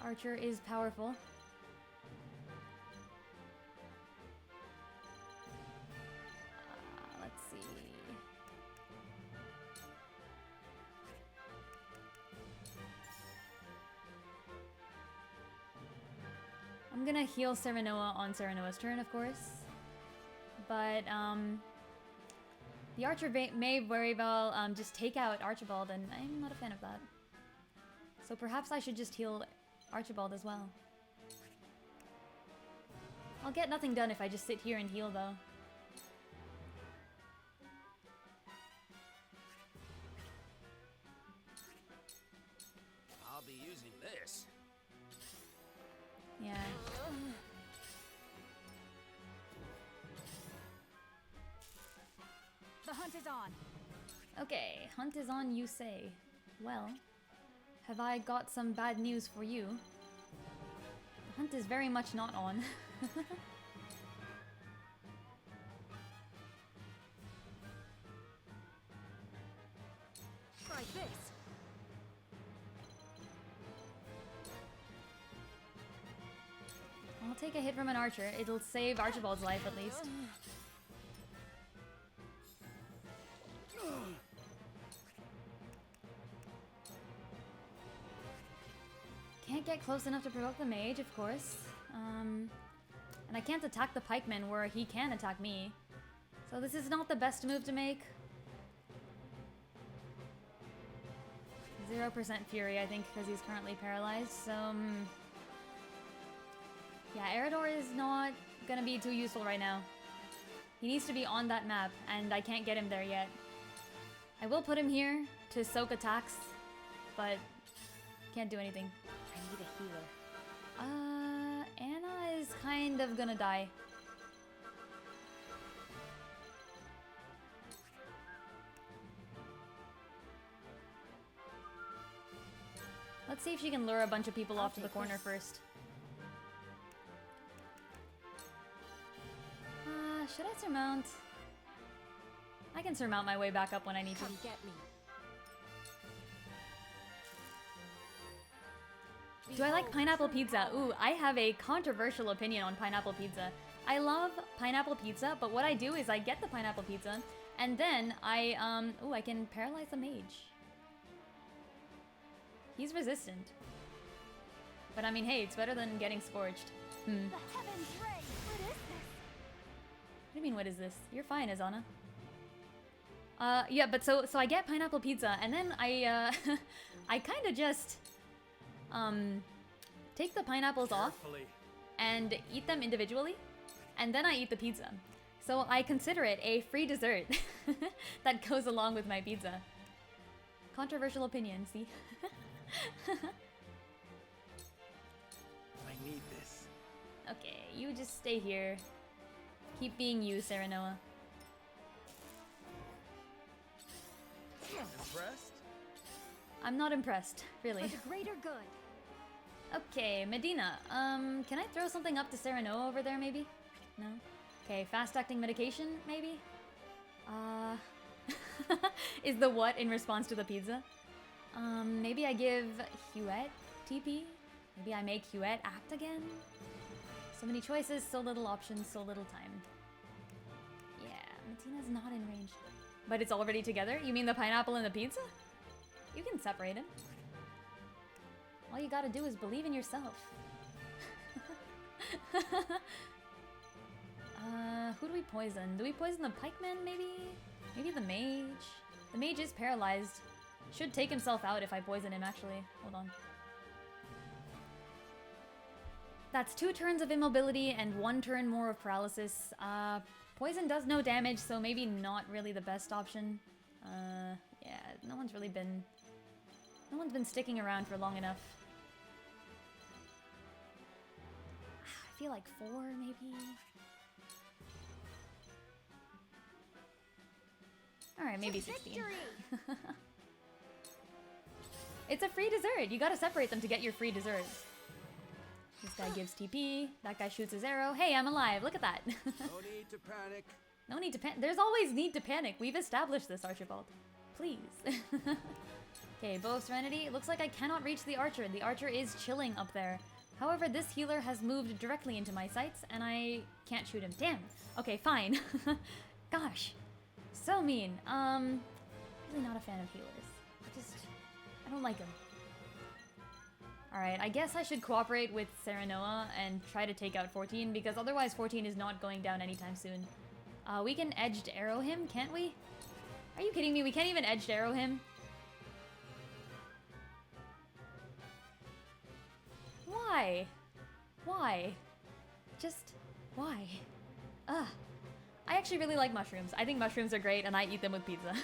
Archer is powerful. Let's see. I'm gonna heal Serenoa on Serenoa's turn, of course. But, the Archer may very well just take out Archibald, and I'm not a fan of that. So perhaps I should just heal Archibald as well. I'll get nothing done if I just sit here and heal, though. I'll be using this. Yeah. The hunt is on. Okay, hunt is on, you say. Well, have I got some bad news for you? The hunt is very much not on. Try this. I'll take a hit from an archer. It'll save Archibald's life at least. Can't get close enough to provoke the mage, of course. And I can't attack the pikeman where he can attack me. So this is not the best move to make. 0% fury, I think, because he's currently paralyzed, so... yeah, Eridor is not gonna be too useful right now. He needs to be on that map, and I can't get him there yet. I will put him here to soak attacks, but can't do anything. I need a healer. Anna is kind of gonna die. Let's see if she can lure a bunch of people off to the corner first. Should I surmount? I can surmount my way back up when I need to. Come get me. Do I like pineapple pizza? Ooh, I have a controversial opinion on pineapple pizza. I love pineapple pizza, but what I do is I get the pineapple pizza, and then I can paralyze the mage. He's resistant. But I mean, hey, it's better than getting scorched. The heavens ray! What is this? What do you mean, what is this? You're fine, Azana. Yeah, but so I get pineapple pizza, and then I kind of just, take the pineapples off and eat them individually, and then I eat the pizza. So I consider it a free dessert that goes along with my pizza. Controversial opinion, see? I need this. Okay, you just stay here. Keep being you, Serenoa. Impressed? I'm not impressed, really. For the greater good. Okay, Medina, can I throw something up to Serenoa over there, maybe? No? Okay, fast-acting medication, maybe? Is the what in response to the pizza? Maybe I give Huette TP? Maybe I make Huette act again? So many choices, so little options, so little time. Yeah, Medina's not in range. But it's already together? You mean the pineapple and the pizza? You can separate them. All you gotta do is believe in yourself. Who do we poison? Do we poison the pikeman, maybe? Maybe the mage? The mage is paralyzed. Should take himself out if I poison him, actually. Hold on. That's 2 turns of immobility and 1 turn more of paralysis. Poison does no damage, so maybe not really the best option. Yeah, no one's been sticking around for long enough. I feel like 4, maybe? Alright, maybe 16. It's a free dessert! You gotta separate them to get your free dessert. This guy gives TP, that guy shoots his arrow. Hey, I'm alive, look at that! No need to panic. No need to panic. There's always need to panic. We've established this, Archibald. Please. Okay, Bow of Serenity. It looks like I cannot reach the archer. The archer is chilling up there. However, this healer has moved directly into my sights, and I can't shoot him. Damn. Okay, fine. Gosh. So mean. Really not a fan of healers. I don't like them. Alright, I guess I should cooperate with Serenoa and try to take out 14, because otherwise 14 is not going down anytime soon. We can edged arrow him, can't we? Are you kidding me? We can't even edged arrow him? Why? Why? Just, why? Ugh. I actually really like mushrooms. I think mushrooms are great, and I eat them with pizza.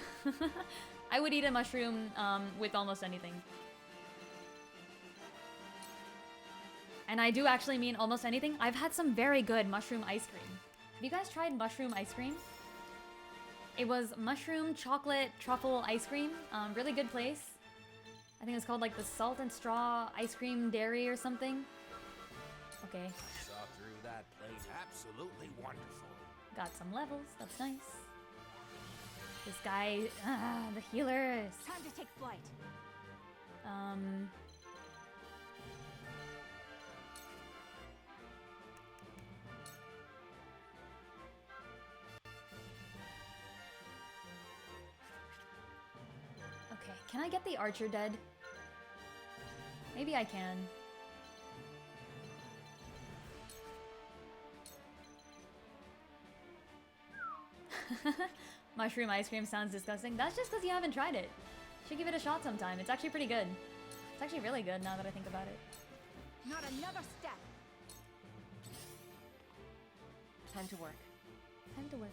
I would eat a mushroom with almost anything. And I do actually mean almost anything. I've had some very good mushroom ice cream. Have you guys tried mushroom ice cream? It was mushroom chocolate truffle ice cream. Really good place. I think it's called like the Salt and Straw Ice Cream Dairy or something. Okay. I saw through that place. Absolutely wonderful. Got some levels. That's nice. This guy, the healers. Time to take flight. Okay, can I get the archer dead? Maybe I can. Mushroom ice cream sounds disgusting. That's just because you haven't tried it. Should give it a shot sometime. It's actually pretty good. It's actually really good now that I think about it. Not another step. Time to work. Time to work.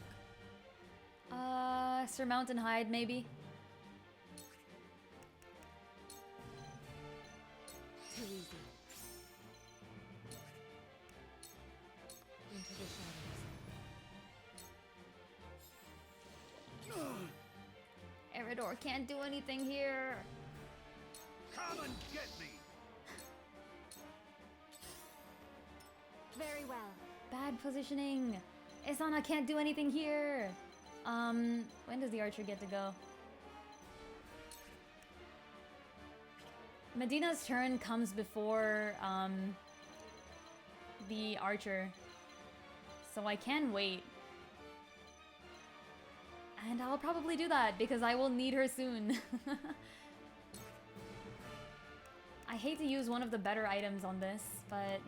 Surmount and hide, maybe? Too easy. Into the shadows. Eridor can't do anything here. Come and get me! bad positioning. Isana can't do anything here. When does the archer get to go? Medina's turn comes before, the archer. So I can wait. And I'll probably do that because I will need her soon. I hate to use one of the better items on this, but...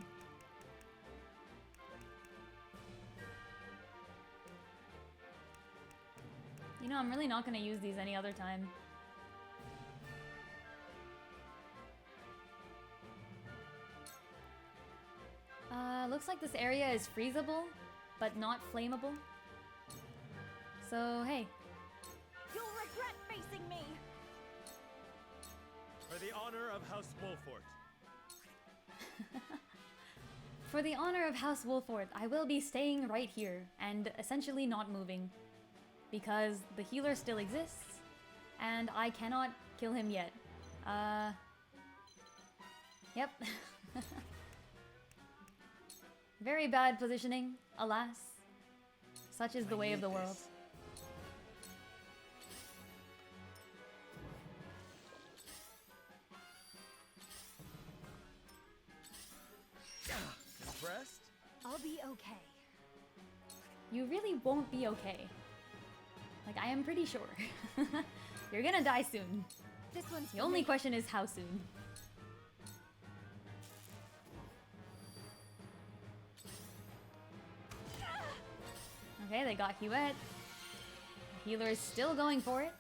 You know, I'm really not gonna use these any other time. Looks like this area is freezable, but not flammable. So, hey. You'll regret facing me! For the honor of House Wolfort. For the honor of House Wolfort, I will be staying right here and essentially not moving. Because the healer still exists, and I cannot kill him yet. Yep. Very bad positioning, alas. Such is the way of the world. Impressed? I'll be okay. You really won't be okay. Like, I am pretty sure. You're gonna die soon. This one's the only question is how soon. Okay, they got Huette. The healer is still going for it.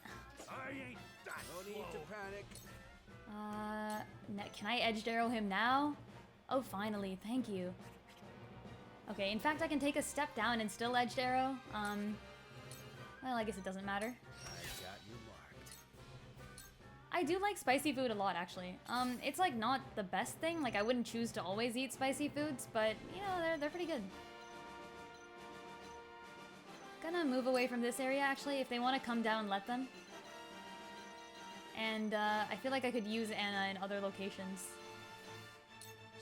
I ain't that No need to panic. Can I edge arrow him now? Oh, finally, thank you. Okay, in fact, I can take a step down and still edge arrow. Well, I guess it doesn't matter. I got you marked. I do like spicy food a lot, actually. It's like not the best thing. Like, I wouldn't choose to always eat spicy foods, but you know, they're pretty good. Gonna move away from this area, actually. If they want to come down, let them. And I feel like I could use Anna in other locations.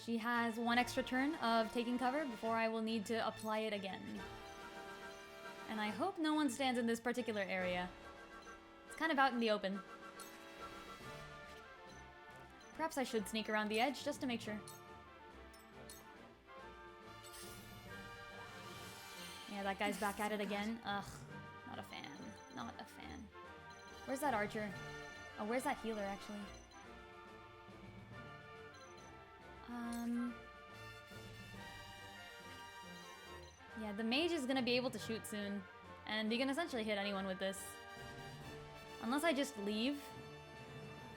She has one extra turn of taking cover before I will need to apply it again. And I hope no one stands in this particular area. It's kind of out in the open. Perhaps I should sneak around the edge just to make sure. Yeah, that guy's back at it again. Ugh, not a fan. Not a fan. Where's that archer? Oh, where's that healer, actually? Yeah, the mage is gonna be able to shoot soon. And he can essentially hit anyone with this. Unless I just leave.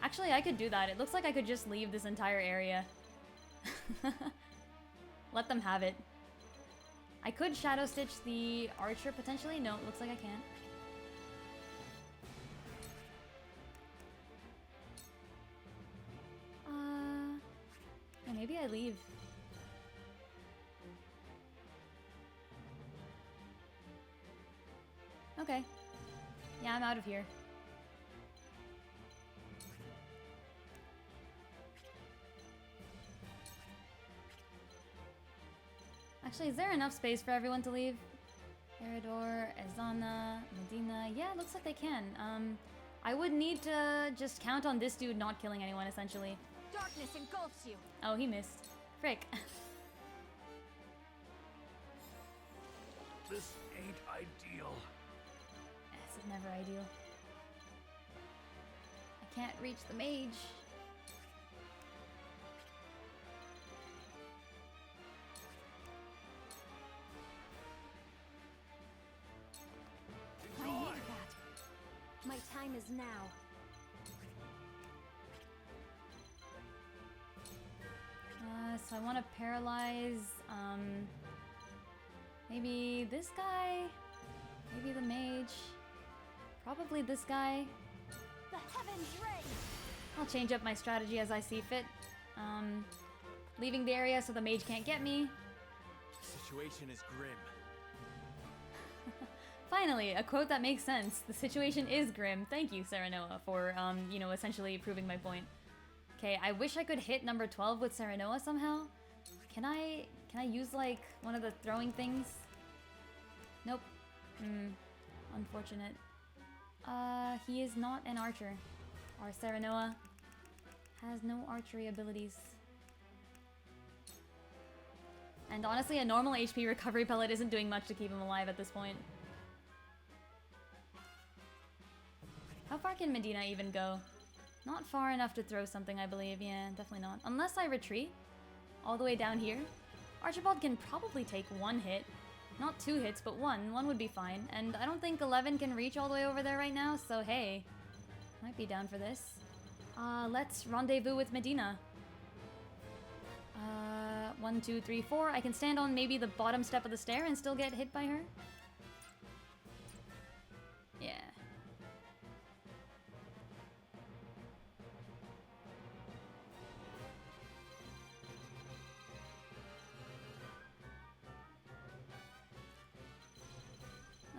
Actually, I could do that. It looks like I could just leave this entire area. Let them have it. I could Shadow Stitch the archer, potentially. No, it looks like I can't. Yeah, maybe I leave. Okay. Yeah, I'm out of here. Actually, is there enough space for everyone to leave? Eridor, Ezana, Medina. Yeah, it looks like they can. I would need to just count on this dude not killing anyone, essentially. Darkness engulfs you. Oh, he missed. Frick. This ain't ideal. This is never ideal. I can't reach the mage. I needed that. My time is now. So I want to paralyze, maybe this guy, maybe the mage, probably this guy. The heavens ray. I'll change up my strategy as I see fit. Leaving the area so the mage can't get me. The situation is grim. Finally, a quote that makes sense. The situation is grim. Thank you, Serenoa, for, you know, essentially proving my point. Okay, I wish I could hit number 12 with Serenoa somehow. Can I use like one of the throwing things? Nope. Unfortunate. He is not an archer. Our Serenoa has no archery abilities. And honestly, a normal HP recovery pellet isn't doing much to keep him alive at this point. How far can Medina even go? Not far enough to throw something, I believe. Yeah, definitely not. Unless I retreat all the way down here. Archibald can probably take one hit. Not 2 hits, but one. One would be fine. And I don't think 11 can reach all the way over there right now, so hey. Might be down for this. Let's rendezvous with Medina. 1, 2, 3, 4. I can stand on maybe the bottom step of the stair and still get hit by her. Yeah.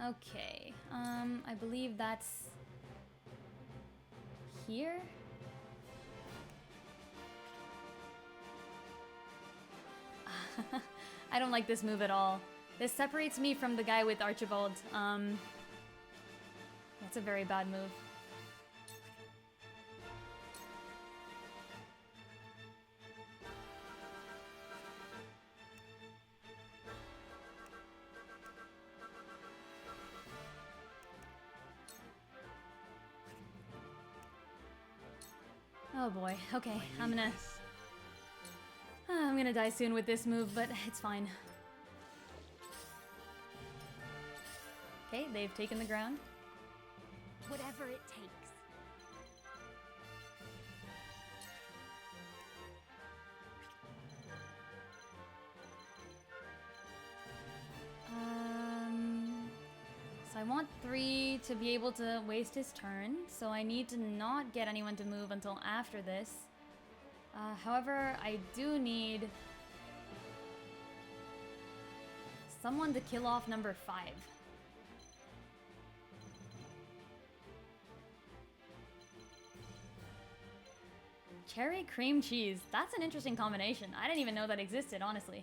Okay. I believe that's here. I don't like this move at all. This separates me from the guy with Archibald. That's a very bad move. Oh boy. Okay, I'm gonna die soon with this move, but it's fine. Okay, they've taken the ground. Whatever it takes. So I want 3 to be able to waste his turn, so I need to not get anyone to move until after this. However, I do need someone to kill off number 5. Cherry cream cheese. That's an interesting combination. I didn't even know that existed, honestly.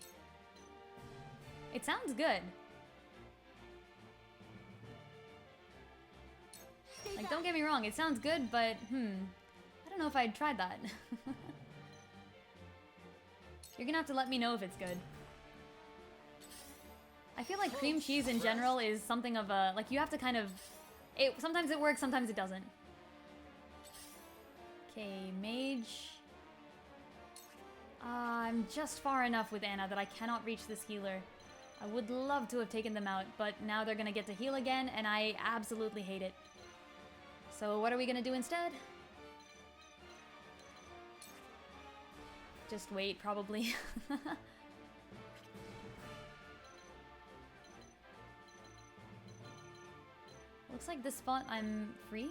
It sounds good. Like, don't get me wrong, it sounds good, but, I don't know if I'd tried that. You're gonna have to let me know if it's good. I feel like cream cheese in general is something of a, like, you have to kind of, sometimes it works, sometimes it doesn't. Okay, mage. I'm just far enough with Anna that I cannot reach this healer. I would love to have taken them out, but now they're gonna get to heal again, and I absolutely hate it. So what are we gonna do instead? Just wait, probably. Looks like this spot I'm free.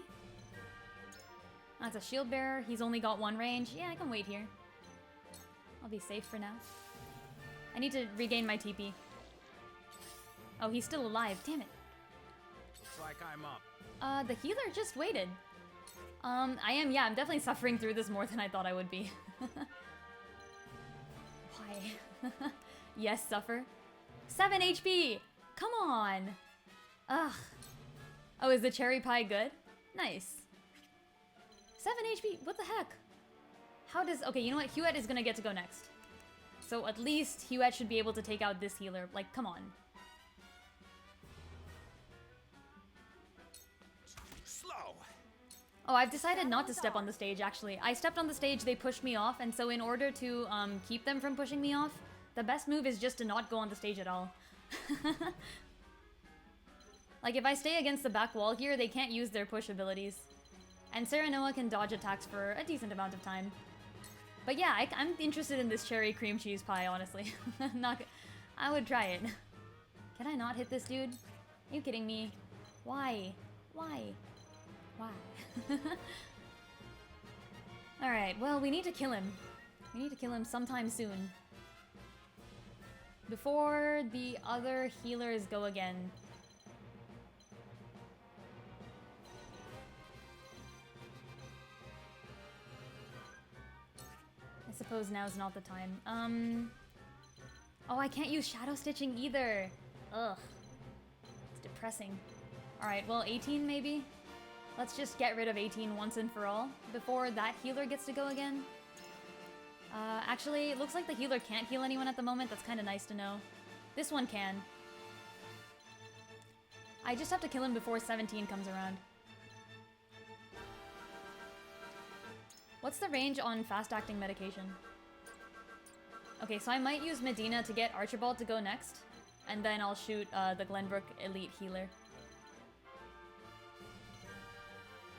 That's a shield bearer. He's only got 1 range. Yeah, I can wait here. I'll be safe for now. I need to regain my TP. Oh, he's still alive. Damn it. Looks like I'm up. The healer just waited. I'm definitely suffering through this more than I thought I would be. Why? Yes, suffer. 7 HP! Come on! Ugh. Oh, is the cherry pie good? Nice. 7 HP? What the heck? How does... Okay, you know what? Huet is gonna get to go next. So at least Huet should be able to take out this healer. Like, come on. Slow. Oh, I've decided not to step on the stage, actually. I stepped on the stage, they pushed me off, and so in order to keep them from pushing me off, the best move is just to not go on the stage at all. Like, if I stay against the back wall here, they can't use their push abilities. And Serenoa can dodge attacks for a decent amount of time. But yeah, I'm interested in this cherry cream cheese pie, honestly. I would try it. Can I not hit this dude? Are you kidding me? Why? Why? Why? Alright, well, we need to kill him. We need to kill him sometime soon. Before the other healers go again. I suppose now's not the time. Oh, I can't use Shadow Stitching either. Ugh. It's depressing. Alright, well, 18 maybe? Let's just get rid of 18 once and for all before that healer gets to go again. Actually, it looks like the healer can't heal anyone at the moment. That's kind of nice to know. This one can. I just have to kill him before 17 comes around. What's the range on fast-acting medication? Okay, so I might use Medina to get Archibald to go next, and then I'll shoot the Glenbrook Elite Healer.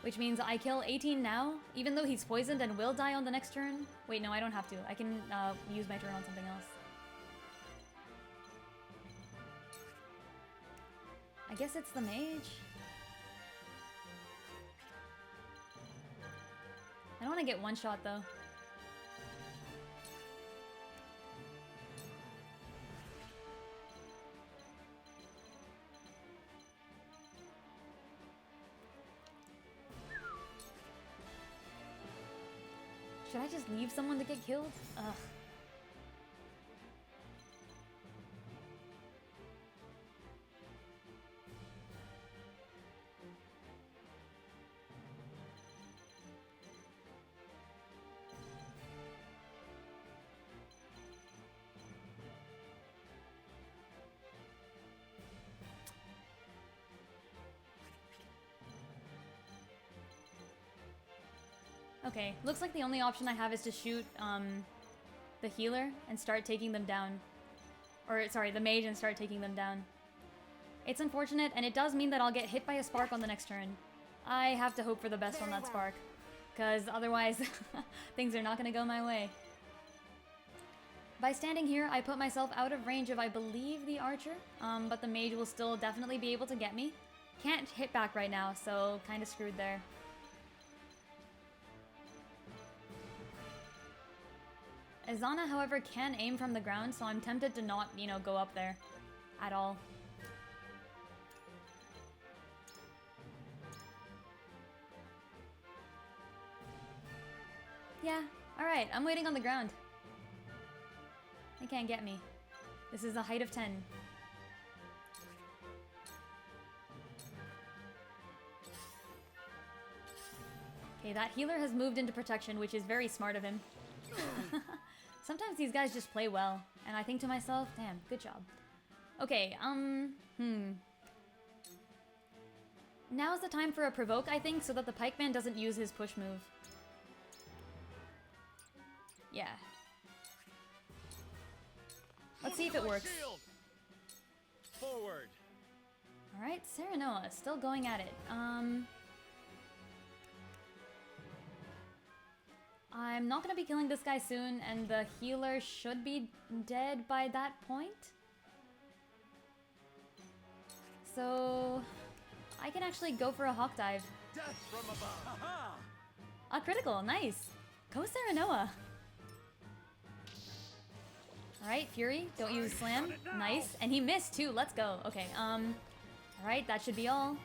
Which means I kill 18 now, even though he's poisoned and will die on the next turn. Wait, no, I don't have to. I can use my turn on something else. I guess it's the mage. I don't want to get one shot though. Should I just leave someone to get killed? Ugh. Okay, looks like the only option I have is to shoot the healer and start taking them down. Or, sorry, the mage and start taking them down. It's unfortunate, and it does mean that I'll get hit by a spark on the next turn. I have to hope for the best on that spark, because otherwise things are not going to go my way. By standing here, I put myself out of range of, I believe, the archer, but the mage will still definitely be able to get me. Can't hit back right now, so kind of screwed there. Azana, however, can aim from the ground, so I'm tempted to not, you know, go up there at all. Yeah, alright, I'm waiting on the ground. They can't get me. This is a height of 10. Okay, that healer has moved into protection, which is very smart of him. Sometimes these guys just play well, and I think to myself, damn, good job. Okay, Now's the time for a provoke, I think, so that the pikeman doesn't use his push move. Yeah. Let's see if it works. Forward. Alright, Serenoa, still going at it. I'm not gonna be killing this guy soon, and the healer should be dead by that point. So I can actually go for a hawk dive. Death from above. A critical, nice. Go Serenoa. Alright, Fury, don't use Slam. Nice. And he missed too, let's go. Okay, alright, that should be all.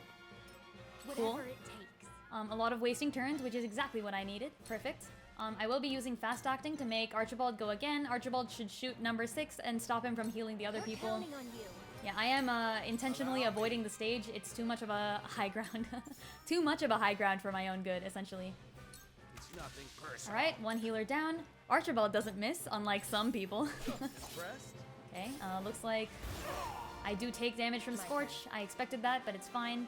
Cool. A lot of wasting turns, which is exactly what I needed. Perfect. I will be using fast acting to make Archibald go again. Archibald should shoot number 6 and stop him from healing the other people. Yeah, I am intentionally avoiding the stage. It's too much of a high ground. Too much of a high ground for my own good, essentially. It's nothing personal. Alright, one healer down. Archibald doesn't miss, unlike some people. Okay, looks like I do take damage from Scorch. I expected that, but it's fine.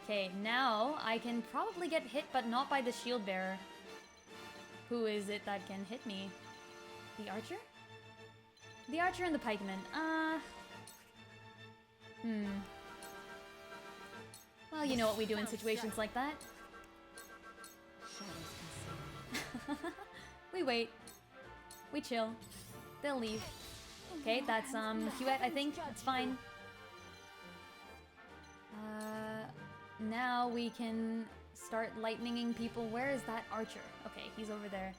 Okay, now I can probably get hit, but not by the shield bearer. Who is it that can hit me? The archer? The archer and the pikeman. Well, you know what we do in situations like that. We wait. We chill. They'll leave. Okay, that's Huette, I think. That's fine. Now we can start lightninging people. Where is that archer? Okay, he's over there.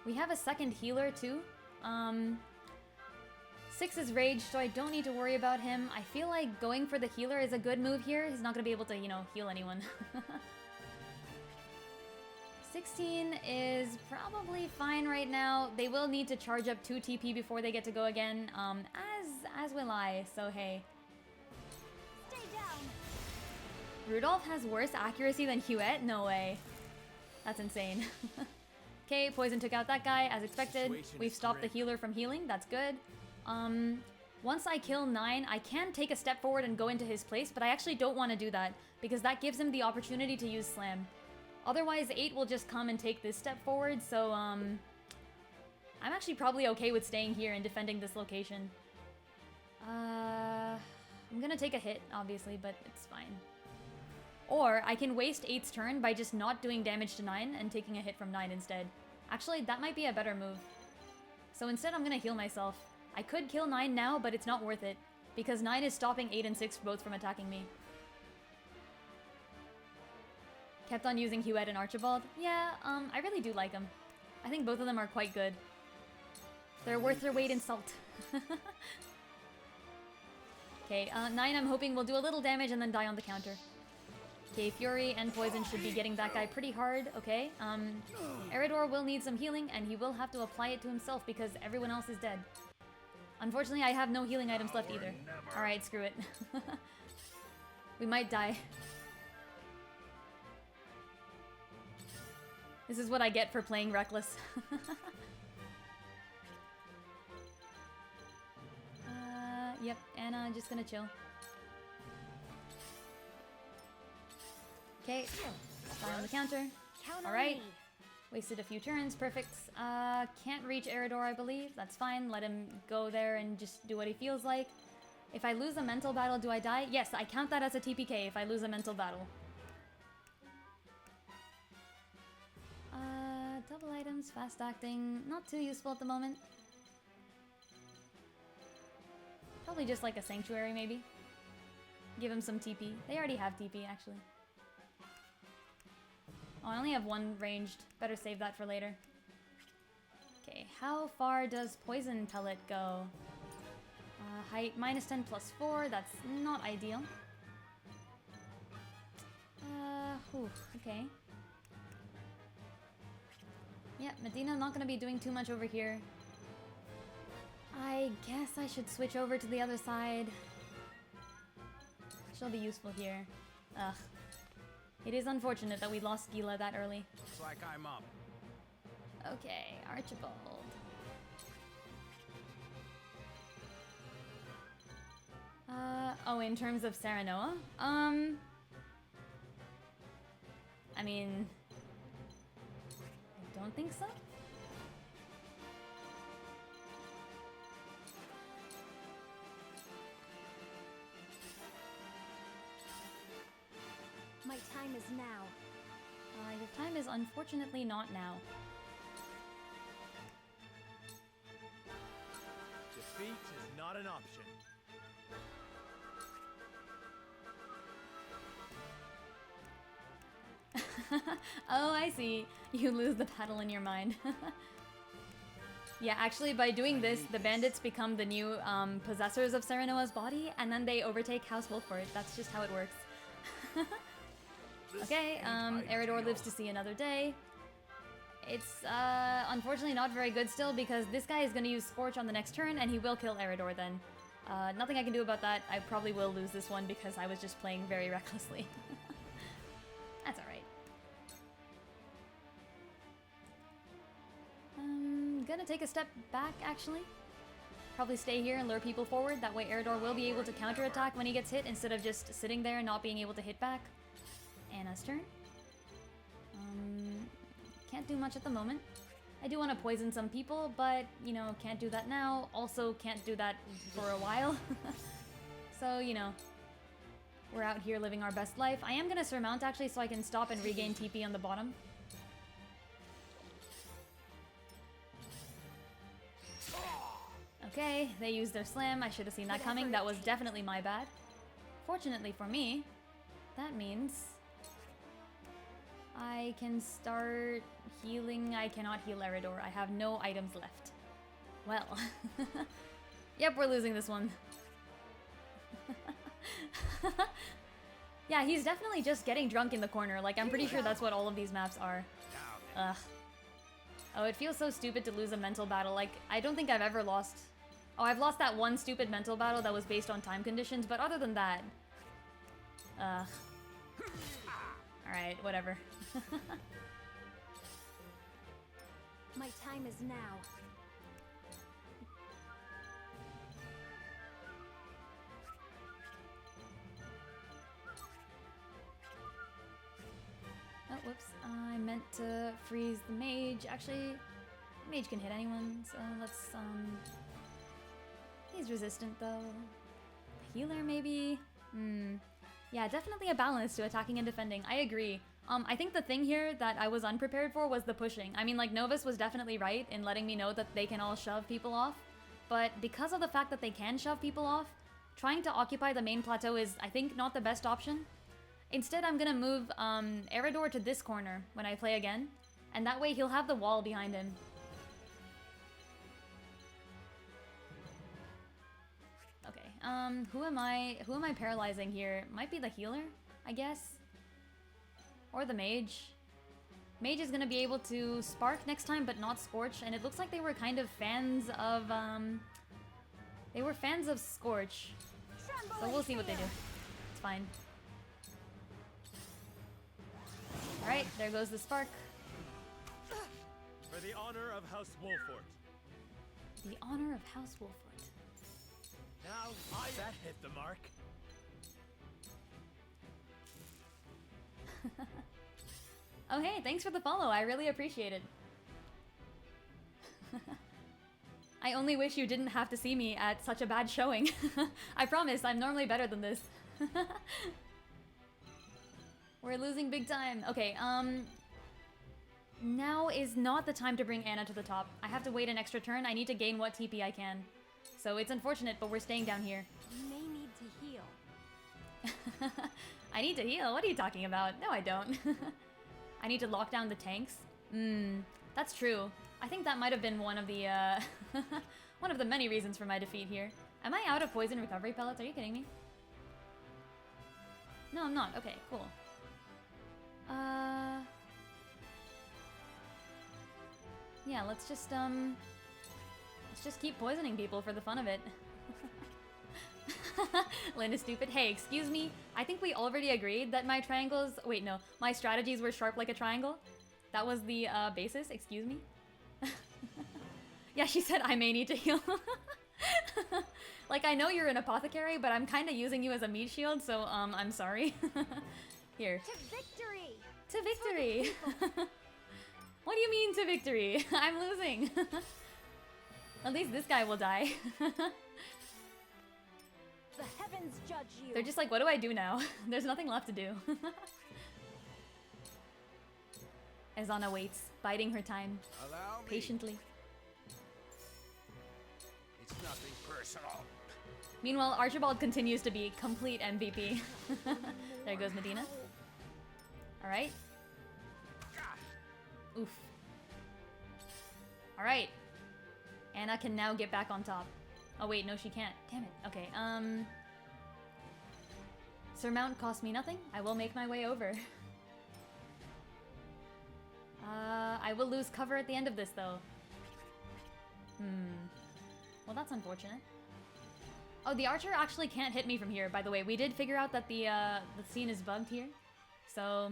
We have a second healer too. 6 is raged, so I don't need to worry about him. I feel like going for the healer is a good move here. He's not gonna be able to, you know, heal anyone. 6 16 is probably fine right now. They will need to charge up 2 TP before they get to go again, as will I, so hey. Stay down. Rudolph has worse accuracy than Huet? No way. That's insane. Okay, poison took out that guy, as expected. We've stopped the healer from healing, that's good. Once I kill 9, I can take a step forward and go into his place, but I actually don't want to do that, because that gives him the opportunity to use Slam. Otherwise, 8 will just come and take this step forward, so, I'm actually probably okay with staying here and defending this location. I'm gonna take a hit, obviously, but it's fine. Or, I can waste 8's turn by just not doing damage to 9 and taking a hit from 9 instead. Actually, that might be a better move. So instead, I'm gonna heal myself. I could kill 9 now, but it's not worth it, because 9 is stopping 8 and 6 both from attacking me. Kept on using Huet and Archibald. Yeah, I really do like them. I think both of them are quite good. They're worth their weight in salt. Okay, 9 I'm hoping will do a little damage and then die on the counter. Okay, Fury and Poison should be getting that guy pretty hard. Okay, Eridor will need some healing, and he will have to apply it to himself because everyone else is dead. Unfortunately, I have no healing items left either. Alright, screw it. We might die. This is what I get for playing reckless. Yep, Anna, just gonna chill. Okay, die on the counter. Alright. Wasted a few turns, perfect. Can't reach Eridor, I believe. That's fine, let him go there and just do what he feels like. If I lose a mental battle, do I die? Yes, I count that as a TPK if I lose a mental battle. Double items, fast acting, not too useful at the moment. Probably just like a sanctuary, maybe. Give him some TP. They already have TP, actually. Oh, I only have 1 ranged. Better save that for later. Okay, how far does Poison Pellet go? Height -10 + 4, that's not ideal. Okay. Yeah, Medina not gonna be doing too much over here. I guess I should switch over to the other side. She'll be useful here. Ugh. It is unfortunate that we lost Gila that early. Looks like I'm up. Okay, Archibald. Oh, in terms of Serenoa? I mean... I don't think so. My time is now. Your time is unfortunately not now. Defeat is not an option. Oh, I see. You lose the battle in your mind. Yeah, actually, by doing this, the bandits become the new possessors of Serenoa's body, and then they overtake House Wolford. That's just how it works. Okay, Eridor lives to see another day. It's unfortunately not very good still, because this guy is going to use Scorch on the next turn, and he will kill Eridor then. Nothing I can do about that. I probably will lose this one because I was just playing very recklessly. That's alright. Gonna take a step back, actually. Probably stay here and lure people forward. That way Eridor will be able to counterattack when he gets hit, instead of just sitting there and not being able to hit back. Anna's turn. Can't do much at the moment. I do want to poison some people, but, you know, can't do that now. Also can't do that for a while. So, you know, we're out here living our best life. I am going to surmount, actually, so I can stop and regain TP on the bottom. Okay, they used their slam. I should have seen that coming. That was definitely my bad. Fortunately for me, that means I can start healing. I cannot heal Eridor. I have no items left. Well. Yep, we're losing this one. Yeah, he's definitely just getting drunk in the corner. Like, I'm pretty sure that's what all of these maps are. Ugh. Oh, it feels so stupid to lose a mental battle. Like, I don't think I've ever lost... Oh, I've lost that one stupid mental battle that was based on time conditions, but other than that... Ugh. Alright, whatever. My time is now. Oh, whoops. I meant to freeze the mage. Actually, mage can hit anyone, so let's, He's resistant, though. Healer, maybe? Yeah, definitely a balance to attacking and defending. I agree. I think the thing here that I was unprepared for was the pushing. I mean, like, Novus was definitely right in letting me know that they can all shove people off. But because of the fact that they can shove people off, trying to occupy the main plateau is, I think, not the best option. Instead, I'm gonna move Eridor to this corner when I play again, and that way he'll have the wall behind him. Okay, who am I paralyzing here? Might be the healer, I guess? Or the mage. Mage is gonna be able to spark next time, but not scorch, and it looks like they were kind of fans of, they were fans of Scorch. So we'll see what they do. It's fine. Alright, there goes the spark. For the honor of House Wolfort. The honor of House Wolfort. Now, that hit the mark. Oh hey, thanks for the follow. I really appreciate it. I only wish you didn't have to see me at such a bad showing. I promise, I'm normally better than this. We're losing big time. Okay, now is not the time to bring Anna to the top. I have to wait an extra turn. I need to gain what TP I can. So it's unfortunate, but we're staying down here. You may need to heal. I need to heal? What are you talking about? No, I don't. I need to lock down the tanks? That's true. I think that might have been one of the, one of the many reasons for my defeat here. Am I out of poison recovery pellets? Are you kidding me? No, I'm not. Okay, cool. Yeah, let's just keep poisoning people for the fun of it. Lynn is stupid. Hey, excuse me. I think we already agreed that my triangles... Wait, no. My strategies were sharp like a triangle. That was the basis. Excuse me. Yeah, she said I may need to heal. Like, I know you're an apothecary, but I'm kind of using you as a meat shield, so, I'm sorry. Here. To victory! To victory! What do you mean to victory? I'm losing. At least this guy will die. The heavens judge you. They're just like, what do I do now? There's nothing left to do. Azana waits, biding her time. Allow me. Patiently. It's nothing personal. Meanwhile, Archibald continues to be complete MVP. There goes Medina. Alright. Oof. Alright. Anna can now get back on top. Oh wait, no she can't. Damn it. Okay, Surmount cost me nothing. I will make my way over. I will lose cover at the end of this though. Well, that's unfortunate. Oh, the archer actually can't hit me from here, by the way. We did figure out that the scene is bugged here. So,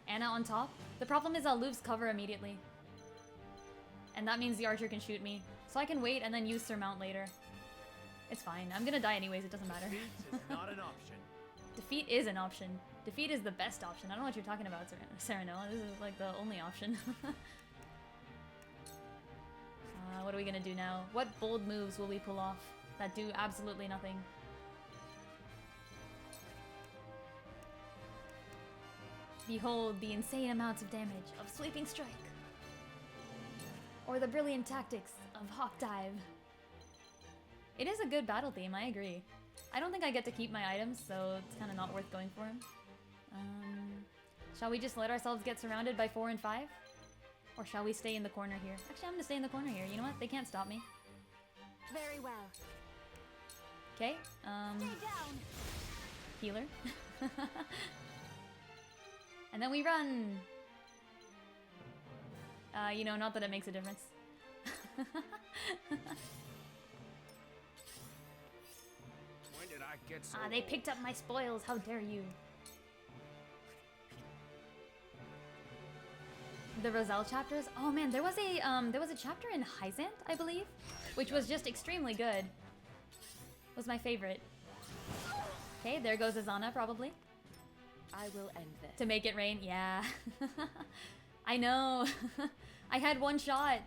Anna on top. The problem is I'll lose cover immediately. And that means the archer can shoot me. So I can wait and then use Surmount later. It's fine. I'm gonna die anyways, it doesn't matter. Defeat is not an option. Defeat is an option. Defeat is the best option. I don't know what you're talking about, Serenoa. This is like the only option. What are we gonna do now? What bold moves will we pull off that do absolutely nothing? Behold the insane amounts of damage of Sweeping Strike. Or the brilliant tactics of Hawk Dive. It is a good battle theme, I agree. I don't think I get to keep my items, so it's kind of not worth going for him. Shall we just let ourselves get surrounded by 4 and 5? Or shall we stay in the corner here? Actually, I'm gonna stay in the corner here. You know what? They can't stop me. Very well. Okay, Stay down. Healer. And then we run! You know, not that it makes a difference. When did I get so They picked up my spoils. How dare you? The Roselle chapters. Oh man, there was a chapter in Hyzant, I believe, which was just extremely good. Was my favorite. Okay, there goes Azana probably. I will end this. To make it rain, yeah. I know. I had one shot.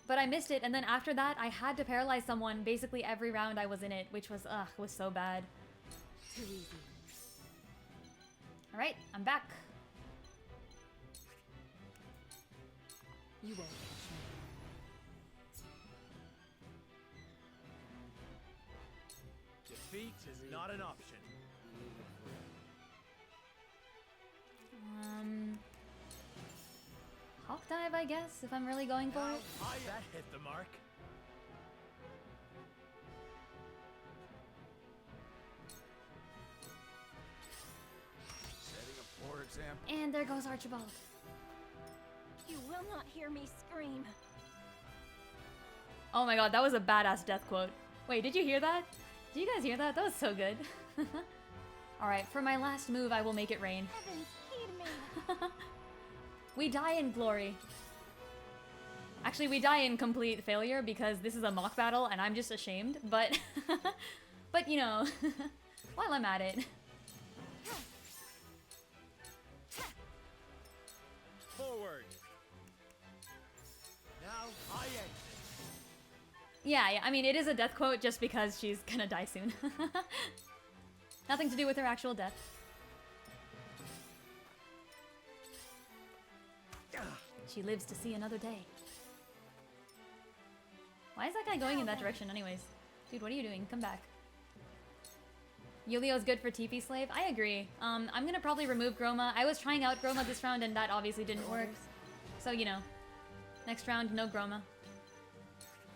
But I missed it, and then after that, I had to paralyze someone basically every round I was in it, which was, was so bad. Too easy. Alright, I'm back. You won't catch me. Defeat is not an option. Hawk dive, I guess, if I'm really going for it. That hit the mark. Setting a poor example. And there goes Archibald. You will not hear me scream. Oh my god, that was a badass death quote. Wait, did you hear that? Did you guys hear that? That was so good. Alright, for my last move, I will make it rain. Heavens, heed me. We die in glory. Actually, we die in complete failure because this is a mock battle and I'm just ashamed, but... but, you know, while I'm at it. Forward. Now I end. Yeah, I mean, it is a death quote just because she's gonna die soon. Nothing to do with her actual death. She lives to see another day. Why is that guy going in that direction anyways? Dude, what are you doing? Come back. Yulio's good for TP Slave? I agree. I'm gonna probably remove Groma. I was trying out Groma this round and that obviously didn't work. So, you know. Next round, no Groma.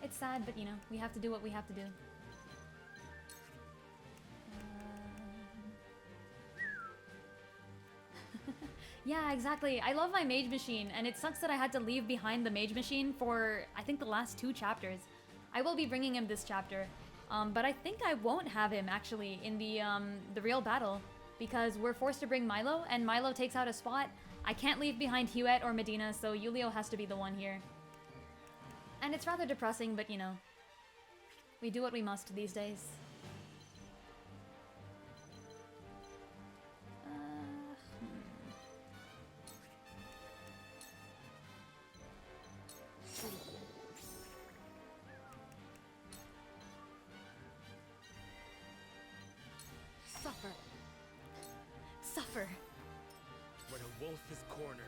It's sad, but you know, we have to do what we have to do. Yeah, exactly. I love my mage machine, and it sucks that I had to leave behind the mage machine for, I think, the last 2 chapters. I will be bringing him this chapter, but I think I won't have him, actually, in the real battle, because we're forced to bring Milo, and Milo takes out a spot. I can't leave behind Huet or Medina, so Yulio has to be the one here. And it's rather depressing, but you know, we do what we must these days. Suffer. Suffer. When a wolf is cornered.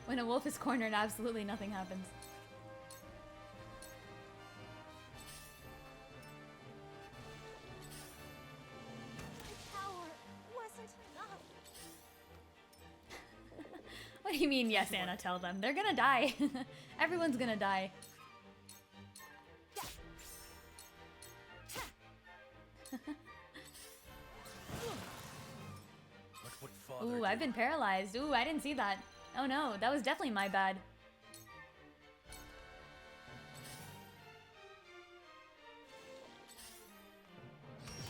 When a wolf is cornered, absolutely nothing happens. The power wasn't enough. What do you mean, yes, Anna, tell them? They're gonna die. Everyone's gonna die. What would father Ooh, do? I've been paralyzed. Ooh, I didn't see that. Oh no, that was definitely my bad.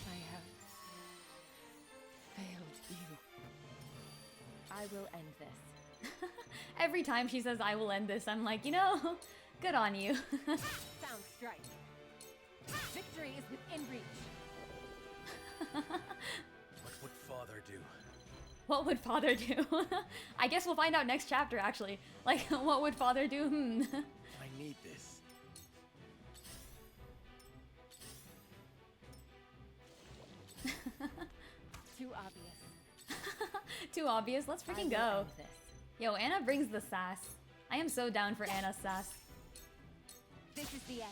I have failed you. I will end this. Every time she says, I will end this, I'm like, you know, good on you. Sound strike. Victory is within reach. What would father do? What would father do? I guess we'll find out next chapter, actually. Like, what would father do? I need this. Too obvious. Too obvious. Let's freaking go. Yo, Anna brings the sass. I am so down for Anna's sass. This is the end.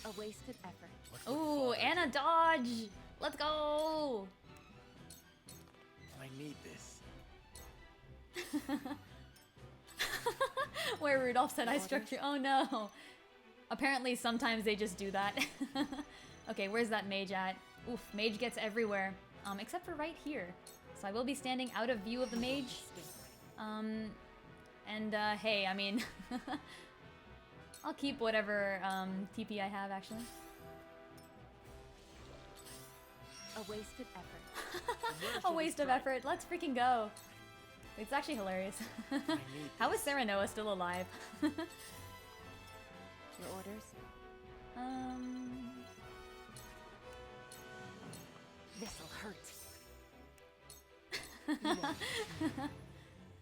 A wasted effort. Ooh, Anna dodge! Let's go! I need this. Where Rudolph said I struck you. Oh no. Apparently sometimes they just do that. Okay, where's that mage at? Oof, mage gets everywhere. Except for right here. So I will be standing out of view of the mage. Hey, I mean, I'll keep whatever TP I have, actually. A wasted effort. A waste of effort. Let's freaking go. It's actually hilarious. How is Sarah Noah still alive? Your orders? This'll hurt.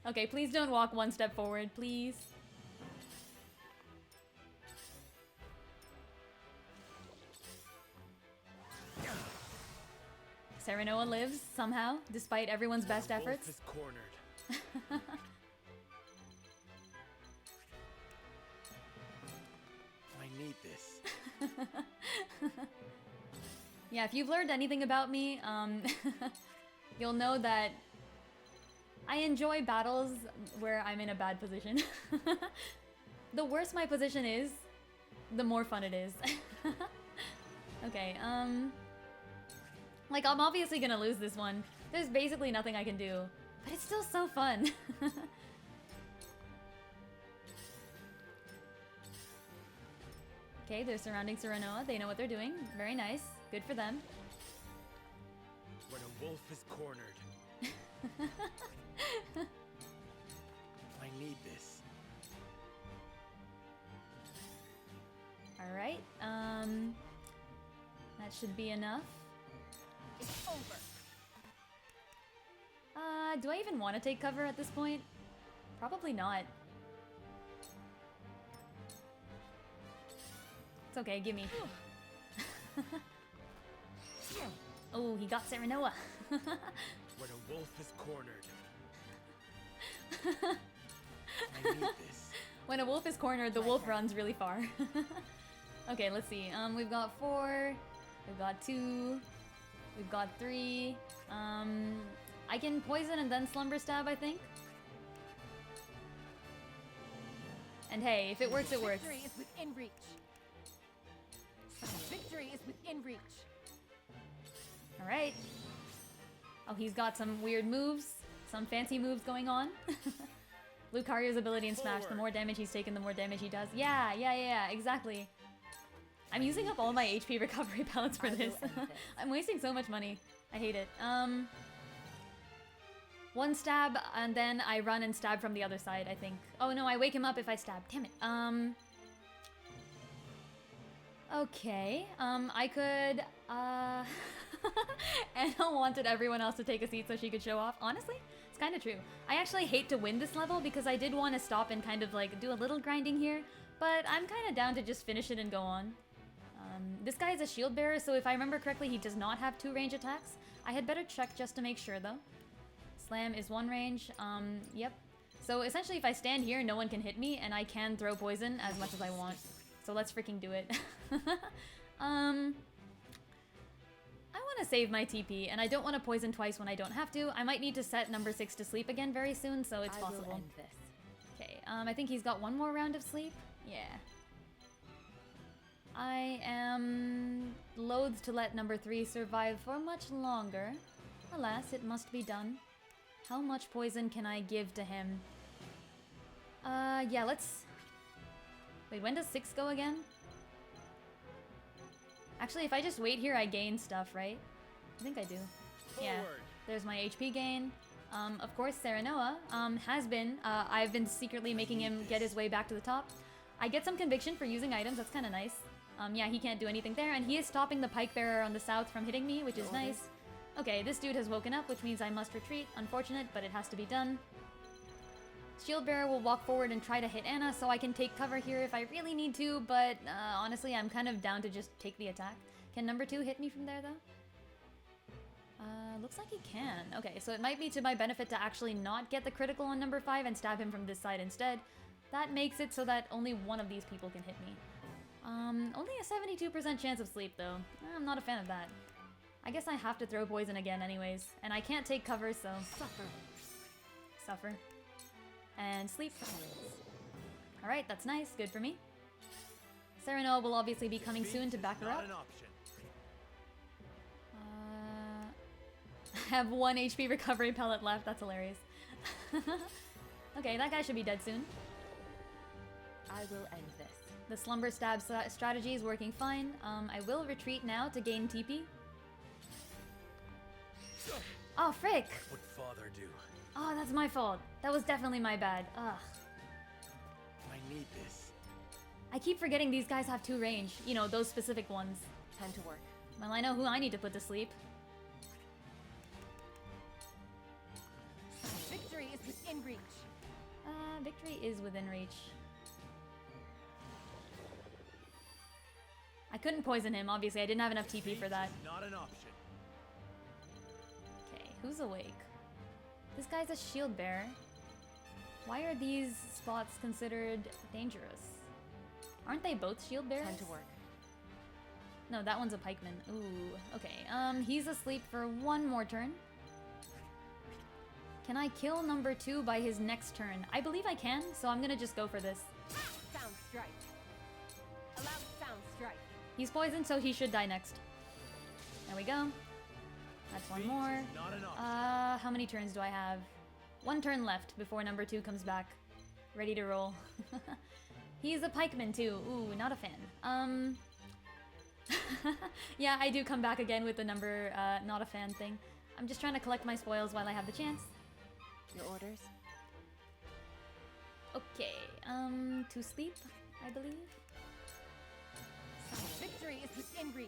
Okay, please don't walk one step forward, please. Sarah Noah lives, somehow, despite everyone's best efforts. Wolf is cornered. I need this. Yeah, if you've learned anything about me, you'll know that I enjoy battles where I'm in a bad position. The worse my position is, the more fun it is. Okay, like, I'm obviously gonna lose this one. There's basically nothing I can do, but it's still so fun. Okay, they're surrounding Serenoa. They know what they're doing. Very nice. Good for them. When a wolf is cornered. I need this. Alright, that should be enough. It's over. Do I even want to take cover at this point? Probably not. It's okay, gimme. Oh, he got Serenoa. When a wolf is cornered. I need this. When a wolf is cornered, the wolf runs really far. Okay, let's see. We've got 4. We've got 2. We've got 3. I can poison and then slumber stab, I think. And hey, if it works, it works. Victory is within reach. Victory is within reach. Alright. Oh, he's got some weird moves. Some fancy moves going on. Lucario's ability in Smash, the more damage he's taken, the more damage he does. Yeah, exactly. I'm using up all my HP recovery pellets for this. I'm wasting so much money. I hate it. 1 stab, and then I run and stab from the other side, I think. Oh no, I wake him up if I stab. Damn it. Okay. I could, Anna wanted everyone else to take a seat so she could show off. Honestly, it's kind of true. I actually hate to win this level because I did want to stop and kind of like do a little grinding here, but I'm kind of down to just finish it and go on. This guy is a shield bearer, so if I remember correctly, he does not have 2 range attacks. I had better check just to make sure though. Slam is 1 range. Yep. So essentially if I stand here, no one can hit me, and I can throw poison as much as I want. So let's freaking do it. I want to save my TP, and I don't want to poison twice when I don't have to. I might need to set number 6 to sleep again very soon, so it's possible. I will end this. Okay, I think he's got 1 more round of sleep. Yeah. I am loath to let number 3 survive for much longer. Alas, it must be done. How much poison can I give to him? Yeah, let's... Wait, when does 6 go again? Actually, if I just wait here, I gain stuff, right? I think I do. Yeah, there's my HP gain. Of course, Serenoa has been. I've been secretly making him get his way back to the top. I get some conviction for using items. That's kind of nice. Yeah, he can't do anything there, and he is stopping the pike bearer on the south from hitting me, which is nice. Okay, this dude has woken up, which means I must retreat. Unfortunate, but it has to be done. Shield bearer will walk forward and try to hit Anna, so I can take cover here if I really need to, but honestly, I'm kind of down to just take the attack. Can number 2 hit me from there, though? Looks like he can. Okay, so it might be to my benefit to actually not get the critical on number 5 and stab him from this side instead. That makes it so that only one of these people can hit me. Only a 72% chance of sleep, though. I'm not a fan of that. I guess I have to throw poison again anyways, and I can't take cover, so... Suffer. And sleep. Alright, that's nice. Good for me. Serenoa will obviously be coming soon to back her up. have 1 HP recovery pellet left. That's hilarious. Okay, that guy should be dead soon. I will end this. The slumber stab strategy is working fine. I will retreat now to gain TP. Oh, frick! What'd father do? Oh, that's my fault. That was definitely my bad. Ugh. I need this. I keep forgetting these guys have 2 range. You know, those specific ones. Time to work. Well, I know who I need to put to sleep. Victory is within reach. Victory is within reach. I couldn't poison him, obviously. I didn't have enough TP for that. Not an option. Okay, who's awake? This guy's a shield bearer. Why are these spots considered dangerous? Aren't they both shield bearers? Time to work. No, that one's a pikeman. Ooh, okay. He's asleep for 1 more turn. Can I kill number 2 by his next turn? I believe I can, so I'm gonna just go for this. Sound strike. Allow sound strike. He's poisoned, so he should die next. There we go. That's 1 more. How many turns do I have? 1 turn left before number 2 comes back. Ready to roll. He's a pikeman too. Ooh, not a fan. Yeah, I do come back again with the number not a fan thing. I'm just trying to collect my spoils while I have the chance. Your orders? Okay, to sleep, I believe. Victory is within reach.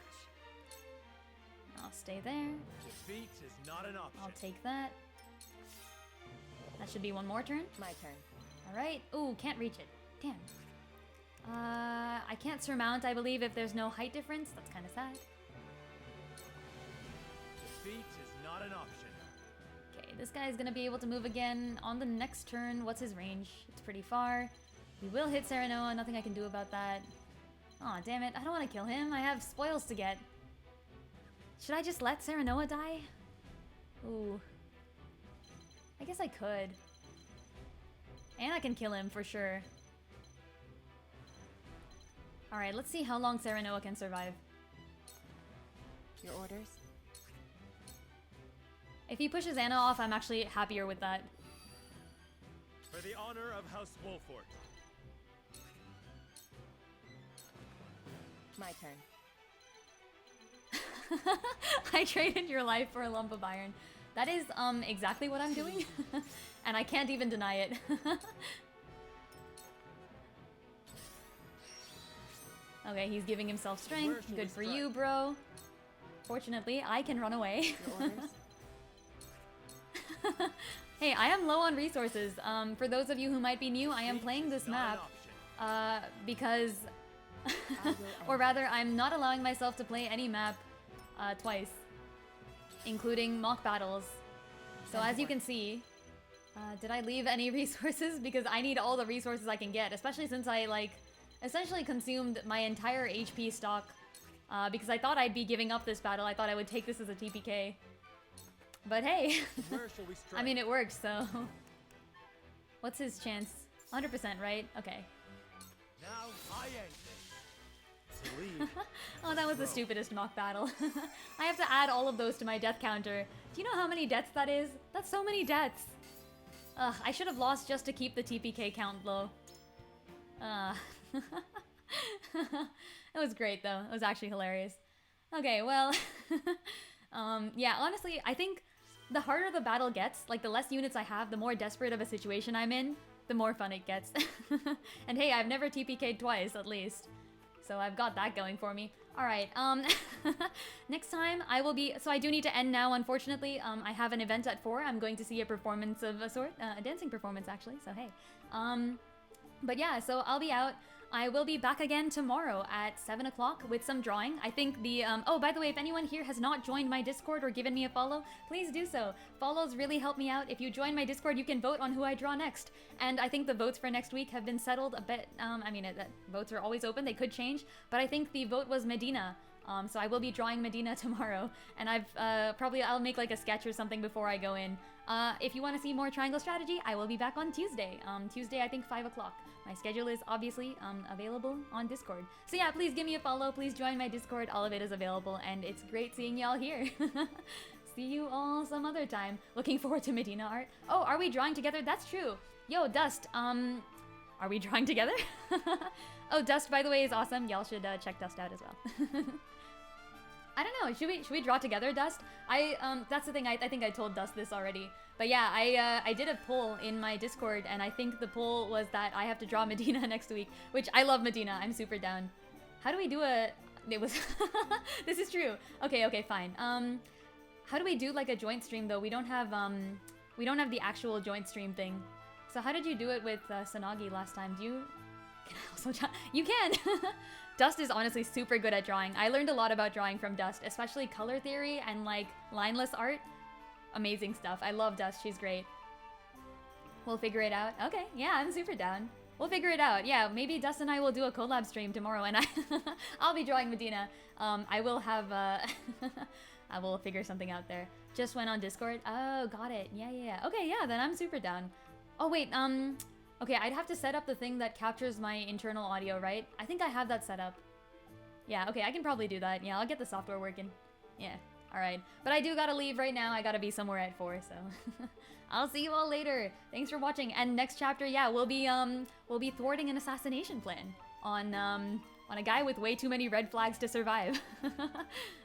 I'll stay there. Defeat is not an option. I'll take that. That should be 1 more turn. My turn. Alright. Ooh, can't reach it. Damn. I can't surmount, I believe, if there's no height difference. That's kind of sad. Defeat is not an option. Okay, this guy's gonna be able to move again on the next turn. What's his range? It's pretty far. He will hit Serenoa. Nothing I can do about that. Aw, damn it. I don't want to kill him. I have spoils to get. Should I just let Serenoa die? Ooh. I guess I could. And I can kill him for sure. Alright, let's see how long Serenoa can survive. Your orders? If he pushes Anna off, I'm actually happier with that. For the honor of House Wolfort. My turn. I traded your life for a lump of iron. That is exactly what I'm doing. And I can't even deny it. Okay, he's giving himself strength. Good for you, bro. Fortunately, I can run away. Your orders? Hey, I am low on resources. For those of you who might be new, I am playing this map because... or rather, I'm not allowing myself to play any map twice, including mock battles. So as you can see, did I leave any resources? Because I need all the resources I can get, especially since I, like, essentially consumed my entire HP stock because I thought I'd be giving up this battle. I thought I would take this as a TPK. But hey, Where shall we strike? I mean, it works, so... What's his chance? 100%, right? Okay. Now I end this. Oh, that was the stupidest mock battle. I have to add all of those to my death counter. Do you know how many deaths that is? That's so many deaths. Ugh, I should have lost just to keep the TPK count low. It was great, though. It was actually hilarious. Okay, well... yeah, honestly, I think the harder the battle gets, like the less units I have, the more desperate of a situation I'm in, the more fun it gets. And hey, I've never TPK'd twice, at least. So I've got that going for me. Alright, next time I will be... So I do need to end now, unfortunately. I have an event at 4. I'm going to see a performance of a sort. A dancing performance, actually, so hey. But yeah, so I'll be out. I will be back again tomorrow at 7 o'clock with some drawing. I think the, oh, by the way, if anyone here has not joined my Discord or given me a follow, please do so. Follows really help me out. If you join my Discord, you can vote on who I draw next. And I think the votes for next week have been settled a bit. I mean, votes are always open. They could change. But I think the vote was Medina. So I will be drawing Medina tomorrow. And I'll make like a sketch or something before I go in. If you want to see more Triangle Strategy, I will be back on Tuesday. Tuesday, I think 5 o'clock. My schedule is obviously available on Discord. So yeah, please give me a follow. Please join my Discord. All of it is available. And it's great seeing y'all here. See you all some other time. Looking forward to Medina art. Oh, are we drawing together? That's true. Yo, Dust, are we drawing together? Oh, Dust, by the way, is awesome. Y'all should check Dust out as well. I don't know. Should we draw together, Dust? That's the thing. I think I told Dust this already. But yeah, I did a poll in my Discord, and I think the poll was that I have to draw Medina next week, which I love Medina. I'm super down. How do we do a... It was... This is true. Okay, fine. How do we do like a joint stream though? We don't have the actual joint stream thing. So how did you do it with Sanagi last time? Do you... Can I also draw? You can! Dust is honestly super good at drawing. I learned a lot about drawing from Dust, especially color theory and like lineless art. Amazing stuff. I love Dust. She's great. We'll figure it out. Okay, yeah, I'm super down. We'll figure it out. Yeah, maybe Dust and I will do a collab stream tomorrow, and I'll be drawing Medina. I will have I will figure something out there. Just went on Discord. Oh, got it. Yeah. Okay, yeah, then I'm super down. Oh wait, okay, I'd have to set up the thing that captures my internal audio, right? I think I have that set up. Yeah, okay, I can probably do that. Yeah, I'll get the software working. Yeah, alright. But I do gotta leave right now. I gotta be somewhere at 4, so... I'll see you all later. Thanks for watching. And next chapter, yeah, we'll be thwarting an assassination plan on a guy with way too many red flags to survive.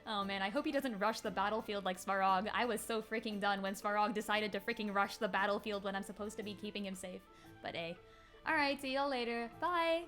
Oh man, I hope he doesn't rush the battlefield like Svarog. I was so freaking done when Svarog decided to freaking rush the battlefield when I'm supposed to be keeping him safe. But hey. Alright, see y'all later. Bye!